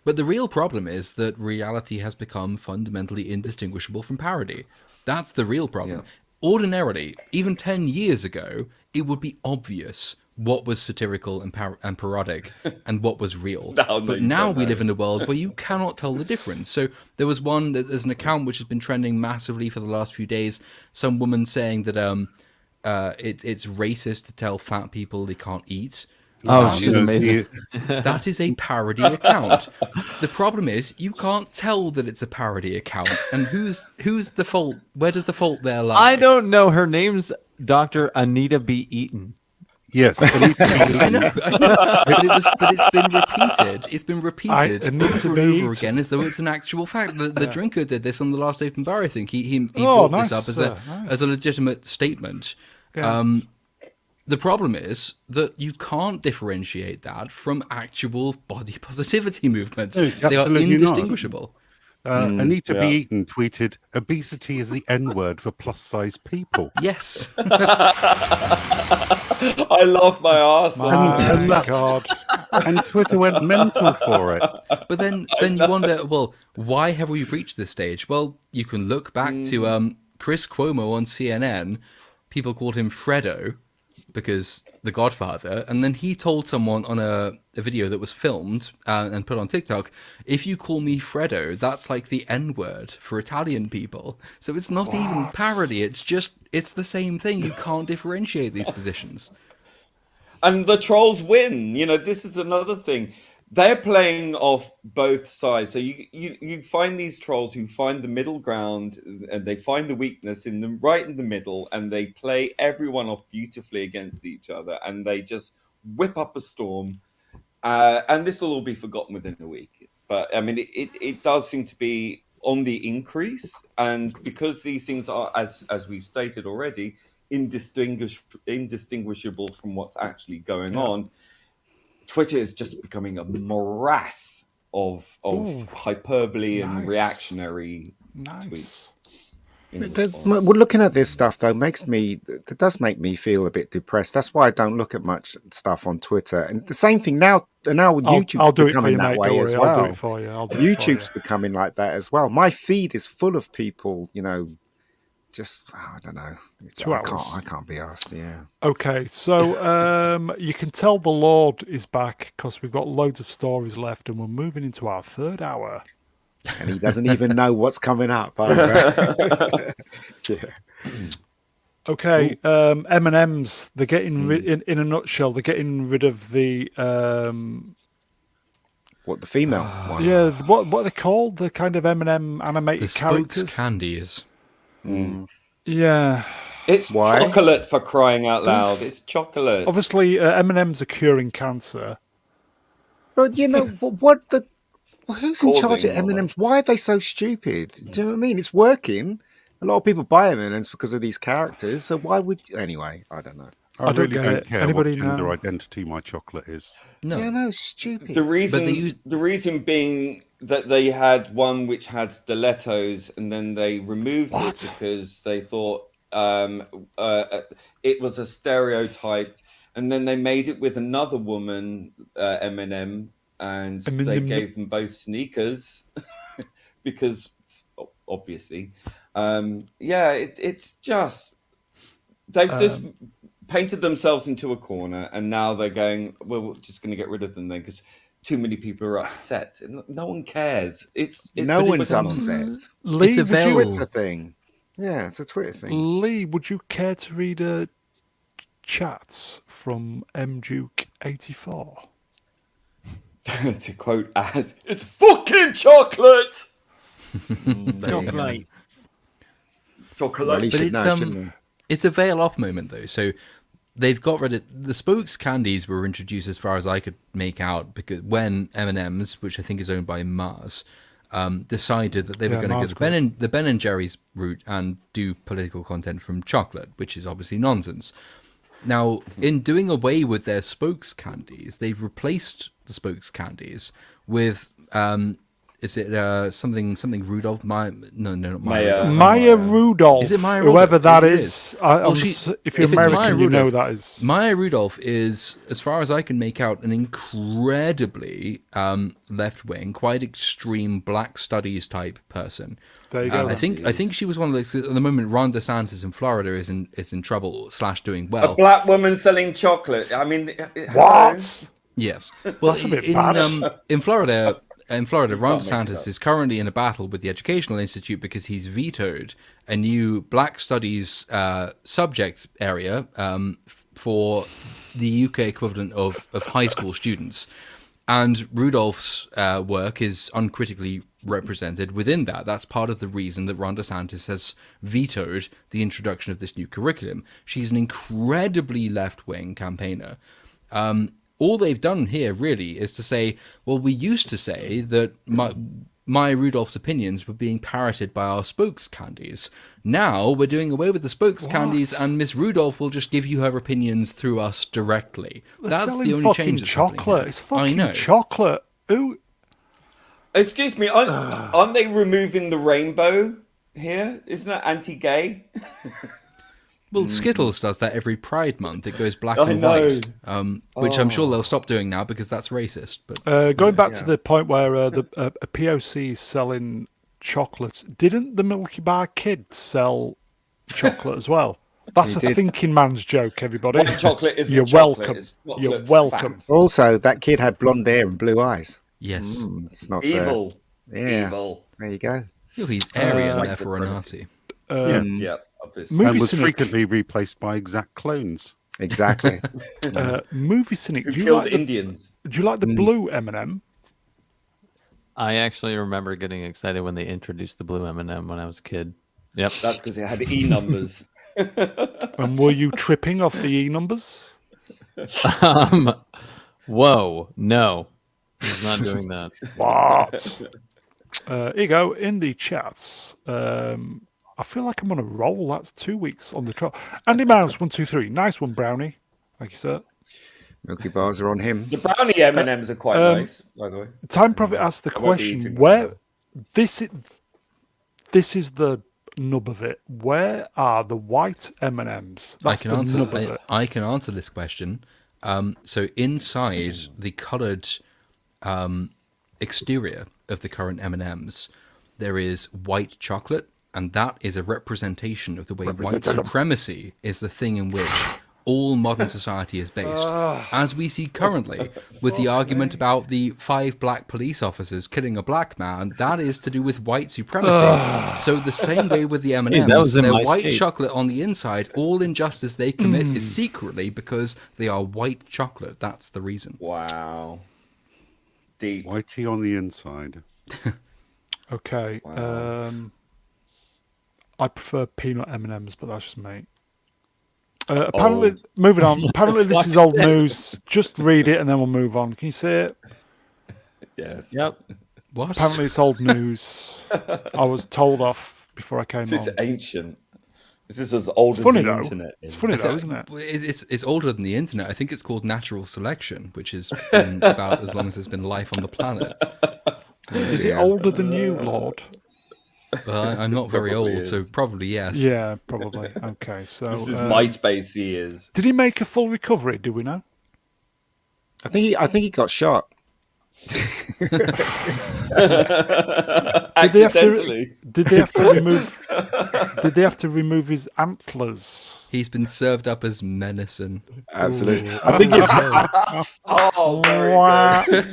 But the real problem is that reality has become fundamentally indistinguishable from parody. That's the real problem. Yeah. Ordinarily, even 10 years ago, it would be obvious what was satirical and parodic and what was real. But now we live in a world where you cannot tell the difference. So there's an account which has been trending massively for the last few days. Some woman saying that it's racist to tell fat people they can't eat. Oh, she's amazing. That is a parody account. The problem is you can't tell that it's a parody account. And who's the fault? Where does the fault there lie? I don't know. Her name's Dr. Anita B. Eaton. Yes, I know. But it's been repeated. It's been repeated over and over again as though it's an actual fact. The drinker did this on the last open bar. I think he brought this up as a legitimate statement. Yeah. The problem is that you can't differentiate that from actual body positivity movements. They are indistinguishable. Anita B. Eaton tweeted, "Obesity is the N-word for plus-size people." Yes. I love my arse. My God. And Twitter went mental for it. But then you wonder, well, why have we reached this stage? Well, you can look back to Chris Cuomo on CNN. People called him Fredo because The Godfather, and then he told someone on a video that was filmed and put on TikTok, if you call me Fredo, that's like the N-word for Italian people. So it's not even parody, it's the same thing. You can't differentiate these positions. And the trolls win. This is another thing. They're playing off both sides. So you find these trolls who find the middle ground, and they find the weakness right in the middle, and they play everyone off beautifully against each other, and they just whip up a storm. And this will all be forgotten within a week. But I mean, it does seem to be on the increase, and because these things are, as we've stated already, indistinguishable from what's actually going on. Twitter is just becoming a morass of hyperbole and reactionary tweets. Well, looking at this stuff though it does make me feel a bit depressed. That's why I don't look at much stuff on Twitter. And the same thing now. Now I'll YouTube's do it for becoming you, that mate. Don't way worry. as I'll do well. it for you. I'll do it for you. YouTube's becoming like that as well. My feed is full of people, just I don't know. 2 hours. I can't be asked. Yeah. Okay, so you can tell the Lord is back because we've got loads of stories left, and we're moving into our third hour. And he doesn't even know what's coming up. Yeah. Okay, M&M's. They're getting rid. In a nutshell, they're getting rid of the. What, the female one? Yeah, what are they called? The kind of M&M animated The characters. spokes candies. Yeah. It's Why? chocolate, for crying out loud. It's chocolate. Obviously, M&M's are curing cancer. But who's in charge of M&M's? Why are they so stupid? Do you know what I mean? It's working. A lot of people buy M&M's because of these characters. So why would anyway? I don't know. I don't really get don't it. care Anybody what gender know? identity my chocolate is. No. Yeah, no, stupid. The reason being that they had one which had stilettos, and then they removed it because they thought it was a stereotype, and then they made it with another woman, Eminem, and they gave them both sneakers because obviously, it's just they've just painted themselves into a corner, and now they're going, well, we're just going to get rid of them then because too many people are upset. No one cares. It's no one's upset. Lee, It's a It's a thing. Yeah, it's a Twitter thing. Lee, would you care to read chats from mduke84? To quote as, it's fucking chocolate. Chocolate. Chocolate. But it's a veil off moment though. So they've got rid of the spokes candies were introduced, as far as I could make out, because when M&M's, which I think is owned by Mars, decided that they were going to go the Ben and Jerry's route and do political content from chocolate, which is obviously nonsense. Now, in doing away with their spokes candies, they've replaced the spokes candies with is it something Rudolph? Not Maya. Maya Rudolph. Is it Maya Whoever Rudolph? that is. if you're American, you know that is. Maya Rudolph is, as far as I can make out, an incredibly left-wing, quite extreme black studies type person. There you go. I think she was one of those. At the moment, Ron DeSantis in Florida is in trouble / doing well. A black woman selling chocolate. I mean, what? Yes. Well, That's a bit bad. In Florida, Ron DeSantis is currently in a battle with the Educational Institute because he's vetoed a new Black Studies subject area for the UK equivalent of high school students. And Rudolph's work is uncritically represented within that. That's part of the reason that Ron DeSantis has vetoed the introduction of this new curriculum. She's an incredibly left-wing campaigner. All they've done here really is to say, well, we used to say that Maya Rudolph's opinions were being parroted by our spokes candies. Now we're doing away with the spokes candies, and Miss Rudolph will just give you her opinions through us directly. That's the only change that's chocolate. It's fucking I know. chocolate. Ooh. Excuse me, aren't they removing the rainbow here? Isn't that anti-gay? Well, Skittles does that every Pride Month. It goes black and white, which I'm sure they'll stop doing now because that's racist. But going back to the point where a POC is selling chocolates, didn't the Milky Bar kid sell chocolate as well? That's a thinking man's joke, everybody. What chocolate is You're welcome. You're welcome. Also, that kid had blonde hair and blue eyes. yes, It's not Evil. yeah. Evil. There you go. well, he's Aryan, therefore a Nazi. Yeah, obviously. Movie And was cynic. frequently replaced by exact clones. Exactly. Movie cynic. Who Do you killed like Indians? Do you like the blue M&M? I actually remember getting excited when they introduced the blue M&M when I was a kid. Yep. That's because it had E numbers. And were you tripping off the E numbers? Whoa, no. He's not doing that. What? Here you go, in the chats. I feel like I'm on a roll. That's 2 weeks on the trot. Andy Mouse, 123. Nice one, Brownie. Thank you, sir. Milky Bars are on him. The brownie M&Ms are quite nice, by the way. Time Prophet asked the won't be question eating where this is the nub of it. Where are the white M&Ms? That's the nub of it. I can answer this question. So inside the coloured exterior of the current M&Ms, there is white chocolate, and that is a representation of the way white supremacy is the thing in which all modern society is based, as we see currently with the argument about the 5 black police officers killing a black man. That is to do with white supremacy. So the same way with the M&Ms, they're white chocolate on the inside. All injustice they commit is secretly because they are white chocolate. That's the reason. Wow. Deep. Whitey on the inside. Okay. Wow. I prefer peanut M&Ms, but that's just me. Apparently, moving on. Apparently, this is old news. Just read it and then we'll move on. Can you see it? Yes. Yep. What? Apparently, it's old news. I was told off before I came on. This is ancient. This is as old as the internet. It's funny though, isn't it? It's older than the internet. I think it's called natural selection, which has been about as long as there's been life on the planet. Is it older than you, Lord? I'm not very old, so probably yes. Yeah, probably. Okay, so this is MySpace years. Did he make a full recovery? Do we know? I think he got shot. Accidentally. Did they have to remove? Did they have to remove his antlers? He's been served up as menacing. Absolutely. Ooh. I think it's. Oh, very good.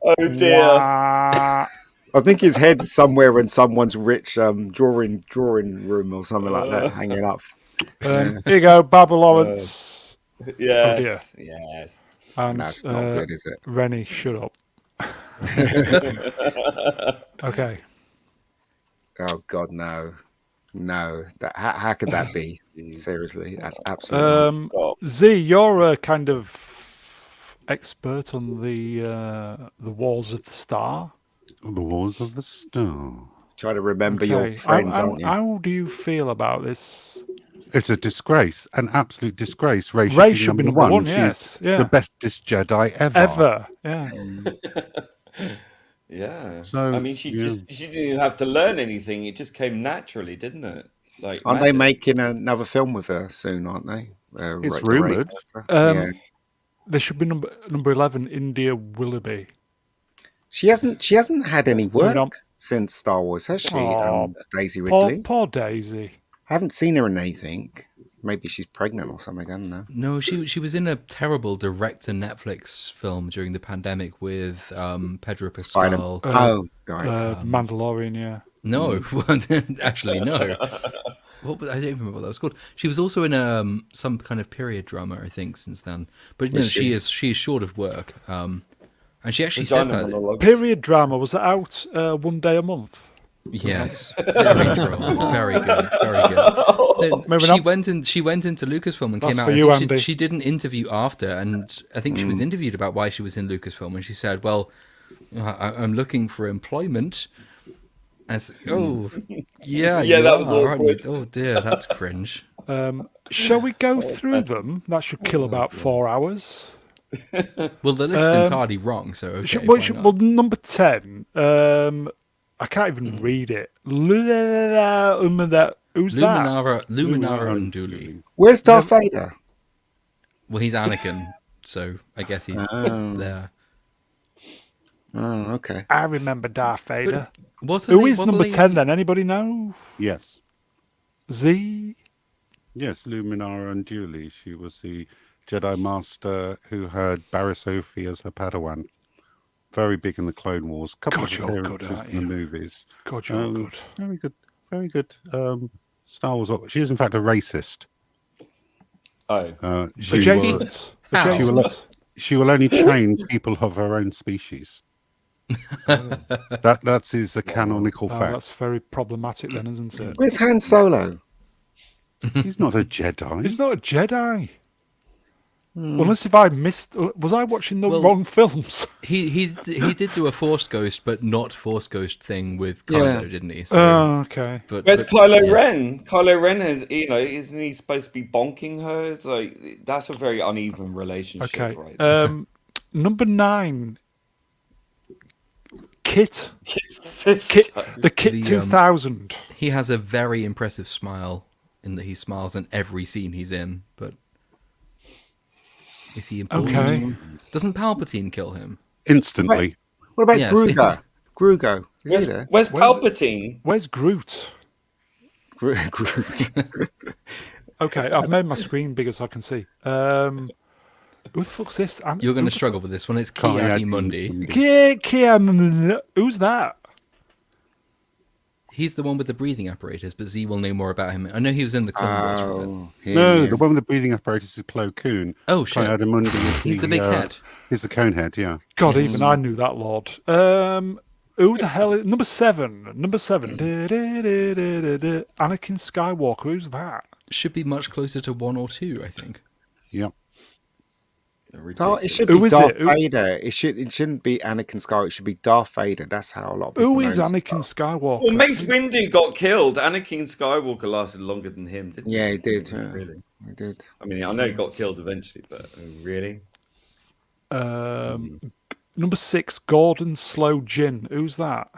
Oh dear. I think his head's somewhere in someone's rich drawing room or something like that, hanging up. Here you go, Babel Lawrence. Yes, yes. And that's not good, is it? Rennie, shut up. Okay. Oh God, no. How could that be? Seriously, that's absolutely. Z, you're a kind of expert on the Wars of the Star. The Wars of the Star. Try to remember your friends, aren't you? How do you feel about this? It's a disgrace, an absolute disgrace. Rey should be number one. Yes, yeah. The bestest Jedi ever. Yeah. Yeah. So I mean, she didn't even have to learn anything. It just came naturally, didn't it? Like, aren't they making another film with her soon? Aren't they? It's rumored. There should be number 11, India Willoughby. She hasn't had any work since Star Wars, has she? Daisy Ridley. Poor Daisy. I haven't seen her in anything. Maybe she's pregnant or something. I don't know. No, she was in a terrible direct-to-Netflix film during the pandemic with Pedro Pascal. Mandalorian, yeah. No, actually no. I don't remember what that was called. She was also in some kind of period drama, I think, since then. But no, she is short of work. And she actually said that. Period drama, was it out one day a month? Yes, very true. Very good, very good. She went into Lucasfilm and came out. For you, Andy. She did an interview after, and I think she was interviewed about why she was in Lucasfilm, and she said, "Well, I'm looking for employment." I said, "Oh, yeah, that was awkward. Oh dear, that's cringe." Shall we go through them? That should kill about 4 hours. Well, the list is entirely wrong, so okay. Well, number 10. I can't even read it. Who's that? Luminara Unduli. Where's Darth Vader? Well, he's Anakin, so I guess he's there. Oh, okay. I remember Darth Vader. Who is number 10 then? Anybody know? Yes. Z? Yes, Luminara Unduli. She was the Jedi Master who had Barriss Ophi as her Padawan. Very big in the Clone Wars. Couple of appearances in the movies. God, you're good. Very good. Very good. Star Wars. She is in fact a racist. Oh. She will only train people of her own species. That is a canonical fact. That's very problematic then, isn't it? Where's Han Solo? He's not a Jedi. He's not a Jedi. Unless if I missed, was I watching the wrong films? He did do a Force Ghost, but not Force Ghost thing with Kylo, didn't he? So, okay. Where's Kylo Ren? Kylo Ren has, isn't he supposed to be bonking her? It's like, that's a very uneven relationship. Okay. Right? Number 9. Kit. The Kit 2000. He has a very impressive smile in that he smiles in every scene he's in, but is he important? Okay. Doesn't Palpatine kill him? Instantly. What about Yes. Gruger? Grugo. Is he there? Where's Palpatine? Where's Groot? Groot. Okay, I've made my screen bigger so I can see. Who the fuck's this? You're going to struggle with this one. It's Ki-Adi-Mundi. Who's that? He's the one with the breathing apparatus, but Z will know more about him. I know he was in the Clone Wars for a bit. No, the one with the breathing apparatus is Plo Koon. Oh, shit. Ki-Adi-Mundi is He's the big head. He's the cone head, yeah. God, even I knew that, Lord. Who the hell is... Number 7. Anakin Skywalker. Who's that? Should be much closer to 1 or 2, I think. Yep. It should Who be is Darth it? Vader. It shouldn't be Anakin Skywalker. It should be Darth Vader. That's how a lot of people Who know is him. Anakin Skywalker? Well, Mace Windu got killed. Anakin Skywalker lasted longer than him, didn't he? Yeah, he did. Really? He did. I mean, I know he got killed eventually, but really? Number 6, Gordon Slow Gin. Who's that?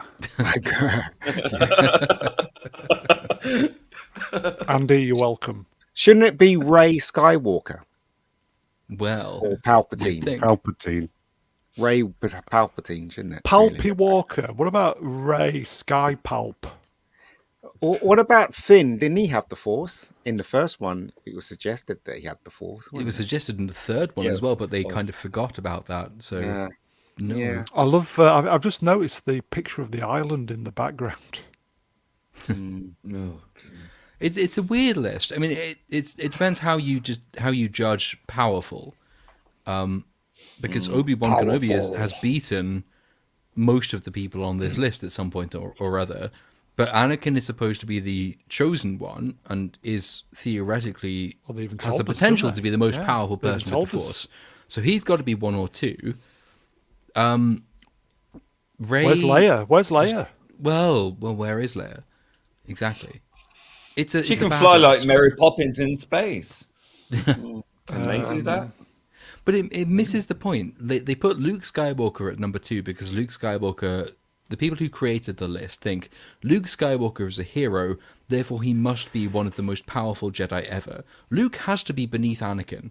Andy, you're welcome. Shouldn't it be Rey Skywalker Well, or you'd Palpatine? think. Palpatine. Rey Palpatine, shouldn't it? Palpy really? Walker. What about Ray Sky Palp? Or what about Finn? Didn't he have the Force in the first one? It was suggested that he had the Force. It was suggested in the third one as well, but they kind of forgot about that. So, Yeah. no. Yeah. I love. I've just noticed the picture of the island in the background. No. It's a weird list. I mean, it depends how you judge powerful, because Obi-Wan Kenobi has beaten most of the people on this list at some point or other. But Anakin is supposed to be the chosen one and is theoretically Well, they even has told the us, potential didn't to they? be the most Yeah, powerful they even person with the told us. Force. So he's got to be 1 or 2. Rey. Where's Leia? Where's Leia? Well, where is Leia? Exactly. She it's a can bad fly like list. Mary Poppins in space. Can they do that? But it misses the point. They put Luke Skywalker at number 2 because Luke Skywalker, the people who created the list think Luke Skywalker is a hero, therefore he must be one of the most powerful Jedi ever. Luke has to be beneath Anakin.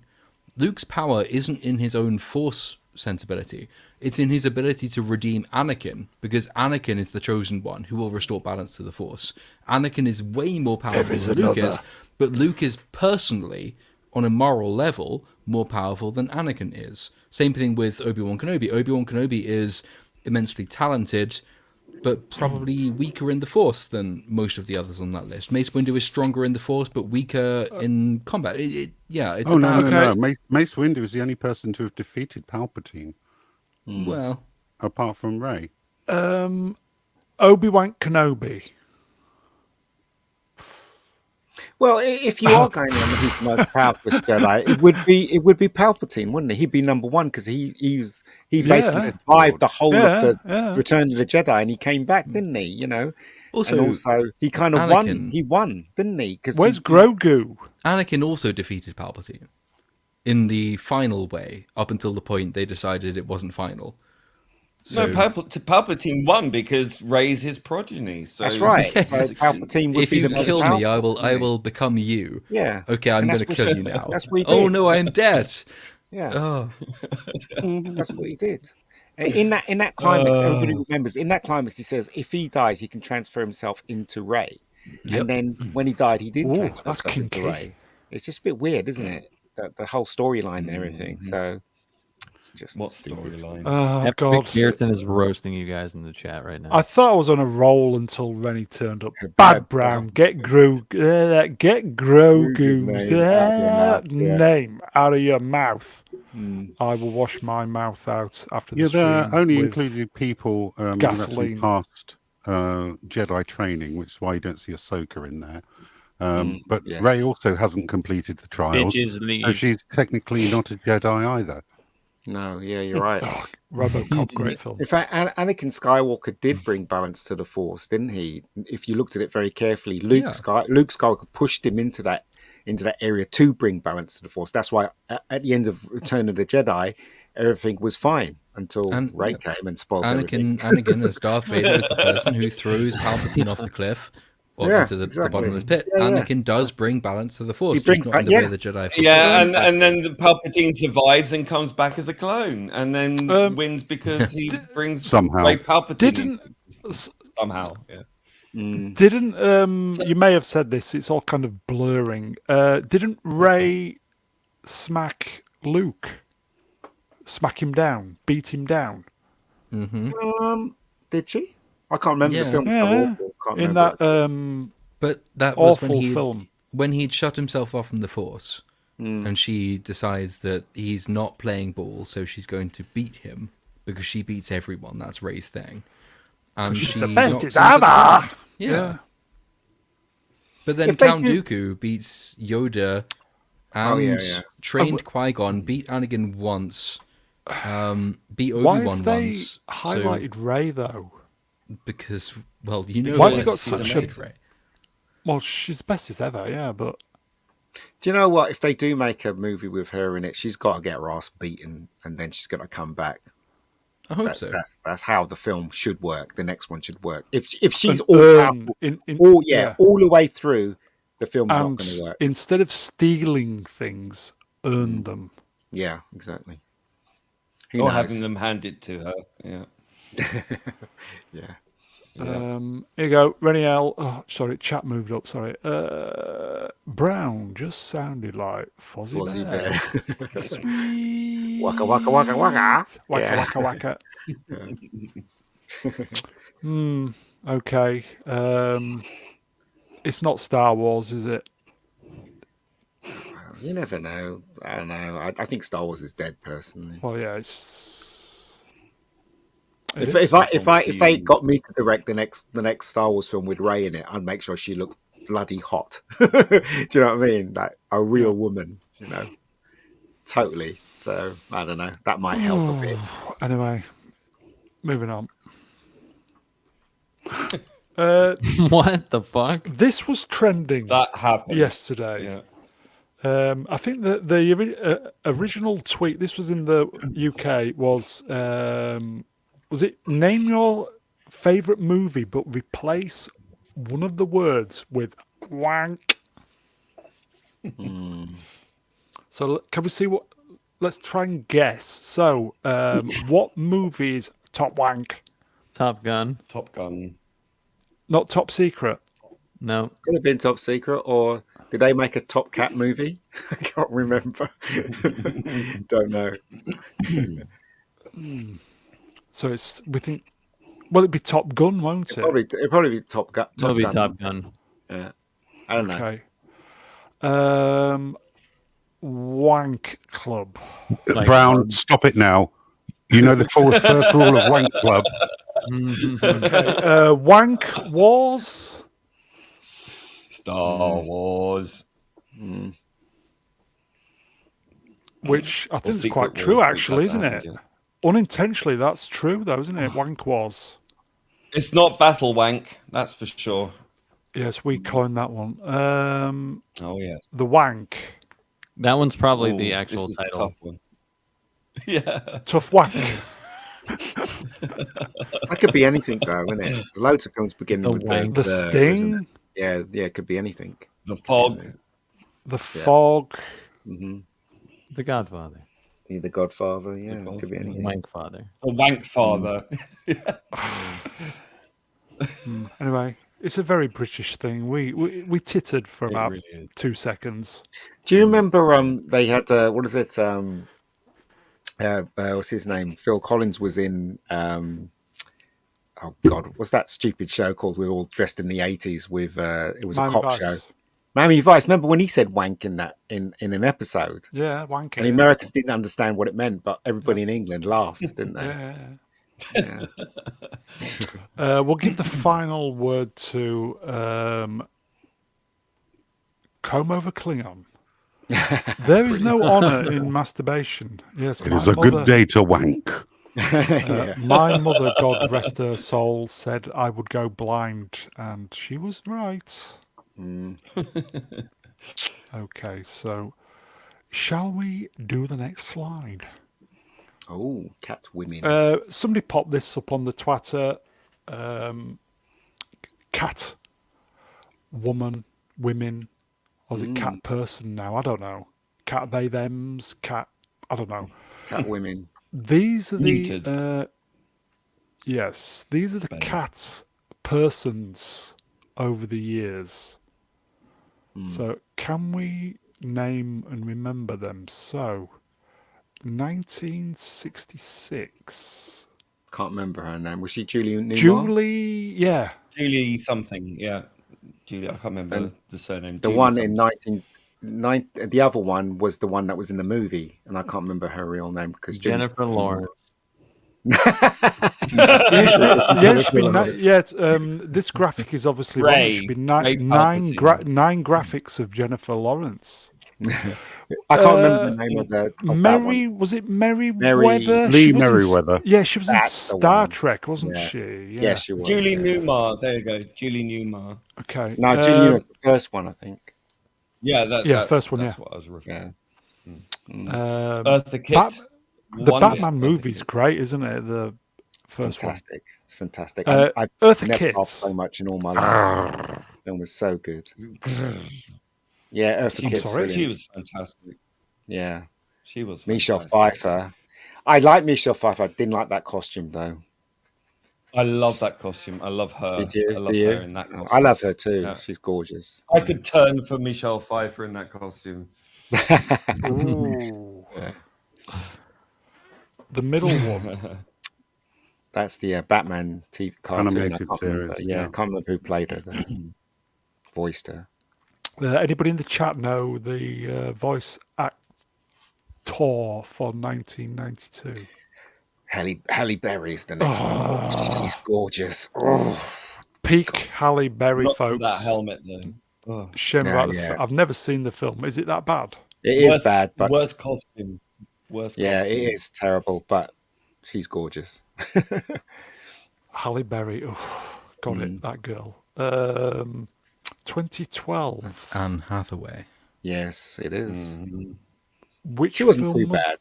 Luke's power isn't in his own Force sensibility. It's in his ability to redeem Anakin, because Anakin is the chosen one who will restore balance to the Force. Anakin is way more powerful than Luke is, but Luke is personally, on a moral level, more powerful than Anakin is. Same thing with Obi-Wan Kenobi. Obi-Wan Kenobi is immensely talented, but probably weaker in the Force than most of the others on that list. Mace Windu is stronger in the Force, but weaker in combat. It's No. Mace Windu is the only person to have defeated Palpatine, Well, apart from Rey. Obi-Wan Kenobi. Well, if you are going on who's the most powerful Jedi, it would be Palpatine, wouldn't it? He'd be number 1 because he basically survived the whole of the Return of the Jedi, and he came back, didn't he? You know. Also he kind of Anakin. won. He won, didn't he? Where's Grogu? Anakin also defeated Palpatine in the final way, up until the point they decided it wasn't final. So, No, Palpatine won because Rey's his progeny. So That's right. Yes. So Palpatine would if be you the most kill me, powerful, I will become you. Yeah. Okay, I'm And going that's to what- kill you now. that's what he Oh did. no, I'm dead. Yeah, Oh, that's what he did. In that climax, everybody remembers. In that climax, he says if he dies, he can transfer himself into Rey. Yep. And then when he died, he did Ooh, transfer that's himself into kinky. Rey. It's just a bit weird, isn't it? The whole storyline and everything. So it's just what stupid. storyline? Oh, Epic God. Pearson is roasting you guys in the chat right now. I thought I was on a roll until Rennie turned up. Bad Bad Brown, get Grogu's Grogu's name out of your mouth, yeah. name out of your mouth. I will wash my mouth out after Yeah, this. they're only included people who actually gasoline. passed Jedi training, which is why you don't see Ahsoka in there. But yes. Rey also hasn't completed the trials, Bitches leave. so she's technically not a Jedi either. No, yeah, you're right. RoboCop, great film. In fact, Anakin Skywalker did bring balance to the Force, didn't he? If you looked at it very carefully, Luke Skywalker pushed him into that area to bring balance to the Force. That's why at the end of Return of the Jedi, everything was fine until And Rey came and spoiled everything. Anakin as Darth Vader is the person who throws Palpatine off the cliff or Yeah, into the bottom of the pit. Yeah, yeah. Anakin does bring balance to the Force, He just brings not back- in the way yeah. the Jedi. Yeah, Exactly. and then the Palpatine survives and comes back as a clone, and then wins because he brings Somehow. Rey Palpatine Didn't somehow. Yeah. didn't you may have said this? It's all kind of blurring. Didn't Rey smack Luke? Smack him down, beat him down. Did she? I can't remember. Yeah. The film was so Yeah, awful. Can't in remember. that But that was awful film. when he'd shut himself off from the Force, and she decides that he's not playing ball, so she's going to beat him because she beats everyone. That's Rey's thing, and She's she the bestest knocks him to the ever. ground. Yeah. But then If they Count do- Dooku beats Yoda Oh, and yeah. trained Qui-Gon, beat Anakin once, beat Why Obi-Wan have they once. highlighted Rey though? Because, well, you know, Why have you got she's such amazing, a- Rey. Well, she's bestest ever, yeah, but Do you know what? If they do make a movie with her in it, she's got to get her ass beaten, and then she's going to come back. I hope That's, so. that's how the film should work. The next one should work. If she's an all urn powerful, all the way through, the film's not and going to work. instead of stealing things, earn them. Yeah, exactly. Who Or knows? having them handed to her. Yeah. Yeah. Here you go, Reniel. Oh, sorry, chat moved up. Sorry, Brown just sounded like Fozzie Bear. Sweet. Waka waka waka waka. Waka Yeah. waka waka. Okay. It's not Star Wars, is it? You never know. I don't know. I think Star Wars is dead, personally. Well, yeah, it's. If they got me to direct the next Star Wars film with Rey in it, I'd make sure she looked bloody hot. Do you know what I mean? Like a real woman, you know. Totally. So I don't know. That might help a bit. Anyway, moving on. What the fuck? This was trending That happened. yesterday. Yeah. I think that the original tweet, this was in the UK, was it name your favourite movie but replace one of the words with wank? So can we see what, let's try and guess. So what movie is Top Wank? Top Gun? Top Gun. Not Top Secret. No. Could have been Top Secret, or did they make a Top Cat movie? I can't remember. Don't know. So it's, we think, well, it'd be Top Gun, won't it? It'd probably be Top Gun. It'll be Top Gun. Yeah. I don't know. Okay. Wank Club. Like, Brown, stop it now. You know the first rule of Wank Club. Okay. Wank Wars. Star Wars. Which I think is Secret quite true, Wars, actually, that's isn't it? happened, Unintentionally, that's true, though, isn't it? Wank Wars. It's not Battle Wank, that's for sure. Yes, we coined that one. Oh yes. The Wank. that one's probably Ooh, the this actual is a title. tough one. Yeah. Tough Wank. That could be anything, though, isn't it? There's loads of films beginning The with Wank. The isn't Sting. it? Yeah, it could be anything. The Fog. The Fog. The Godfather. The Godfather, yeah, The it could be Godfather. anything. Wank Father. The Wank Father. Anyway, it's a very British thing. We tittered for It about really is. 2 seconds. Do you remember they had what is it? What's his name? Phil Collins was in oh god, what's that stupid show called? We were all dressed in the 80s with it was Miami a cop Vice. show. Miami Vice. Remember when he said wank in that in an episode? Yeah, Wank. And the Americans didn't understand what it meant, but everybody in England laughed, didn't they? Yeah. Yeah. We'll give the final word to comb over Klingon. There is no honour in masturbation. Yes, It is a good day to wank. My mother, God rest her soul, said I would go blind, and she was right. Okay, so shall we do the next slide? Oh, cat women. Somebody popped this up on the Twitter. Cat, woman, women. Or is it cat person now? I don't know. Cat they thems. Cat. I don't know. Cat women. These are Muted. yes, these are the cats persons over the years. So can we name and remember them? So 1966. Can't remember her name. Was she Julie Newmar? Julie, yeah. Julie something, yeah. Julie, I can't remember And the surname. The Julie one something. in the other one was the one that was in the movie, and I can't remember her real name because Jennifer Lawrence. Yeah, it should be this graphic is obviously wrong. It should be Ray nine Palpatine. graphics of Jennifer Lawrence. I can't remember the name of the of that one. Was it Merriweather? Lee She was in Merriweather. yeah, she was in That's the Star one. Trek, wasn't Yeah. she? Yeah, she was. Julie yeah. Newmar. There you go. Julie Newmar. Okay. No, Julie Newmar's the first one, I think. Yeah, that's, first one, That's yeah. what I was referring. Yeah. Eartha Kitt. The One- Batman Eartha movie's Kitt. great, isn't it? The first Fantastic. It's fantastic. Uh, I've Eartha never Kitt. laughed so much in all my life. The film was so good. Yeah, Eartha I'm Kitt's sorry? She brilliant. was fantastic. Yeah. She was Michelle fantastic. Pfeiffer. I like Michelle Pfeiffer. I didn't like that costume though. I love that costume. I love her. Did you? I love Do you? her in that costume. I love her too. Yeah. She's gorgeous. I could turn for Michelle Pfeiffer in that costume. Ooh. The middle one. That's the Batman TV cartoon. Animated I can't remember. series, Yeah, yeah. I can't remember who played her. Though. Voiced her. Anybody in the chat know the voice actor for 1992? Halle Berry's the next one. She's gorgeous. Oh, Peak Halle Berry, Not folks. that helmet though. Oh. Shame Yeah, about yeah. I've never seen the film. Is it that bad? it is bad, but worst costume. Worst. yeah, costume. it is terrible. But she's gorgeous. Halle Berry. Oh, got it. That girl. 2012. That's Anne Hathaway. Yes, it is. Which She wasn't film too was, bad.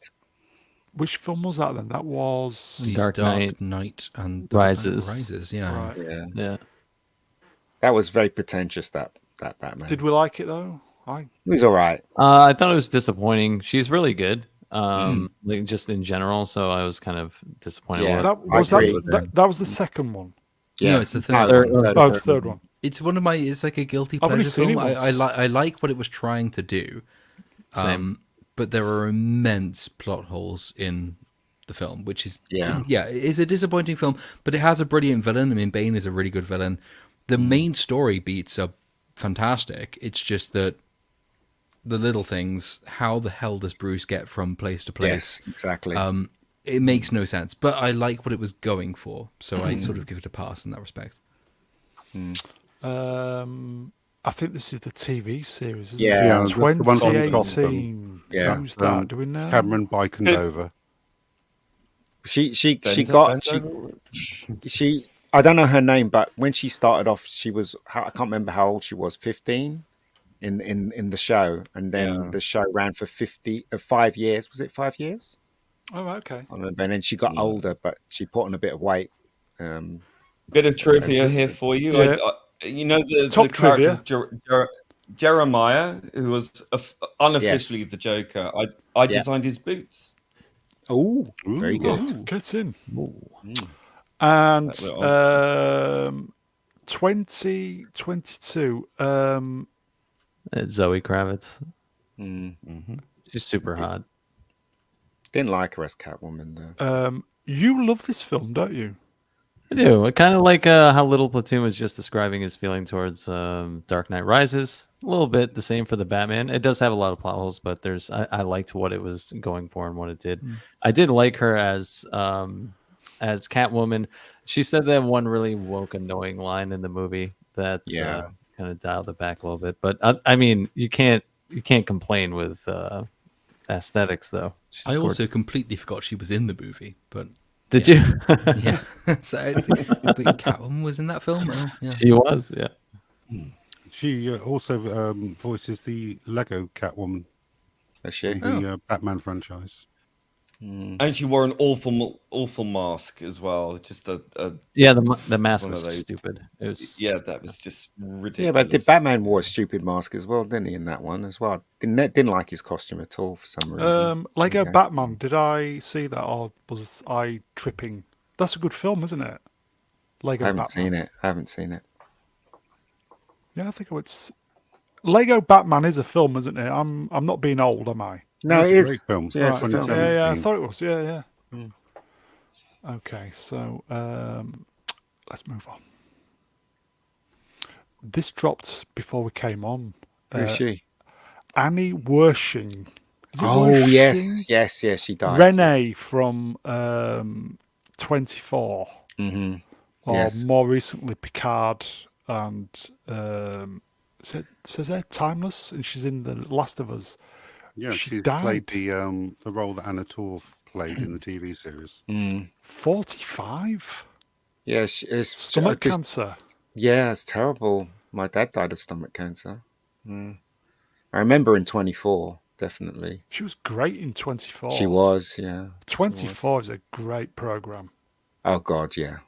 Which film was that then? That was The Dark Knight and Rises. Rises, yeah. right. Yeah, Yeah. that was very pretentious. That Batman. Did we like it though? It was all right. I thought it was disappointing. She's really good, like just in general. So I was kind of disappointed. Yeah. with That I was agree. that was the second one. Yeah, No, it's the third No, one. third- Oh, third the third one. It's one of my. It's like a guilty I've only pleasure seen film. it once. I like what it was trying to do, Same. but there are immense plot holes in the film, which is Yeah. it's a disappointing film. But it has a brilliant villain. I mean, Bane is a really good villain. The main story beats are fantastic. It's just that the little things. How the hell does Bruce get from place to place? Yes, exactly. It makes no sense. But I like what it was going for, so I sort of give it a pass in that respect. I think this is the TV series, isn't Yeah. it? Yeah, that's the one from 2018. Yeah. Who's that? Do we know? Cameron Bikendover. she Bend got over. she. I don't know her name, but when she started off, she was. I can't remember how old she was. 15 in the show, and then Yeah. the show ran for 5 years. Was it 5 years? Oh, okay. I remember. And then she got older, but she put on a bit of weight. Bit of trivia here for you. Yeah. You know the Top character Jeremiah, who was unofficially the Joker. I designed his boots. Oh, very good. Oh, get in. And That little 2022. It's Zoe Kravitz. Mm. She's super hot. Didn't like her as Catwoman though. You love this film, don't you? I do. I kind of like how Little Platoon was just describing his feeling towards Dark Knight Rises. A little bit the same for the Batman. It does have a lot of plot holes, but I liked what it was going for and what it did. I did like her as Catwoman. She said that one really woke, annoying line in the movie that kind of dialed it back a little bit. But I mean, you can't complain with aesthetics though. She's I gorgeous. also completely forgot she was in the movie, but Did you? yeah. So, but Catwoman was in that film. Oh, yeah. She was, yeah. She also voices the Lego Catwoman Is she? in the Batman franchise. And she wore an awful mask as well. Just the mask was stupid. It was that was just ridiculous. Yeah, but the Batman wore a stupid mask as well, didn't he? In that one as well, didn't like his costume at all for some reason. Lego Batman. Did I see that, or was I tripping? That's a good film, isn't it? Lego Batman. I haven't seen it. Yeah, I think it's Lego Batman is a film, isn't it? I'm not being old, am I? No, it a is. great film. Yeah, it's a film. Yeah, I thought it was. Yeah. Okay, so let's move on. This dropped before we came on. Who's she? Annie Wershing. Wershing? yes, she died. Renee from 24. Mm-hmm. Or yes. more recently, Picard and says they're Timeless, and she's in The Last of Us. Yeah, she died. played the role that Anna Torv played in the TV series. 45? Yeah, it's stomach cancer. Yeah, it's terrible. My dad died of stomach cancer. I remember in 24, definitely. She was great in 24. She was, yeah. 24 is a great program. Oh God, yeah.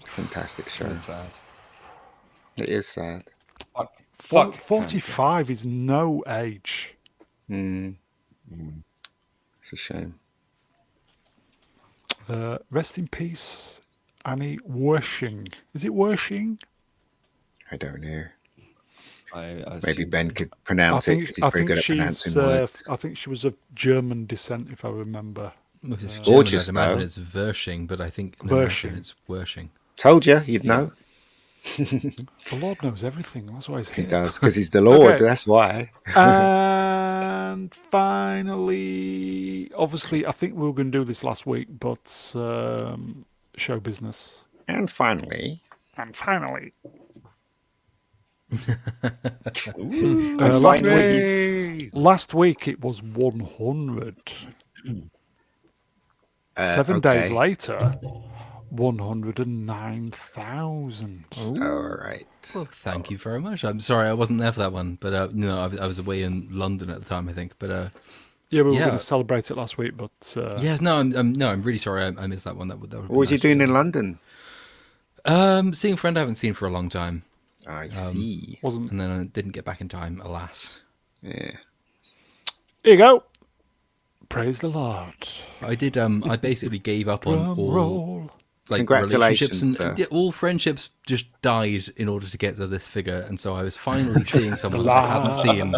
Fantastic show. Sad. It is sad. 45 is no age. It's a shame. Rest in peace, Annie Wershing. Is it Wershing? I don't know. I Maybe Ben could pronounce it because he's very good at pronouncing words. I think she was of German descent, if I remember. Well, if it's gorgeous, German, I'd imagine though. it's Wershing, but I think it's Wershing. Told you, you'd know. The Lord knows everything. That's why he's here. He does, because he's the Lord. Okay. That's why. And finally, obviously, I think we were going to do this last week, but show business. And finally. Last week it was 100. 7 days later, 109,000. All right. Well, thank you very much. I'm sorry I wasn't there for that one, but I was away in London at the time, I think. But we were going to celebrate it last week, but I'm really sorry I missed that one. That would what was you doing in London? Seeing a friend I haven't seen for a long time. I see. And then I didn't get back in time, alas. Yeah. Here you go. Praise the Lord. I did. I basically gave up on all Congratulations, relationships, and all friendships just died in order to get to this figure. And so I was finally seeing someone that I hadn't seen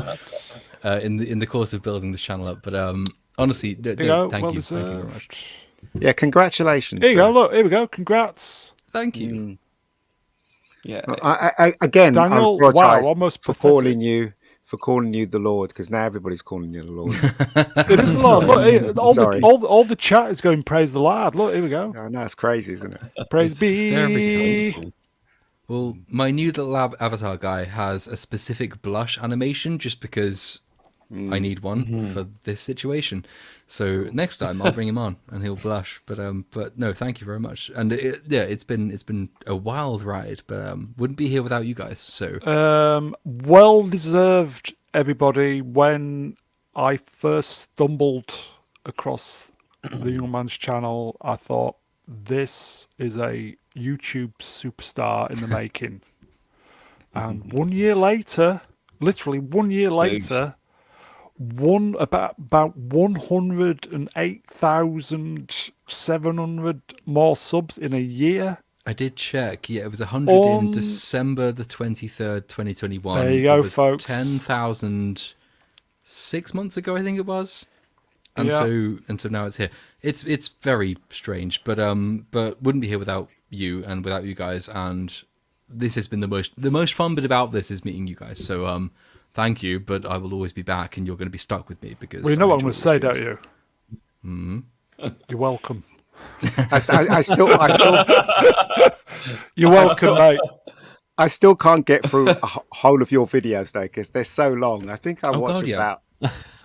in the course of building this channel up. But honestly, thank you very much. Yeah, congratulations. Here you go. Look, here we go. Congrats. Thank you. Yeah. I again, Daniel, I apologize almost for pathetic. calling you the Lord, because now everybody's calling you the Lord. It is the Lord. Look, all the chat is going praise the Lord. Look, here we go. I know, it's crazy, isn't it? Praise be. Very cool. Well, my new little avatar guy has a specific blush animation just because I need one for this situation. So next time I'll bring him on and he'll blush. But no, thank you very much. And it's been a wild ride, but wouldn't be here without you guys. So well deserved, everybody. When I first stumbled across the Young Man's channel, I thought this is a YouTube superstar in the making. And 1 year later, literally 1 year later, about 108,700 more subs in a year. I did check. Yeah, it was 100 in December the 23rd, 2021. There you go, folks. 10,000 6 months ago, I think it was. And so now it's here. It's very strange, but wouldn't be here without you and without you guys. And this has been the most fun bit about this is meeting you guys. So thank you, but I will always be back, and you're going to be stuck with me because. Well, you know what I'm going to say, don't you? Mm-hmm. You're welcome. I still. You're welcome, mate. I still can't get through a whole of your videos though, because they're so long. I think I watched about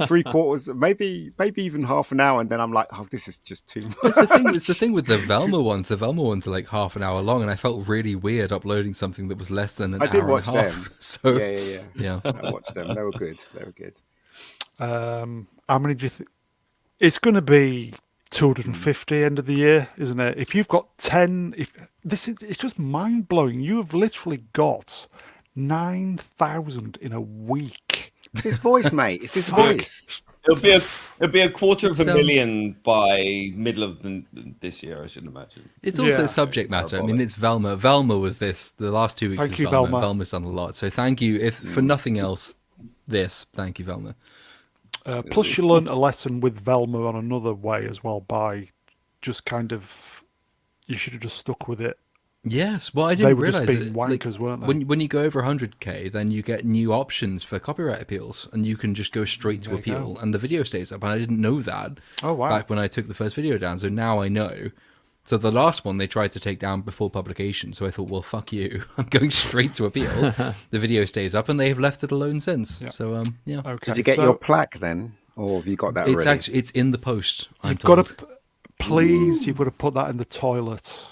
3/4, maybe even half an hour, and then I'm like, oh, this is just too much. It's the thing with the Velma ones. The Velma ones are like half an hour long, and I felt really weird uploading something that was less than an hour and a half. I did watch them. So Yeah. I watched them. They were good. How many do you think? It's going to be 250 end of the year, isn't it? If you've got 10, it's just mind blowing. You have literally got 9,000 in a week. It's his voice, mate. It's his voice. It'll be a quarter of a million by middle of this year, I should imagine. It's also subject matter. I mean, it's Velma. Velma was this the last 2 weeks. Thank you, Velma. Velma. Velma's done a lot. So thank you. If for nothing else, thank you, Velma. Plus, you learned a lesson with Velma on another way as well by just kind of, you should have just stuck with it. Yes, well, I They didn't were just realize being wankers, weren't they? when you go over 100k, then you get new options for copyright appeals, and you can just go straight to appeal, and the video stays up. And I didn't know that back when I took the first video down. So now I know. So the last one they tried to take down before publication. So I thought, well, fuck you, I'm going straight to appeal. The video stays up, and they have left it alone since. Yeah. So yeah. Okay. Did you get your plaque then, or have you got that It's already? it's in the post. You've got to, please, you've got to put that in the toilet.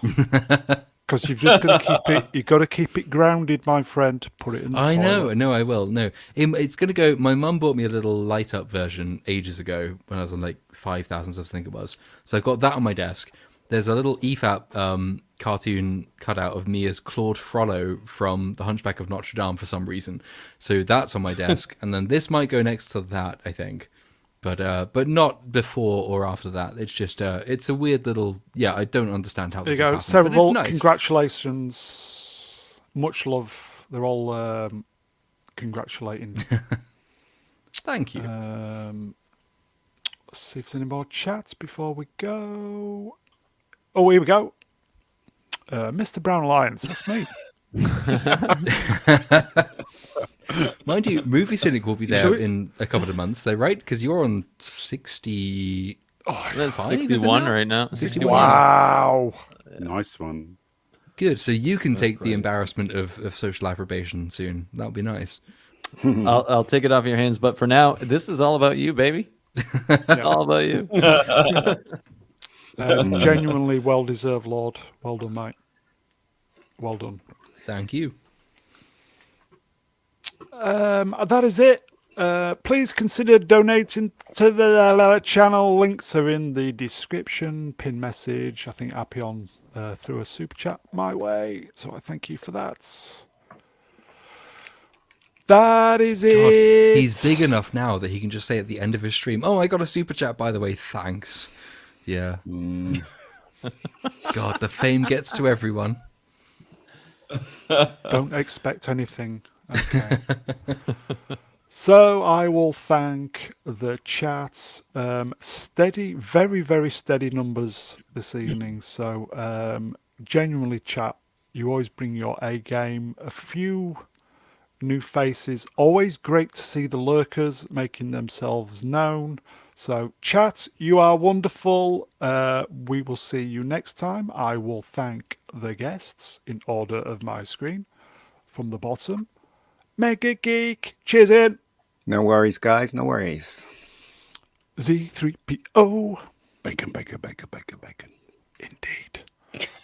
Because you've just got to keep it. You've got to keep it grounded, my friend. Put it in the toilet. No, I will. No, it's going to go. My mum bought me a little light up version ages ago when I was on like 5,000, I think it was. So I've got that on my desk. There's a little EFAP cartoon cutout of me as Claude Frollo from The Hunchback of Notre Dame for some reason. So that's on my desk, and then this might go next to that, I think. But not before or after that. It's just it's a weird little. Yeah, I don't understand how There this you go, has happened, but it's Several nice. congratulations. Much love. They're all congratulating. Thank you. Let's see if there's any more chats before we go. Oh, here we go. Mr. Brown Alliance, that's me. Mind you, Movie Cynic will be there in a couple of months, though, right? Because you're on 60. That's 61 right now. 61. Wow. Nice one. Good. So you can take the embarrassment of social approbation soon. That would be nice. I'll take it off your hands. But for now, this is all about you, baby. It's all about you. Genuinely well-deserved, Lord. Well done, mate. Well done. Thank you. That is it. Please consider donating to the channel. Links are in the description. Pin message. I think Appion threw a super chat my way, so I thank you for that. That is it. God, he's big enough now that he can just say at the end of his stream, "Oh, I got a super chat, by the way. Thanks." Yeah. God, the fame gets to everyone. Don't expect anything. Okay. So I will thank the chat. Steady, very, very steady numbers this evening. So genuinely, chat, you always bring your A game. A few new faces. Always great to see the lurkers making themselves known. So chat, you are wonderful. We will see you next time. I will thank the guests in order of my screen from the bottom. Mega Geek, cheers in. No worries, guys. No worries. Z3PO. Bacon, bacon, bacon, bacon, bacon. Indeed.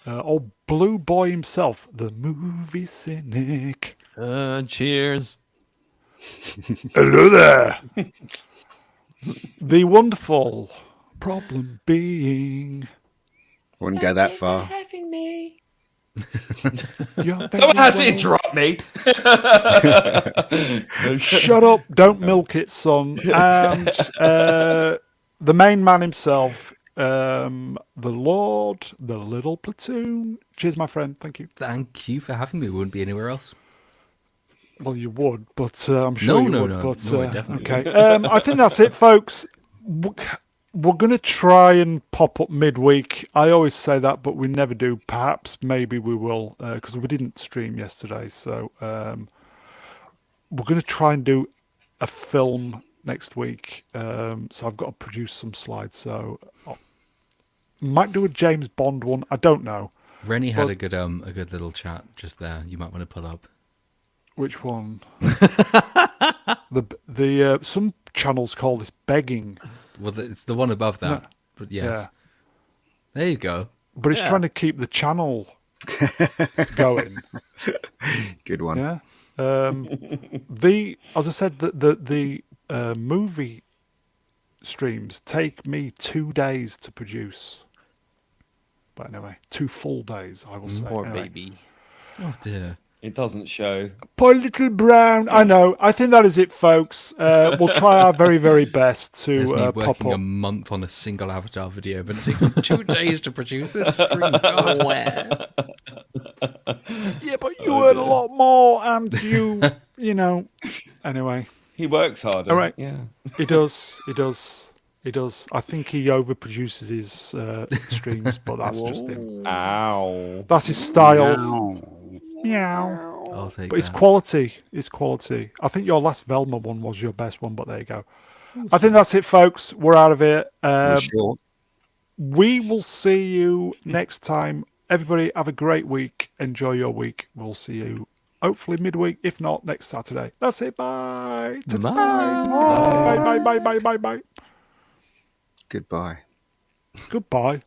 Old Blue Boy himself, the movie cynic. Cheers. Hello there. The wonderful problem being. Wouldn't go that far. Someone has to interrupt me. Shut up, don't milk it, son. And the main man himself, the Lord, the little platoon. Cheers, my friend. Thank you. Thank you for having me. We wouldn't be anywhere else. Well, you would, but I'm sure you would. No, But, I definitely okay. I think that's it, folks. We're going to try and pop up midweek. I always say that, but we never do. Perhaps, maybe we will, because we didn't stream yesterday. So we're going to try and do a film next week. So I've got to produce some slides. So might do a James Bond one. I don't know. Rennie had a good little chat just there. You might want to pull up. Which one? the some channels call this begging. Well, it's the one above that. No. But yes. Yeah. There you go. But it's trying to keep the channel going. Good one. Yeah. As I said, the movie streams take me 2 days to produce. But anyway, 2 full days, I will say. Poor Anyway. baby. Oh dear. It doesn't show. Poor little brown. I know. I think that is it, folks. We'll try our very, very best to There's me pop working a up. month on a single Avatar video, but it takes me 2 days to produce this stream. God. Yeah, but you earn a lot more, and you know. Anyway, He works harder. all right. Yeah. He does. He does. He does. I think he overproduces his streams, but that's just him. Ow. That's his style. Meow. I'll take But it's that. quality. It's quality. I think your last Velma one was your best one, but there you go. I think that's it, folks. We're out of here. Sure. We will see you next time. Everybody have a great week. Enjoy your week. We'll see you hopefully midweek, if not next Saturday. That's it. Bye. Bye. Bye. Bye. Bye. Bye. Bye. Bye. Bye. Goodbye. Goodbye.